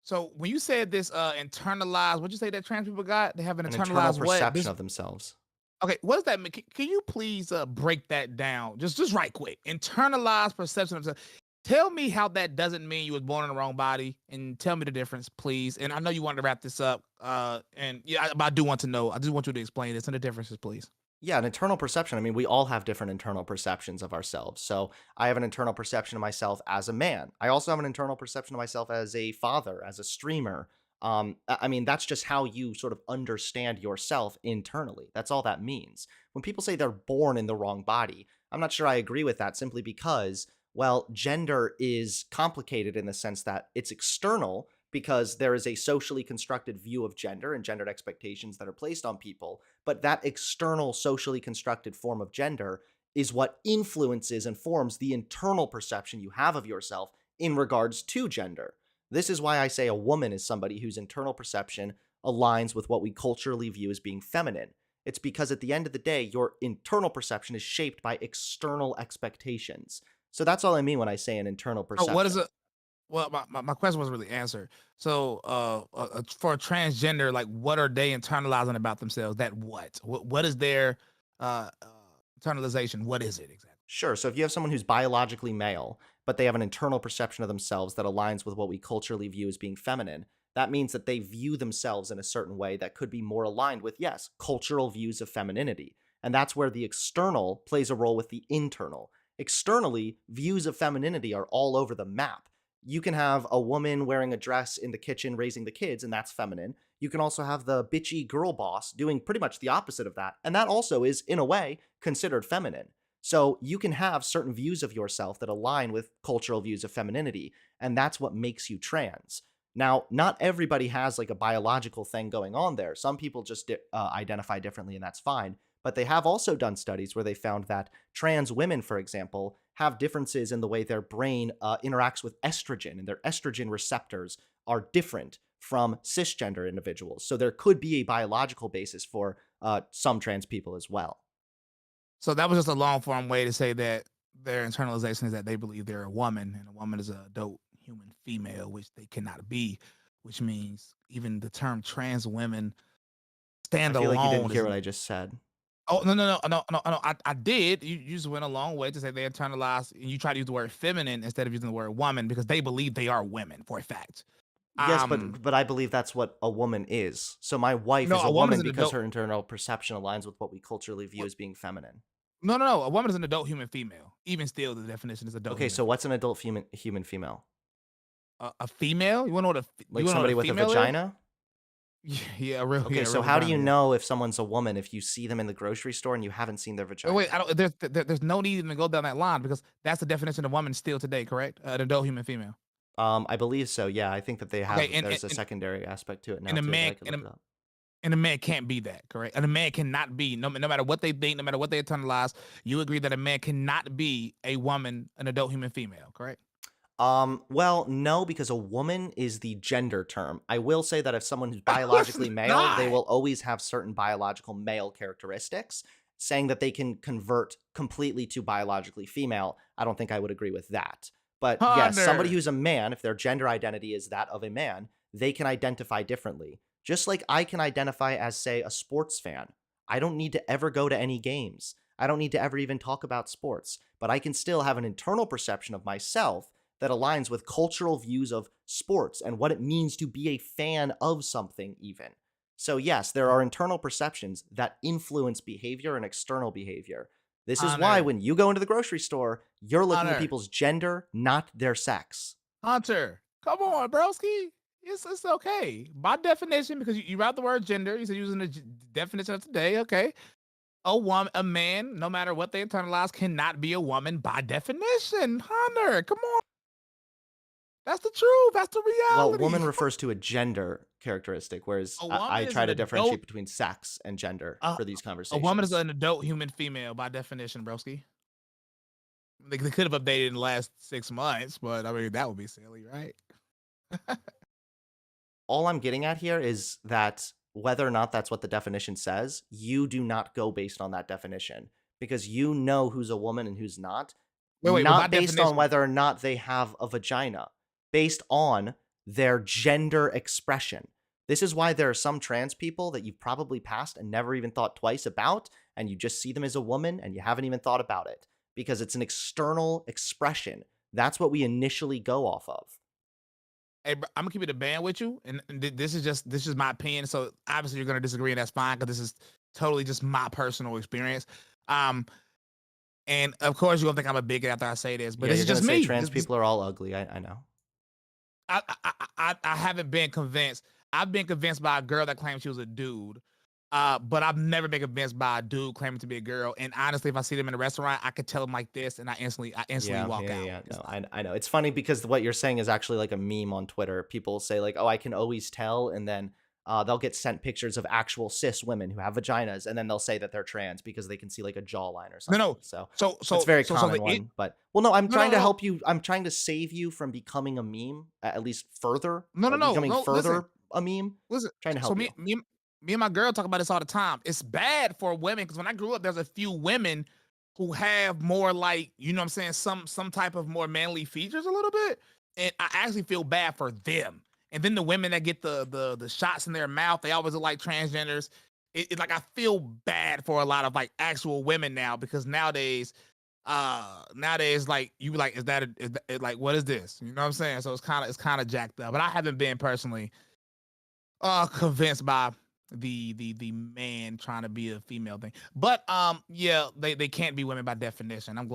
[SPEAKER 1] So when you said this internalized, what'd you say that trans people got? They have an
[SPEAKER 2] An internal
[SPEAKER 1] internalized what?
[SPEAKER 2] perception
[SPEAKER 1] This
[SPEAKER 2] of themselves.
[SPEAKER 1] okay, what does that mean? Can you please break that down? Just right quick. Internalized perception of self. Tell me how that doesn't mean you was born in the wrong body, and tell me the difference, please. And I know you wanted to wrap this up, and yeah, but I do want to know. I just want you to explain this and the differences, please.
[SPEAKER 2] Yeah, an internal perception. I mean, we all have different internal perceptions of ourselves. So I have an internal perception of myself as a man. I also have an internal perception of myself as a father, as a streamer. I mean, that's just how you sort of understand yourself internally. That's all that means. When people say they're born in the wrong body, I'm not sure I agree with that simply because, well, gender is complicated in the sense that it's external because there is a socially constructed view of gender and gendered expectations that are placed on people, but that external socially constructed form of gender is what influences and forms the internal perception you have of yourself in regards to gender. This is why I say a woman is somebody whose internal perception aligns with what we culturally view as being feminine. It's because at the end of the day, your internal perception is shaped by external expectations. So that's all I mean when I say an internal
[SPEAKER 1] Oh, what is
[SPEAKER 2] perception.
[SPEAKER 1] it? Well, my question wasn't really answered. So, for a transgender, like, what are they internalizing about themselves? That what is their internalization? What is it exactly?
[SPEAKER 2] Sure. So if you have someone who's biologically male, but they have an internal perception of themselves that aligns with what we culturally view as being feminine, that means that they view themselves in a certain way that could be more aligned with, yes, cultural views of femininity. And that's where the external plays a role with the internal. Externally, views of femininity are all over the map. You can have a woman wearing a dress in the kitchen raising the kids, and that's feminine. You can also have the bitchy girl boss doing pretty much the opposite of that. And that also is, in a way, considered feminine. So you can have certain views of yourself that align with cultural views of femininity, and that's what makes you trans. Now, not everybody has like a biological thing going on there. Some people just identify differently, and that's fine. But they have also done studies where they found that trans women, for example, have differences in the way their brain interacts with estrogen, and their estrogen receptors are different from cisgender individuals. So there could be a biological basis for some trans people as well.
[SPEAKER 1] So that was just a long form way to say that their internalization is that they believe they're a woman, and a woman is an adult human female, which they cannot be. Which means even the term trans women
[SPEAKER 2] I
[SPEAKER 1] stand
[SPEAKER 2] feel like you didn't
[SPEAKER 1] alone
[SPEAKER 2] hear
[SPEAKER 1] is
[SPEAKER 2] what I just said.
[SPEAKER 1] oh no, I did. You just went a long way to say they internalize, and you try to use the word feminine instead of using the word woman because they believe they are women for a fact.
[SPEAKER 2] Yes,
[SPEAKER 1] Um,
[SPEAKER 2] but I believe that's what a woman is. So my wife
[SPEAKER 1] no,
[SPEAKER 2] is a
[SPEAKER 1] a woman is
[SPEAKER 2] woman
[SPEAKER 1] an
[SPEAKER 2] because
[SPEAKER 1] adult.
[SPEAKER 2] her internal perception aligns with what we culturally view
[SPEAKER 1] What?
[SPEAKER 2] as being feminine.
[SPEAKER 1] No, a woman is an adult human female. Even still, the definition is adult
[SPEAKER 2] Okay,
[SPEAKER 1] human
[SPEAKER 2] so what's
[SPEAKER 1] female.
[SPEAKER 2] an adult human female?
[SPEAKER 1] A female? You
[SPEAKER 2] Like
[SPEAKER 1] want to know what
[SPEAKER 2] somebody
[SPEAKER 1] a
[SPEAKER 2] with a
[SPEAKER 1] female is?
[SPEAKER 2] vagina?
[SPEAKER 1] Yeah,
[SPEAKER 2] Okay,
[SPEAKER 1] a
[SPEAKER 2] so
[SPEAKER 1] real
[SPEAKER 2] how do
[SPEAKER 1] vagina.
[SPEAKER 2] you
[SPEAKER 1] Yeah.
[SPEAKER 2] know if someone's a woman if you see them in the grocery store and you haven't seen their
[SPEAKER 1] Oh, wait,
[SPEAKER 2] vagina?
[SPEAKER 1] there's no need even to go down that line because that's the definition of woman still today, correct? An adult human female.
[SPEAKER 2] I believe so. Yeah, I think that
[SPEAKER 1] Okay,
[SPEAKER 2] there's a secondary aspect to it now
[SPEAKER 1] and a
[SPEAKER 2] too, but
[SPEAKER 1] man
[SPEAKER 2] I could look it up.
[SPEAKER 1] and a man can't be that, correct? And a man cannot be no matter what they think, no matter what they internalize. You agree that a man cannot be a woman, an adult human female, correct?
[SPEAKER 2] Well, no, because a woman is the gender term. I will say that if someone who's
[SPEAKER 1] No, it's
[SPEAKER 2] biologically male, they
[SPEAKER 1] not.
[SPEAKER 2] will always have certain biological male characteristics. Saying that they can convert completely to biologically female, I don't think I would agree with that. But yes, somebody
[SPEAKER 1] Hunter.
[SPEAKER 2] who's a man, if their gender identity is that of a man, they can identify differently. Just like I can identify as, say, a sports fan. I don't need to ever go to any games. I don't need to ever even talk about sports, but I can still have an internal perception of myself that aligns with cultural views of sports and what it means to be a fan of something, even. So, yes, there are internal perceptions that influence behavior and external behavior. This is why
[SPEAKER 1] Hunter.
[SPEAKER 2] when you go into the grocery store, you're looking at
[SPEAKER 1] Hunter.
[SPEAKER 2] people's gender, not their sex.
[SPEAKER 1] Hunter. Come on, broski. It's okay. By definition, because you wrote the word gender, you said using the definition of today, okay. A man, no matter what they internalize, cannot be a woman by definition. Hunter, come on. That's the truth. That's the
[SPEAKER 2] Well, woman
[SPEAKER 1] reality.
[SPEAKER 2] refers to a gender. characteristic, whereas
[SPEAKER 1] A
[SPEAKER 2] I
[SPEAKER 1] woman is
[SPEAKER 2] try
[SPEAKER 1] an
[SPEAKER 2] to differentiate
[SPEAKER 1] adult.
[SPEAKER 2] between sex and gender
[SPEAKER 1] Uh,
[SPEAKER 2] for these
[SPEAKER 1] a woman is
[SPEAKER 2] conversations.
[SPEAKER 1] an adult human female by definition, broski. They could have updated in the last 6 months, but I mean that would be silly, right?
[SPEAKER 2] All I'm getting at here is that whether or not that's what the definition says, you do not go based on that definition because you know who's a woman and who's not,
[SPEAKER 1] Wait. Well, by
[SPEAKER 2] not based on
[SPEAKER 1] definition,
[SPEAKER 2] whether or not they have a vagina, based on their gender expression. This is why there are some trans people that you've probably passed and never even thought twice about, and you just see them as a woman and you haven't even thought about it because it's an external expression. That's what we initially go off of.
[SPEAKER 1] hey, bro, I'm gonna keep it a band with you, and this is my opinion. So obviously you're gonna disagree, and that's fine because this is totally just my personal experience. Um, and of course you're gonna think I'm a bigot after I say this, but
[SPEAKER 2] Yeah,
[SPEAKER 1] this
[SPEAKER 2] you're
[SPEAKER 1] is
[SPEAKER 2] gonna
[SPEAKER 1] just
[SPEAKER 2] say
[SPEAKER 1] me.
[SPEAKER 2] trans people are all ugly. I know.
[SPEAKER 1] I haven't been convinced. I've been convinced by a girl that claimed she was a dude. But I've never been convinced by a dude claiming to be a girl. And honestly, if I see them in a restaurant, I could tell them like this, and I instantly
[SPEAKER 2] Yeah,
[SPEAKER 1] walk
[SPEAKER 2] yeah, yeah,
[SPEAKER 1] out.
[SPEAKER 2] yeah.
[SPEAKER 1] It's
[SPEAKER 2] No,
[SPEAKER 1] like,
[SPEAKER 2] I know. It's funny because what you're saying is actually like a meme on Twitter. People say like, "Oh, I can always tell," and then they'll get sent pictures of actual cis women who have vaginas, and then they'll say that they're trans because they can see like a jawline or
[SPEAKER 1] no,
[SPEAKER 2] something.
[SPEAKER 1] no.
[SPEAKER 2] So
[SPEAKER 1] So,
[SPEAKER 2] that's a
[SPEAKER 1] so,
[SPEAKER 2] very
[SPEAKER 1] so, so
[SPEAKER 2] common
[SPEAKER 1] the it.
[SPEAKER 2] one. But well, no, I'm
[SPEAKER 1] No, no,
[SPEAKER 2] trying to
[SPEAKER 1] no,
[SPEAKER 2] help you. I'm trying to save you from becoming a meme, at least further,
[SPEAKER 1] no, no, no,
[SPEAKER 2] becoming
[SPEAKER 1] no. Listen,
[SPEAKER 2] further a meme.
[SPEAKER 1] listen.
[SPEAKER 2] Trying to
[SPEAKER 1] So
[SPEAKER 2] help you.
[SPEAKER 1] me and my girl talk about this all the time. It's bad for women because when I grew up, there's a few women who have more like you know what I'm saying some type of more manly features a little bit, and I actually feel bad for them. And then the women that get the shots in their mouth, they always look like transgenders. Like I feel bad for a lot of like actual women now because nowadays like you be like like what is this, you know what I'm saying? So it's kind of jacked up, but I haven't been personally convinced by the man trying to be a female thing. But yeah, they can't be women by definition. I'm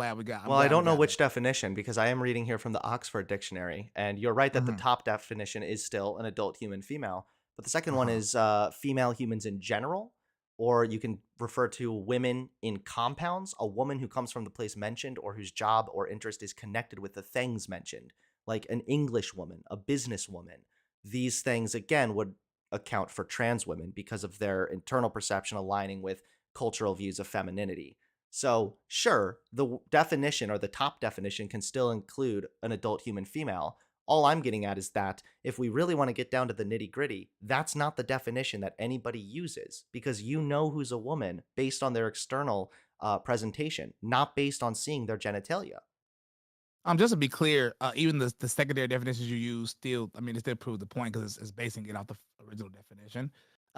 [SPEAKER 2] Well, I
[SPEAKER 1] glad we
[SPEAKER 2] don't know
[SPEAKER 1] got that.
[SPEAKER 2] which definition because I am reading here from the Oxford Dictionary, and you're right that the
[SPEAKER 1] Mhm.
[SPEAKER 2] top definition is still an adult human female, but the second one
[SPEAKER 1] Uh-huh.
[SPEAKER 2] is female humans in general, or you can refer to women in compounds, a woman who comes from the place mentioned or whose job or interest is connected with the things mentioned, like an English woman, a businesswoman. These things, again, would account for trans women because of their internal perception aligning with cultural views of femininity. So, sure, the definition or the top definition can still include an adult human female. All I'm getting at is that if we really want to get down to the nitty gritty, that's not the definition that anybody uses because you know who's a woman based on their external presentation, not based on seeing their genitalia.
[SPEAKER 1] Just to be clear, even the secondary definitions you use still, I mean, it still proves the point because it's basing it off the original definition,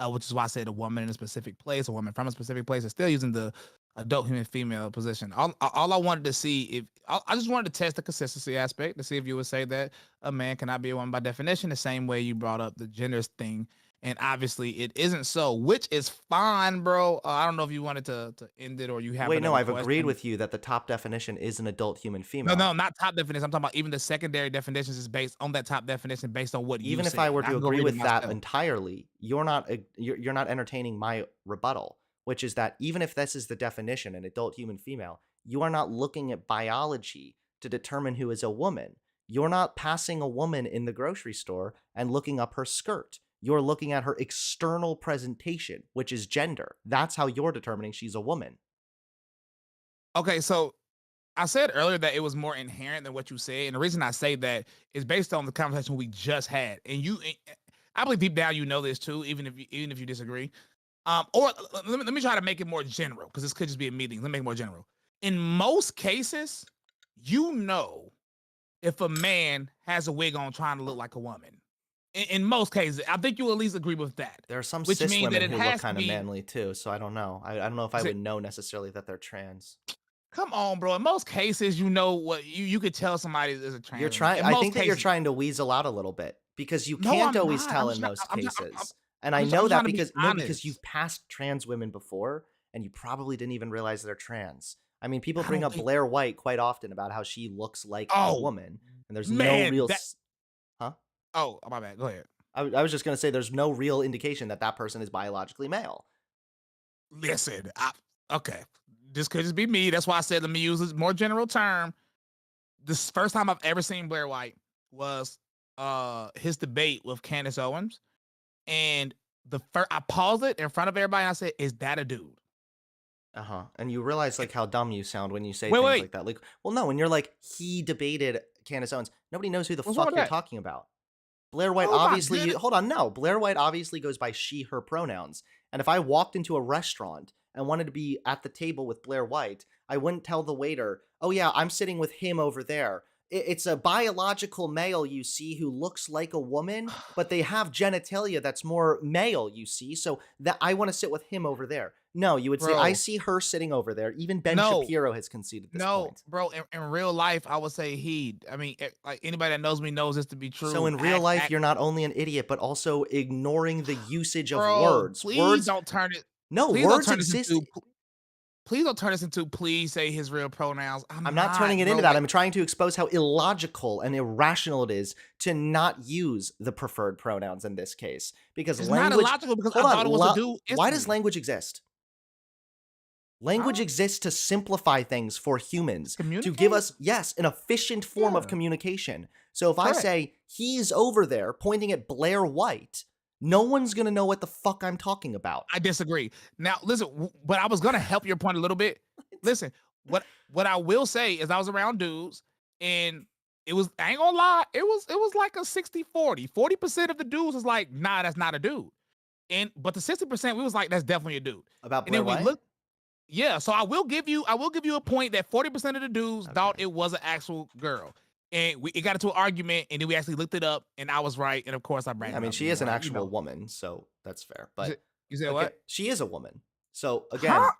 [SPEAKER 1] which is why I said a woman in a specific place, a woman from a specific place, is still using the adult human female position. All I wanted to see if I just wanted to test the consistency aspect to see if you would say that a man cannot be a woman by definition, the same way you brought up the genders thing. And obviously, it isn't so, which is fine, bro. I don't know if you wanted to end it or you have
[SPEAKER 2] Wait, no,
[SPEAKER 1] another
[SPEAKER 2] I've agreed
[SPEAKER 1] question.
[SPEAKER 2] with you that the top definition is an adult human
[SPEAKER 1] No,
[SPEAKER 2] female.
[SPEAKER 1] no, not top definition. I'm talking about even the secondary definitions is based on that top definition based on what you
[SPEAKER 2] Even if I
[SPEAKER 1] said.
[SPEAKER 2] were
[SPEAKER 1] I
[SPEAKER 2] to
[SPEAKER 1] can go
[SPEAKER 2] agree
[SPEAKER 1] read it
[SPEAKER 2] with that
[SPEAKER 1] myself.
[SPEAKER 2] entirely, you're not entertaining my rebuttal, which is that even if this is the definition, an adult human female, you are not looking at biology to determine who is a woman. You're not passing a woman in the grocery store and looking up her skirt. You're looking at her external presentation, which is gender. That's how you're determining she's a woman.
[SPEAKER 1] Okay, so I said earlier that it was more inherent than what you said, and the reason I say that is based on the conversation we just had. I believe deep down you know this too, even if you disagree. Or let me try to make it more general because this could just be a meeting. Let me make it more general. In most cases, you know if a man has a wig on trying to look like a woman. In most cases, I think you at least agree with that,
[SPEAKER 2] There are some
[SPEAKER 1] which
[SPEAKER 2] cis
[SPEAKER 1] means that
[SPEAKER 2] women
[SPEAKER 1] it
[SPEAKER 2] who look
[SPEAKER 1] has to
[SPEAKER 2] kind of
[SPEAKER 1] be.
[SPEAKER 2] manly too, so I don't know. I don't know if I
[SPEAKER 1] Is
[SPEAKER 2] would
[SPEAKER 1] it,
[SPEAKER 2] know necessarily that they're trans.
[SPEAKER 1] come on, bro. In most cases, you know what you could tell somebody is a
[SPEAKER 2] You're
[SPEAKER 1] trans woman.
[SPEAKER 2] trying
[SPEAKER 1] In
[SPEAKER 2] I
[SPEAKER 1] most
[SPEAKER 2] think that you're
[SPEAKER 1] cases,
[SPEAKER 2] trying to weasel out a little bit because you
[SPEAKER 1] no,
[SPEAKER 2] can't
[SPEAKER 1] I'm
[SPEAKER 2] always
[SPEAKER 1] not.
[SPEAKER 2] tell in most
[SPEAKER 1] I'm,
[SPEAKER 2] cases. And
[SPEAKER 1] I'm
[SPEAKER 2] I
[SPEAKER 1] just, I'm
[SPEAKER 2] know
[SPEAKER 1] just
[SPEAKER 2] that
[SPEAKER 1] trying to be
[SPEAKER 2] because no, because you've
[SPEAKER 1] honest.
[SPEAKER 2] passed trans women before and you probably didn't even realize they're trans. I mean, people
[SPEAKER 1] I
[SPEAKER 2] bring
[SPEAKER 1] don't
[SPEAKER 2] up
[SPEAKER 1] think.
[SPEAKER 2] Blair White quite often about how she looks like a
[SPEAKER 1] Oh
[SPEAKER 2] woman, and there's no
[SPEAKER 1] man,
[SPEAKER 2] real
[SPEAKER 1] that.
[SPEAKER 2] huh?
[SPEAKER 1] Oh, my bad. Go ahead.
[SPEAKER 2] I was just going to say there's no real indication that that person is biologically male.
[SPEAKER 1] Listen, okay. This could just be me. That's why I said let me use a more general term. This first time I've ever seen Blair White was his debate with Candace Owens. and the first I paused it in front of everybody. And I said, "Is that a dude?"
[SPEAKER 2] Uh-huh. And you realize
[SPEAKER 1] And,
[SPEAKER 2] like how dumb you sound when you say
[SPEAKER 1] wait,
[SPEAKER 2] things
[SPEAKER 1] wait,
[SPEAKER 2] like that. Like, well, no, when you're like, he debated Candace Owens, nobody knows who the
[SPEAKER 1] what's wrong
[SPEAKER 2] fuck
[SPEAKER 1] with
[SPEAKER 2] you're
[SPEAKER 1] that?
[SPEAKER 2] talking about. Blair White
[SPEAKER 1] Oh my
[SPEAKER 2] obviously
[SPEAKER 1] goodness,
[SPEAKER 2] hold on, no. Blair White obviously goes by she, her pronouns. And if I walked into a restaurant and wanted to be at the table with Blair White, I wouldn't tell the waiter, "Oh yeah, I'm sitting with him over there." It's a biological male, you see, who looks like a woman, but they have genitalia that's more male, you see. So that I want to sit with him over there. No, you would say, "I
[SPEAKER 1] bro.
[SPEAKER 2] see her sitting over there." Even Ben
[SPEAKER 1] No,
[SPEAKER 2] Shapiro has conceded this
[SPEAKER 1] no,
[SPEAKER 2] point.
[SPEAKER 1] bro. In real life, I would say he. I mean, like anybody that knows me knows this to be
[SPEAKER 2] So
[SPEAKER 1] true.
[SPEAKER 2] in real life, you're not only an idiot, but also ignoring the usage of
[SPEAKER 1] Bro.
[SPEAKER 2] words.
[SPEAKER 1] Please
[SPEAKER 2] Words,
[SPEAKER 1] don't turn it.
[SPEAKER 2] no,
[SPEAKER 1] Please don't
[SPEAKER 2] words
[SPEAKER 1] turn this
[SPEAKER 2] exist.
[SPEAKER 1] into. Please don't turn this into. Please say his real pronouns.
[SPEAKER 2] I'm
[SPEAKER 1] I'm
[SPEAKER 2] not turning
[SPEAKER 1] not,
[SPEAKER 2] it into
[SPEAKER 1] bro.
[SPEAKER 2] that.
[SPEAKER 1] Like
[SPEAKER 2] I'm trying to expose how illogical and irrational it is to not use the preferred pronouns in this case. Because
[SPEAKER 1] it's not
[SPEAKER 2] language,
[SPEAKER 1] illogical because
[SPEAKER 2] hold
[SPEAKER 1] I
[SPEAKER 2] on,
[SPEAKER 1] thought it was a dude
[SPEAKER 2] why does
[SPEAKER 1] instantly.
[SPEAKER 2] language exist? Language
[SPEAKER 1] Huh?
[SPEAKER 2] exists to simplify things for humans, to give
[SPEAKER 1] Communicate?
[SPEAKER 2] us, yes, an efficient form of
[SPEAKER 1] Yeah.
[SPEAKER 2] communication. So if I
[SPEAKER 1] Correct.
[SPEAKER 2] say, he's over there pointing at Blair White, no one's going to know what the fuck I'm talking about.
[SPEAKER 1] I disagree. Now, listen, but I was gonna help your point a little bit. Listen, what I will say is I was around dudes and it was I ain't gonna lie, it was like a 60-40. 40% of the dudes was like, nah, that's not a dude. And but the 60% we was like, that's definitely a dude.
[SPEAKER 2] About
[SPEAKER 1] And
[SPEAKER 2] Blair
[SPEAKER 1] then we
[SPEAKER 2] White?
[SPEAKER 1] looked, yeah. So I will give you a point that 40% of the dudes thought
[SPEAKER 2] Okay.
[SPEAKER 1] it was an actual girl. And it got into an argument, and then we actually looked it up, and I was right. And of course, I
[SPEAKER 2] Yeah, I
[SPEAKER 1] bragged
[SPEAKER 2] mean,
[SPEAKER 1] about
[SPEAKER 2] she
[SPEAKER 1] being
[SPEAKER 2] is an
[SPEAKER 1] right.
[SPEAKER 2] actual woman, so that's fair.
[SPEAKER 1] You
[SPEAKER 2] But
[SPEAKER 1] said, you said
[SPEAKER 2] again,
[SPEAKER 1] what?
[SPEAKER 2] she is a woman. So again,
[SPEAKER 1] Huh?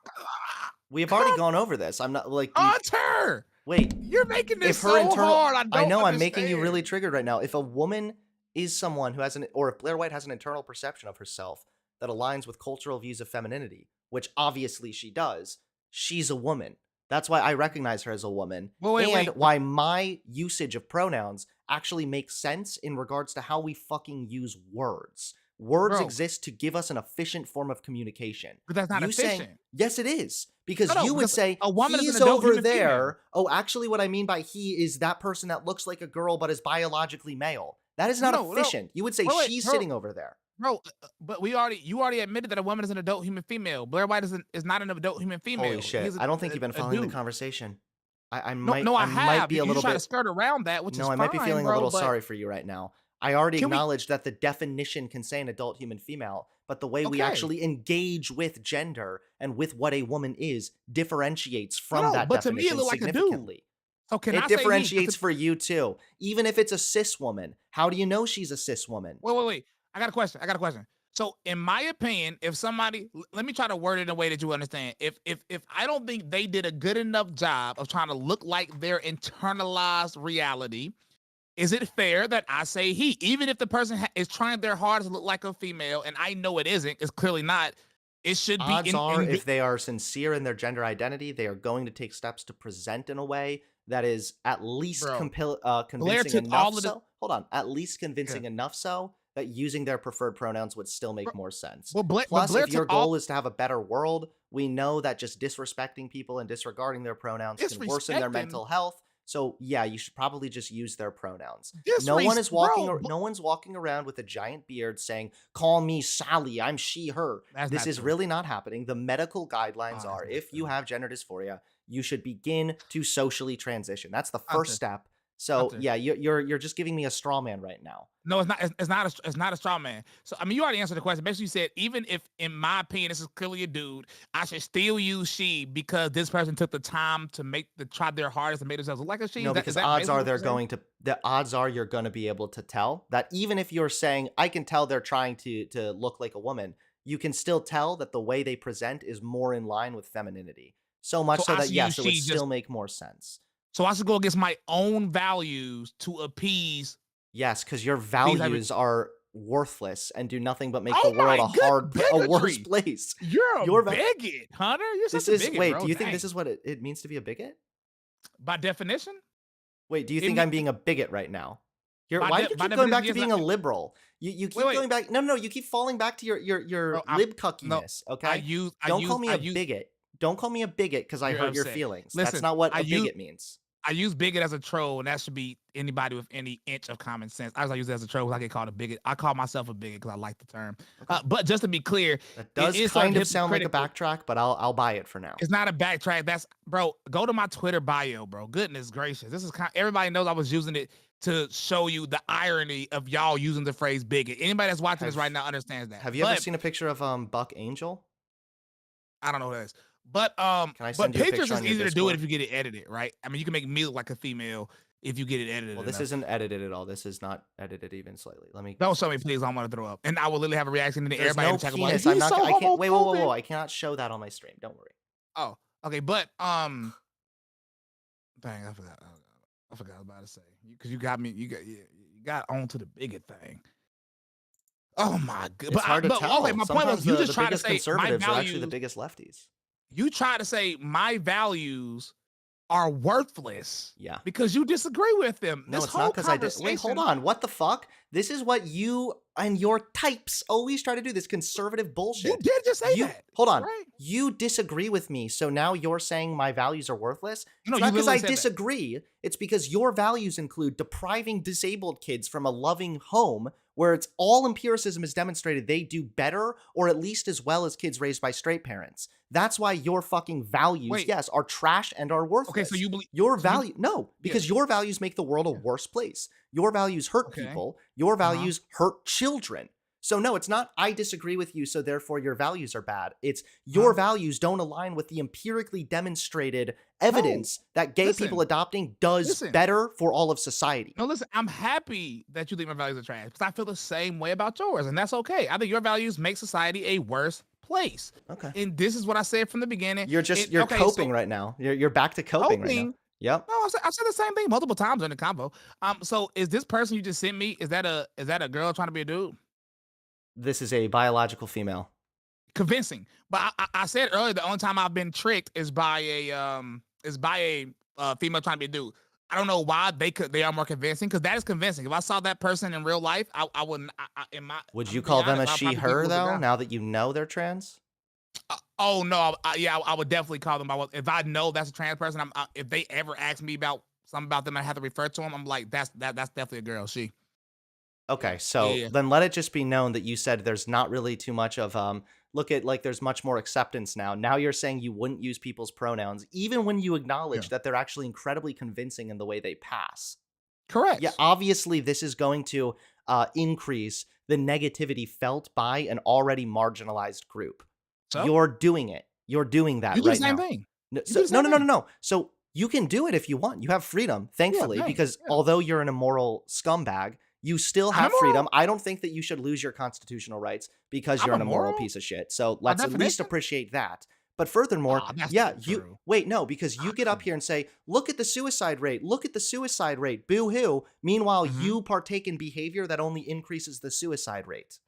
[SPEAKER 2] we have already
[SPEAKER 1] Come
[SPEAKER 2] gone over this. I'm not like, do you,
[SPEAKER 1] Hunter!
[SPEAKER 2] wait,
[SPEAKER 1] You're making this
[SPEAKER 2] if her
[SPEAKER 1] so
[SPEAKER 2] internal,
[SPEAKER 1] hard. I
[SPEAKER 2] I
[SPEAKER 1] don't
[SPEAKER 2] know I'm making you really
[SPEAKER 1] understand.
[SPEAKER 2] triggered right now. If a woman is someone who has an, or if Blair White has an internal perception of herself that aligns with cultural views of femininity, which obviously she does, she's a woman. That's why I recognize her as a woman,
[SPEAKER 1] Wait, wait,
[SPEAKER 2] and
[SPEAKER 1] wait,
[SPEAKER 2] why my usage of pronouns actually makes sense in regards to how we fucking use words. Words
[SPEAKER 1] bro.
[SPEAKER 2] exist to give us an efficient form of communication.
[SPEAKER 1] Because that's not
[SPEAKER 2] You saying,
[SPEAKER 1] efficient.
[SPEAKER 2] yes, it is.
[SPEAKER 1] No,
[SPEAKER 2] Because
[SPEAKER 1] no,
[SPEAKER 2] you would
[SPEAKER 1] because
[SPEAKER 2] say,
[SPEAKER 1] a woman is an
[SPEAKER 2] he's
[SPEAKER 1] adult
[SPEAKER 2] over
[SPEAKER 1] human female.
[SPEAKER 2] there. Oh, actually, what I mean by he is that person that looks like a girl but is biologically male. That is not
[SPEAKER 1] No, no.
[SPEAKER 2] efficient. You would say,
[SPEAKER 1] Wait, wait,
[SPEAKER 2] she's
[SPEAKER 1] bro,
[SPEAKER 2] sitting over there.
[SPEAKER 1] bro. But you already admitted that a woman is an adult human female. Blair White is not an adult human
[SPEAKER 2] Holy
[SPEAKER 1] female.
[SPEAKER 2] shit.
[SPEAKER 1] He's
[SPEAKER 2] I don't think you've been
[SPEAKER 1] a
[SPEAKER 2] following the
[SPEAKER 1] dude.
[SPEAKER 2] conversation. I
[SPEAKER 1] No, no, I
[SPEAKER 2] might
[SPEAKER 1] have.
[SPEAKER 2] be a
[SPEAKER 1] You
[SPEAKER 2] little
[SPEAKER 1] try to
[SPEAKER 2] bit,
[SPEAKER 1] skirt around that, which is
[SPEAKER 2] no, I might be
[SPEAKER 1] fine,
[SPEAKER 2] feeling a
[SPEAKER 1] bro.
[SPEAKER 2] little
[SPEAKER 1] But
[SPEAKER 2] sorry for you right now. I already
[SPEAKER 1] can we?
[SPEAKER 2] acknowledged that the definition can say an adult human female, but the way we
[SPEAKER 1] Okay.
[SPEAKER 2] actually engage with gender and with what a woman is differentiates
[SPEAKER 1] No,
[SPEAKER 2] from
[SPEAKER 1] no.
[SPEAKER 2] that
[SPEAKER 1] But to me, it
[SPEAKER 2] definition
[SPEAKER 1] looked like a dude.
[SPEAKER 2] significantly.
[SPEAKER 1] So can
[SPEAKER 2] It
[SPEAKER 1] I say he?
[SPEAKER 2] differentiates for you too. Even if it's a cis woman, how do you know she's a cis woman?
[SPEAKER 1] Wait, wait, wait. I got a question. I got a question. So, in my opinion, if somebody, let me try to word it in a way that you understand. If I don't think they did a good enough job of trying to look like their internalized reality, is it fair that I say he, even if the person is trying their hardest to look like a female, and I know it isn't, it's clearly not. It should be
[SPEAKER 2] Odds are,
[SPEAKER 1] in
[SPEAKER 2] if they are sincere in their gender identity, they are going to take steps to present in a way that is at least
[SPEAKER 1] bro. Blair
[SPEAKER 2] convincing
[SPEAKER 1] took
[SPEAKER 2] enough
[SPEAKER 1] all of the
[SPEAKER 2] so, hold on, at least
[SPEAKER 1] yeah.
[SPEAKER 2] convincing enough so that using their preferred pronouns would still
[SPEAKER 1] Bro,
[SPEAKER 2] make more sense.
[SPEAKER 1] but
[SPEAKER 2] Plus,
[SPEAKER 1] Blair
[SPEAKER 2] if
[SPEAKER 1] took
[SPEAKER 2] your
[SPEAKER 1] all
[SPEAKER 2] goal is to have a better world, we know that just disrespecting people and disregarding their pronouns can worsen their
[SPEAKER 1] disrespecting,
[SPEAKER 2] mental health. So yeah, you should probably just use their pronouns.
[SPEAKER 1] bro.
[SPEAKER 2] No one's walking around with a giant beard saying, "Call me Sally, I'm she, her."
[SPEAKER 1] That's
[SPEAKER 2] This
[SPEAKER 1] not
[SPEAKER 2] is
[SPEAKER 1] true.
[SPEAKER 2] really not happening. The medical guidelines
[SPEAKER 1] Oh, that's
[SPEAKER 2] are,
[SPEAKER 1] not
[SPEAKER 2] if you
[SPEAKER 1] true.
[SPEAKER 2] have gender dysphoria, you should begin to socially transition. That's the first
[SPEAKER 1] Hunter,
[SPEAKER 2] step. So
[SPEAKER 1] Hunter.
[SPEAKER 2] yeah, you're just giving me a straw man right now.
[SPEAKER 1] No, it's not. It's not a straw man. So I mean, you already answered the question. Basically, you said even if, in my opinion, this is clearly a dude, I should still use she because this person took the time to try their hardest and make themselves look like a she.
[SPEAKER 2] No,
[SPEAKER 1] Is
[SPEAKER 2] because
[SPEAKER 1] that
[SPEAKER 2] odds
[SPEAKER 1] basically
[SPEAKER 2] are
[SPEAKER 1] what
[SPEAKER 2] they're
[SPEAKER 1] you're saying?
[SPEAKER 2] going to, the odds are you're going to be able to tell that, even if you're saying, I can tell they're trying to look like a woman, you can still tell that the way they present is more in line with femininity. So much
[SPEAKER 1] So
[SPEAKER 2] so
[SPEAKER 1] I
[SPEAKER 2] that
[SPEAKER 1] should use
[SPEAKER 2] yes, it would
[SPEAKER 1] she
[SPEAKER 2] still
[SPEAKER 1] just.
[SPEAKER 2] make more sense.
[SPEAKER 1] So I should go against my own values to appease
[SPEAKER 2] Yes, because your
[SPEAKER 1] these. Every.
[SPEAKER 2] values are worthless and do nothing but make the
[SPEAKER 1] Oh
[SPEAKER 2] world
[SPEAKER 1] my
[SPEAKER 2] a
[SPEAKER 1] good
[SPEAKER 2] a worse
[SPEAKER 1] bigotry!
[SPEAKER 2] place.
[SPEAKER 1] You're a
[SPEAKER 2] Your
[SPEAKER 1] bigot, Hunter. You're
[SPEAKER 2] this
[SPEAKER 1] such a
[SPEAKER 2] is,
[SPEAKER 1] bigot,
[SPEAKER 2] wait, do
[SPEAKER 1] bro.
[SPEAKER 2] you think this
[SPEAKER 1] Dang.
[SPEAKER 2] is what it means to be a bigot?
[SPEAKER 1] By definition,
[SPEAKER 2] Wait, do you
[SPEAKER 1] it
[SPEAKER 2] think
[SPEAKER 1] me
[SPEAKER 2] I'm being a bigot right now? Why do you
[SPEAKER 1] by
[SPEAKER 2] keep going
[SPEAKER 1] definition,
[SPEAKER 2] back to
[SPEAKER 1] yes.
[SPEAKER 2] being a liberal? You
[SPEAKER 1] Wait,
[SPEAKER 2] keep
[SPEAKER 1] wait,
[SPEAKER 2] going back. No, no, no, you keep falling back to your
[SPEAKER 1] bro. I'm
[SPEAKER 2] lib
[SPEAKER 1] no.
[SPEAKER 2] cuckiness. Okay, don't call me
[SPEAKER 1] I
[SPEAKER 2] a
[SPEAKER 1] use.
[SPEAKER 2] bigot. Don't call me a bigot because I
[SPEAKER 1] You're
[SPEAKER 2] hurt your
[SPEAKER 1] upset.
[SPEAKER 2] feelings. That's
[SPEAKER 1] Listen,
[SPEAKER 2] not what a bigot means.
[SPEAKER 1] I use bigot as a troll, and that should be anybody with any inch of common sense. I use it as a troll 'cause I get called a bigot. I call myself a bigot because I like the term.
[SPEAKER 2] Okay.
[SPEAKER 1] But just to be clear,
[SPEAKER 2] That
[SPEAKER 1] it
[SPEAKER 2] does
[SPEAKER 1] is sort of
[SPEAKER 2] kind of sound like a
[SPEAKER 1] hypocritical.
[SPEAKER 2] backtrack, but I'll buy it for now.
[SPEAKER 1] It's not a backtrack. That's bro. Go to my Twitter bio, bro. Goodness gracious, this is everybody knows I was using it to show you the irony of y'all using the phrase bigot. Anybody that's watching this
[SPEAKER 2] Have
[SPEAKER 1] right now understands that.
[SPEAKER 2] Have you ever
[SPEAKER 1] But
[SPEAKER 2] seen a picture of Buck Angel?
[SPEAKER 1] I don't know who that is.
[SPEAKER 2] Can I
[SPEAKER 1] But
[SPEAKER 2] send you a
[SPEAKER 1] pictures
[SPEAKER 2] picture
[SPEAKER 1] is
[SPEAKER 2] on your
[SPEAKER 1] easier to do it
[SPEAKER 2] Discord?
[SPEAKER 1] if you get it edited, right? I mean, you can make me look like a female if you get it edited
[SPEAKER 2] Well, this
[SPEAKER 1] enough.
[SPEAKER 2] isn't edited at all. This is not edited even slightly. Let me
[SPEAKER 1] Don't show me, please. I want to throw up, and I will literally have a reaction, and then
[SPEAKER 2] There's
[SPEAKER 1] everybody in
[SPEAKER 2] no
[SPEAKER 1] the chat will be like,
[SPEAKER 2] penis. I'm
[SPEAKER 1] "He's
[SPEAKER 2] not
[SPEAKER 1] so
[SPEAKER 2] I can't wait, whoa, whoa, whoa.
[SPEAKER 1] homophobic."
[SPEAKER 2] I cannot show that on my stream. Don't worry.
[SPEAKER 1] Oh, okay, but dang, I forgot. I forgot what I was about to say because you got me. You got onto the bigot thing. Oh my god!
[SPEAKER 2] It's hard to
[SPEAKER 1] But okay,
[SPEAKER 2] tell.
[SPEAKER 1] my point was
[SPEAKER 2] Sometimes
[SPEAKER 1] you
[SPEAKER 2] the
[SPEAKER 1] just try to
[SPEAKER 2] biggest
[SPEAKER 1] say my
[SPEAKER 2] conservatives are actually the
[SPEAKER 1] values.
[SPEAKER 2] biggest lefties.
[SPEAKER 1] You try to say my values are worthless
[SPEAKER 2] Yeah.
[SPEAKER 1] because you disagree with them.
[SPEAKER 2] No,
[SPEAKER 1] This
[SPEAKER 2] it's
[SPEAKER 1] whole
[SPEAKER 2] not because I did. Wait, hold
[SPEAKER 1] conversation.
[SPEAKER 2] on. What the fuck? This is what you and your types always try to do. This conservative
[SPEAKER 1] You
[SPEAKER 2] bullshit.
[SPEAKER 1] did just say
[SPEAKER 2] You
[SPEAKER 1] that,
[SPEAKER 2] hold on.
[SPEAKER 1] right?
[SPEAKER 2] You disagree with me, so now you're saying my values are worthless?
[SPEAKER 1] No,
[SPEAKER 2] It's
[SPEAKER 1] you
[SPEAKER 2] not because I
[SPEAKER 1] literally said that.
[SPEAKER 2] disagree. It's because your values include depriving disabled kids from a loving home where it's all empiricism has demonstrated they do better or at least as well as kids raised by straight parents. That's why your fucking values,
[SPEAKER 1] Wait.
[SPEAKER 2] yes, are trash and are
[SPEAKER 1] Okay,
[SPEAKER 2] worthless.
[SPEAKER 1] so you believe
[SPEAKER 2] Your
[SPEAKER 1] so you
[SPEAKER 2] value, no, because your values make the world a
[SPEAKER 1] yeah,
[SPEAKER 2] worse place. Your values hurt
[SPEAKER 1] okay,
[SPEAKER 2] people. Your
[SPEAKER 1] uh-huh.
[SPEAKER 2] values hurt children. So no, it's not I disagree with you, so therefore your values are bad. It's your
[SPEAKER 1] Uh-huh.
[SPEAKER 2] values don't align with the empirically demonstrated
[SPEAKER 1] No,
[SPEAKER 2] evidence that gay people
[SPEAKER 1] listen,
[SPEAKER 2] adopting does
[SPEAKER 1] listen.
[SPEAKER 2] better for all of society.
[SPEAKER 1] No, listen, I'm happy that you think my values are trash because I feel the same way about yours, and that's okay. I think your values make society a worse place.
[SPEAKER 2] Okay.
[SPEAKER 1] And this is what I said from the beginning.
[SPEAKER 2] You're
[SPEAKER 1] Okay,
[SPEAKER 2] coping
[SPEAKER 1] so
[SPEAKER 2] right now. You're back to coping right now.
[SPEAKER 1] hoping.
[SPEAKER 2] Yep.
[SPEAKER 1] No, I said the same thing multiple times in the combo. So is this person you just sent me? Is that a girl trying to be a dude?
[SPEAKER 2] This is a biological female.
[SPEAKER 1] Convincing. But I said earlier the only time I've been tricked is by a female trying to be a dude. I don't know why they are more convincing because that is convincing. If I saw that person in real life, I wouldn't. In my,
[SPEAKER 2] Would
[SPEAKER 1] I'm
[SPEAKER 2] you
[SPEAKER 1] gonna be
[SPEAKER 2] call them a
[SPEAKER 1] honest, I'll
[SPEAKER 2] she
[SPEAKER 1] probably think it
[SPEAKER 2] her
[SPEAKER 1] was a
[SPEAKER 2] though,
[SPEAKER 1] guy.
[SPEAKER 2] now that you know they're trans?
[SPEAKER 1] Oh no, yeah, I would definitely call them. If I know that's a trans person, if they ever ask me about something about them, I have to refer to them. I'm like, that's definitely a girl. She.
[SPEAKER 2] Okay,
[SPEAKER 1] Yeah,
[SPEAKER 2] so
[SPEAKER 1] yeah,
[SPEAKER 2] then let it just be known that you said there's not really too much of look at like there's much more acceptance now. Now you're saying you wouldn't use people's pronouns even when you
[SPEAKER 1] yeah.
[SPEAKER 2] acknowledge that they're actually incredibly convincing in the way they pass. Yeah,
[SPEAKER 1] Correct.
[SPEAKER 2] obviously this is going to increase the negativity felt by an already marginalized group.
[SPEAKER 1] So
[SPEAKER 2] You're doing it. You're doing that
[SPEAKER 1] you do the
[SPEAKER 2] right
[SPEAKER 1] same
[SPEAKER 2] now.
[SPEAKER 1] thing.
[SPEAKER 2] No,
[SPEAKER 1] You do the
[SPEAKER 2] no,
[SPEAKER 1] same
[SPEAKER 2] no, no, no,
[SPEAKER 1] thing.
[SPEAKER 2] no. So you can do it if you want. You have freedom,
[SPEAKER 1] Yeah,
[SPEAKER 2] thankfully,
[SPEAKER 1] thanks.
[SPEAKER 2] because
[SPEAKER 1] Yeah,
[SPEAKER 2] although you're an immoral scumbag, you still
[SPEAKER 1] I'm
[SPEAKER 2] have freedom.
[SPEAKER 1] immoral.
[SPEAKER 2] I don't think that you should lose your constitutional rights because
[SPEAKER 1] I'm
[SPEAKER 2] you're an immoral
[SPEAKER 1] immoral.
[SPEAKER 2] piece of shit. So
[SPEAKER 1] By
[SPEAKER 2] let's at least
[SPEAKER 1] definition.
[SPEAKER 2] appreciate that. But furthermore,
[SPEAKER 1] Ah, that's
[SPEAKER 2] yeah,
[SPEAKER 1] not
[SPEAKER 2] you
[SPEAKER 1] true.
[SPEAKER 2] wait, no, because you get
[SPEAKER 1] Ah,
[SPEAKER 2] up here and say, look at the suicide rate, look at the suicide rate, boo hoo. Meanwhile,
[SPEAKER 1] mhm.
[SPEAKER 2] you partake in behavior that only increases the suicide rate.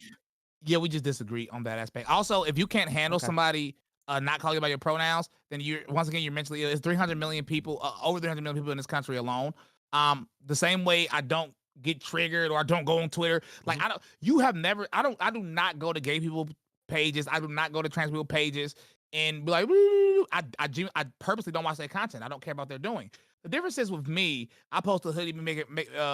[SPEAKER 1] Yeah, we just disagree on that aspect. Also, if you can't handle
[SPEAKER 2] Okay.
[SPEAKER 1] somebody not calling you by your pronouns, then you're once again you're mentally ill. It's 300 million people, over 300 million people in this country alone. The same way I don't get triggered or I don't go on Twitter. Like
[SPEAKER 2] Mhm.
[SPEAKER 1] I don't. You have never. I do not go to gay people pages. I do not go to trans people pages and be like, "Woo." I purposely don't watch their content. I don't care about what they're doing. The difference is with me, I post a hoodie,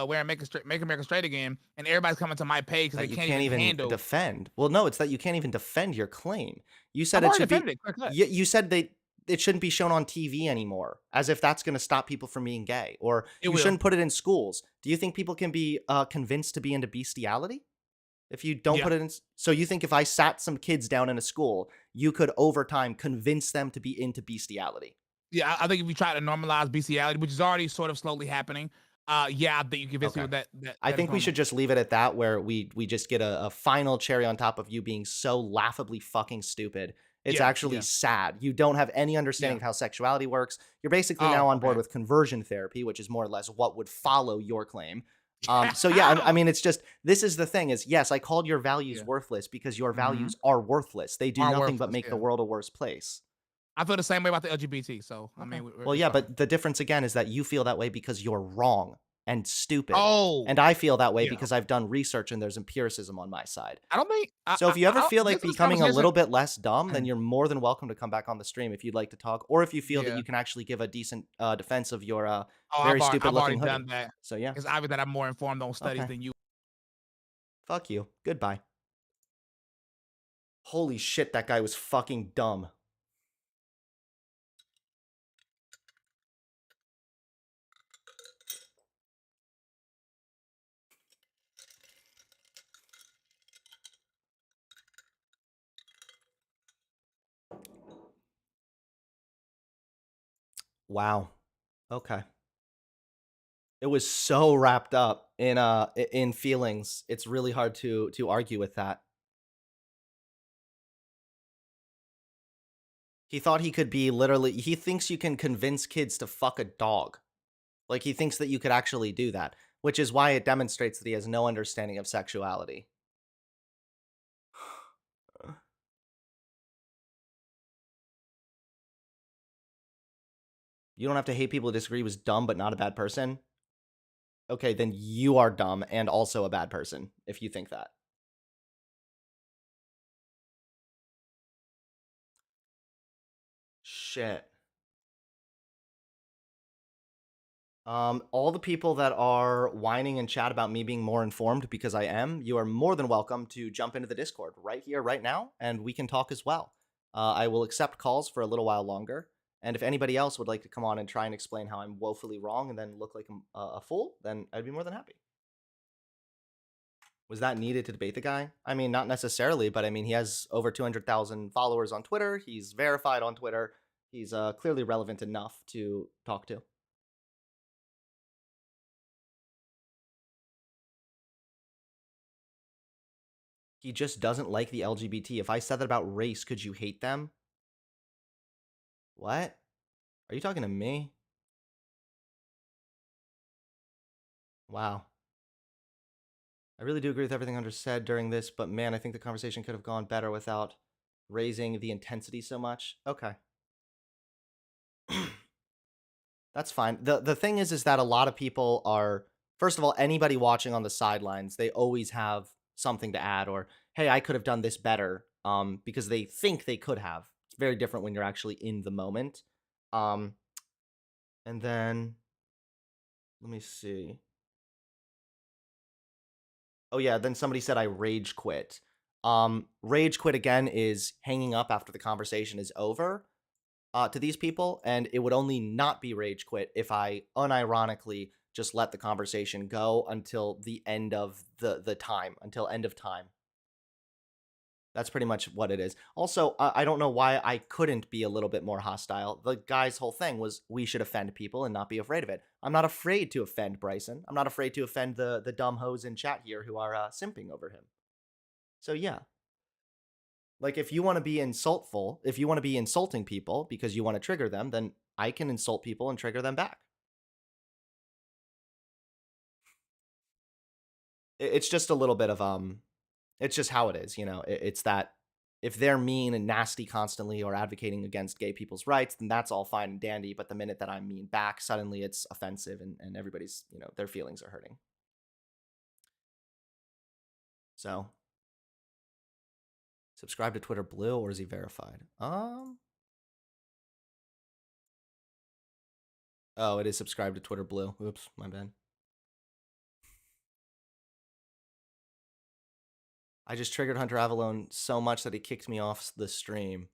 [SPEAKER 1] wearing make America straight again, and everybody's coming to my page because
[SPEAKER 2] That
[SPEAKER 1] they
[SPEAKER 2] you
[SPEAKER 1] can't
[SPEAKER 2] can't
[SPEAKER 1] even
[SPEAKER 2] even
[SPEAKER 1] handle.
[SPEAKER 2] defend. Well, no, it's that you can't even defend your claim. You said
[SPEAKER 1] I've
[SPEAKER 2] it
[SPEAKER 1] already
[SPEAKER 2] should be
[SPEAKER 1] defended it. Clear cut.
[SPEAKER 2] you said it shouldn't be shown on TV anymore, as if that's going to stop people from being gay, or
[SPEAKER 1] It
[SPEAKER 2] you
[SPEAKER 1] will.
[SPEAKER 2] shouldn't put it in schools. Do you think people can be convinced to be into bestiality if you don't
[SPEAKER 1] Yeah.
[SPEAKER 2] put it in? So you think if I sat some kids down in a school, you could over time convince them to be into bestiality?
[SPEAKER 1] Yeah, I think if we try to normalize bestiality, which is already sort of slowly happening, yeah, I think you convince
[SPEAKER 2] Okay.
[SPEAKER 1] people that
[SPEAKER 2] I
[SPEAKER 1] that is
[SPEAKER 2] think we should
[SPEAKER 1] normal.
[SPEAKER 2] just leave it at that, where we just get a final cherry on top of you being so laughably fucking stupid. It's
[SPEAKER 1] Yeah,
[SPEAKER 2] actually
[SPEAKER 1] yeah,
[SPEAKER 2] sad. You don't have any understanding
[SPEAKER 1] yeah.
[SPEAKER 2] of how sexuality works. You're basically
[SPEAKER 1] Oh,
[SPEAKER 2] now on board
[SPEAKER 1] okay.
[SPEAKER 2] with conversion therapy, which is more or less what would follow your claim. So yeah, I mean, it's just this is the thing: is yes, I called your values
[SPEAKER 1] Yeah.
[SPEAKER 2] worthless because your
[SPEAKER 1] Mhm.
[SPEAKER 2] values are worthless. They do
[SPEAKER 1] Are
[SPEAKER 2] nothing but
[SPEAKER 1] worthless,
[SPEAKER 2] make the
[SPEAKER 1] yeah.
[SPEAKER 2] world a worse place.
[SPEAKER 1] I feel the same way about the LGBT, so I
[SPEAKER 2] Okay.
[SPEAKER 1] mean,
[SPEAKER 2] Well,
[SPEAKER 1] it's
[SPEAKER 2] yeah,
[SPEAKER 1] fine.
[SPEAKER 2] but the difference again is that you feel that way because you're wrong. and stupid.
[SPEAKER 1] Oh,
[SPEAKER 2] And I feel that way
[SPEAKER 1] yeah.
[SPEAKER 2] because I've done research and there's empiricism on my side.
[SPEAKER 1] I don't think
[SPEAKER 2] So if you ever feel like
[SPEAKER 1] this
[SPEAKER 2] becoming a little
[SPEAKER 1] conversation.
[SPEAKER 2] bit less dumb, then you're more than welcome to come back on the stream if you'd like to talk, or if you feel that
[SPEAKER 1] Yeah.
[SPEAKER 2] you can actually give a decent defense of your
[SPEAKER 1] Oh,
[SPEAKER 2] very stupid
[SPEAKER 1] I've already
[SPEAKER 2] looking
[SPEAKER 1] done
[SPEAKER 2] hoodie.
[SPEAKER 1] that.
[SPEAKER 2] So yeah,
[SPEAKER 1] It's obvious that I'm more informed on studies
[SPEAKER 2] okay,
[SPEAKER 1] than you.
[SPEAKER 2] fuck you. Goodbye. Holy shit, that guy was fucking dumb. Wow. Okay. It was so wrapped up in feelings. It's really hard to argue with that. He thought he could be literally he thinks you can convince kids to fuck a dog. Like he thinks that you could actually do that, which is why it demonstrates that he has no understanding of sexuality. You don't have to hate people who disagree was dumb but not a bad person. Okay, then you are dumb and also a bad person if you think that. Shit. All the people that are whining in chat about me being more informed because I am, you are more than welcome to jump into the Discord right here, right now, and we can talk as well. I will accept calls for a little while longer, and if anybody else would like to come on and try and explain how I'm woefully wrong and then look like a fool, then I'd be more than happy. Was that needed to debate the guy? I mean, not necessarily, but I mean, he has over 200,000 followers on Twitter. He's verified on Twitter. He's clearly relevant enough to talk to. He just doesn't like the LGBT. If I said that about race, could you hate them? What? Are you talking to me? Wow. I really do agree with everything Hunter said during this, but man, I think the conversation could have gone better without raising the intensity so much. Okay. That's fine. The thing is that a lot of people are first of all, anybody watching on the sidelines, they always have something to add or hey, I could have done this better because they think they could have. It's very different when you're actually in the moment. Um and then let me see. Oh yeah, then somebody said I rage quit. Rage quit again is hanging up after the conversation is over to these people, and it would only not be rage quit if I unironically just let the conversation go until the end of the time, until end of time. That's pretty much what it is. Also, I don't know why I couldn't be a little bit more hostile. The guy's whole thing was we should offend people and not be afraid of it. I'm not afraid to offend Bryson. I'm not afraid to offend the dumb hoes in chat here who are simping over him. So yeah, like if you want to be insultful, if you want to be insulting people because you want to trigger them, then I can insult people and trigger them back. It's just a little bit of it's just how it is, you know. It's that if they're mean and nasty constantly or advocating against gay people's rights, then that's all fine and dandy. But the minute that I'm mean back, suddenly it's offensive and everybody's, you know, their feelings are hurting. So subscribe to Twitter Blue or is he verified? Oh, it is subscribed to Twitter Blue. Oops, my bad. I just triggered Hunter Avalone so much that he kicked me off the stream.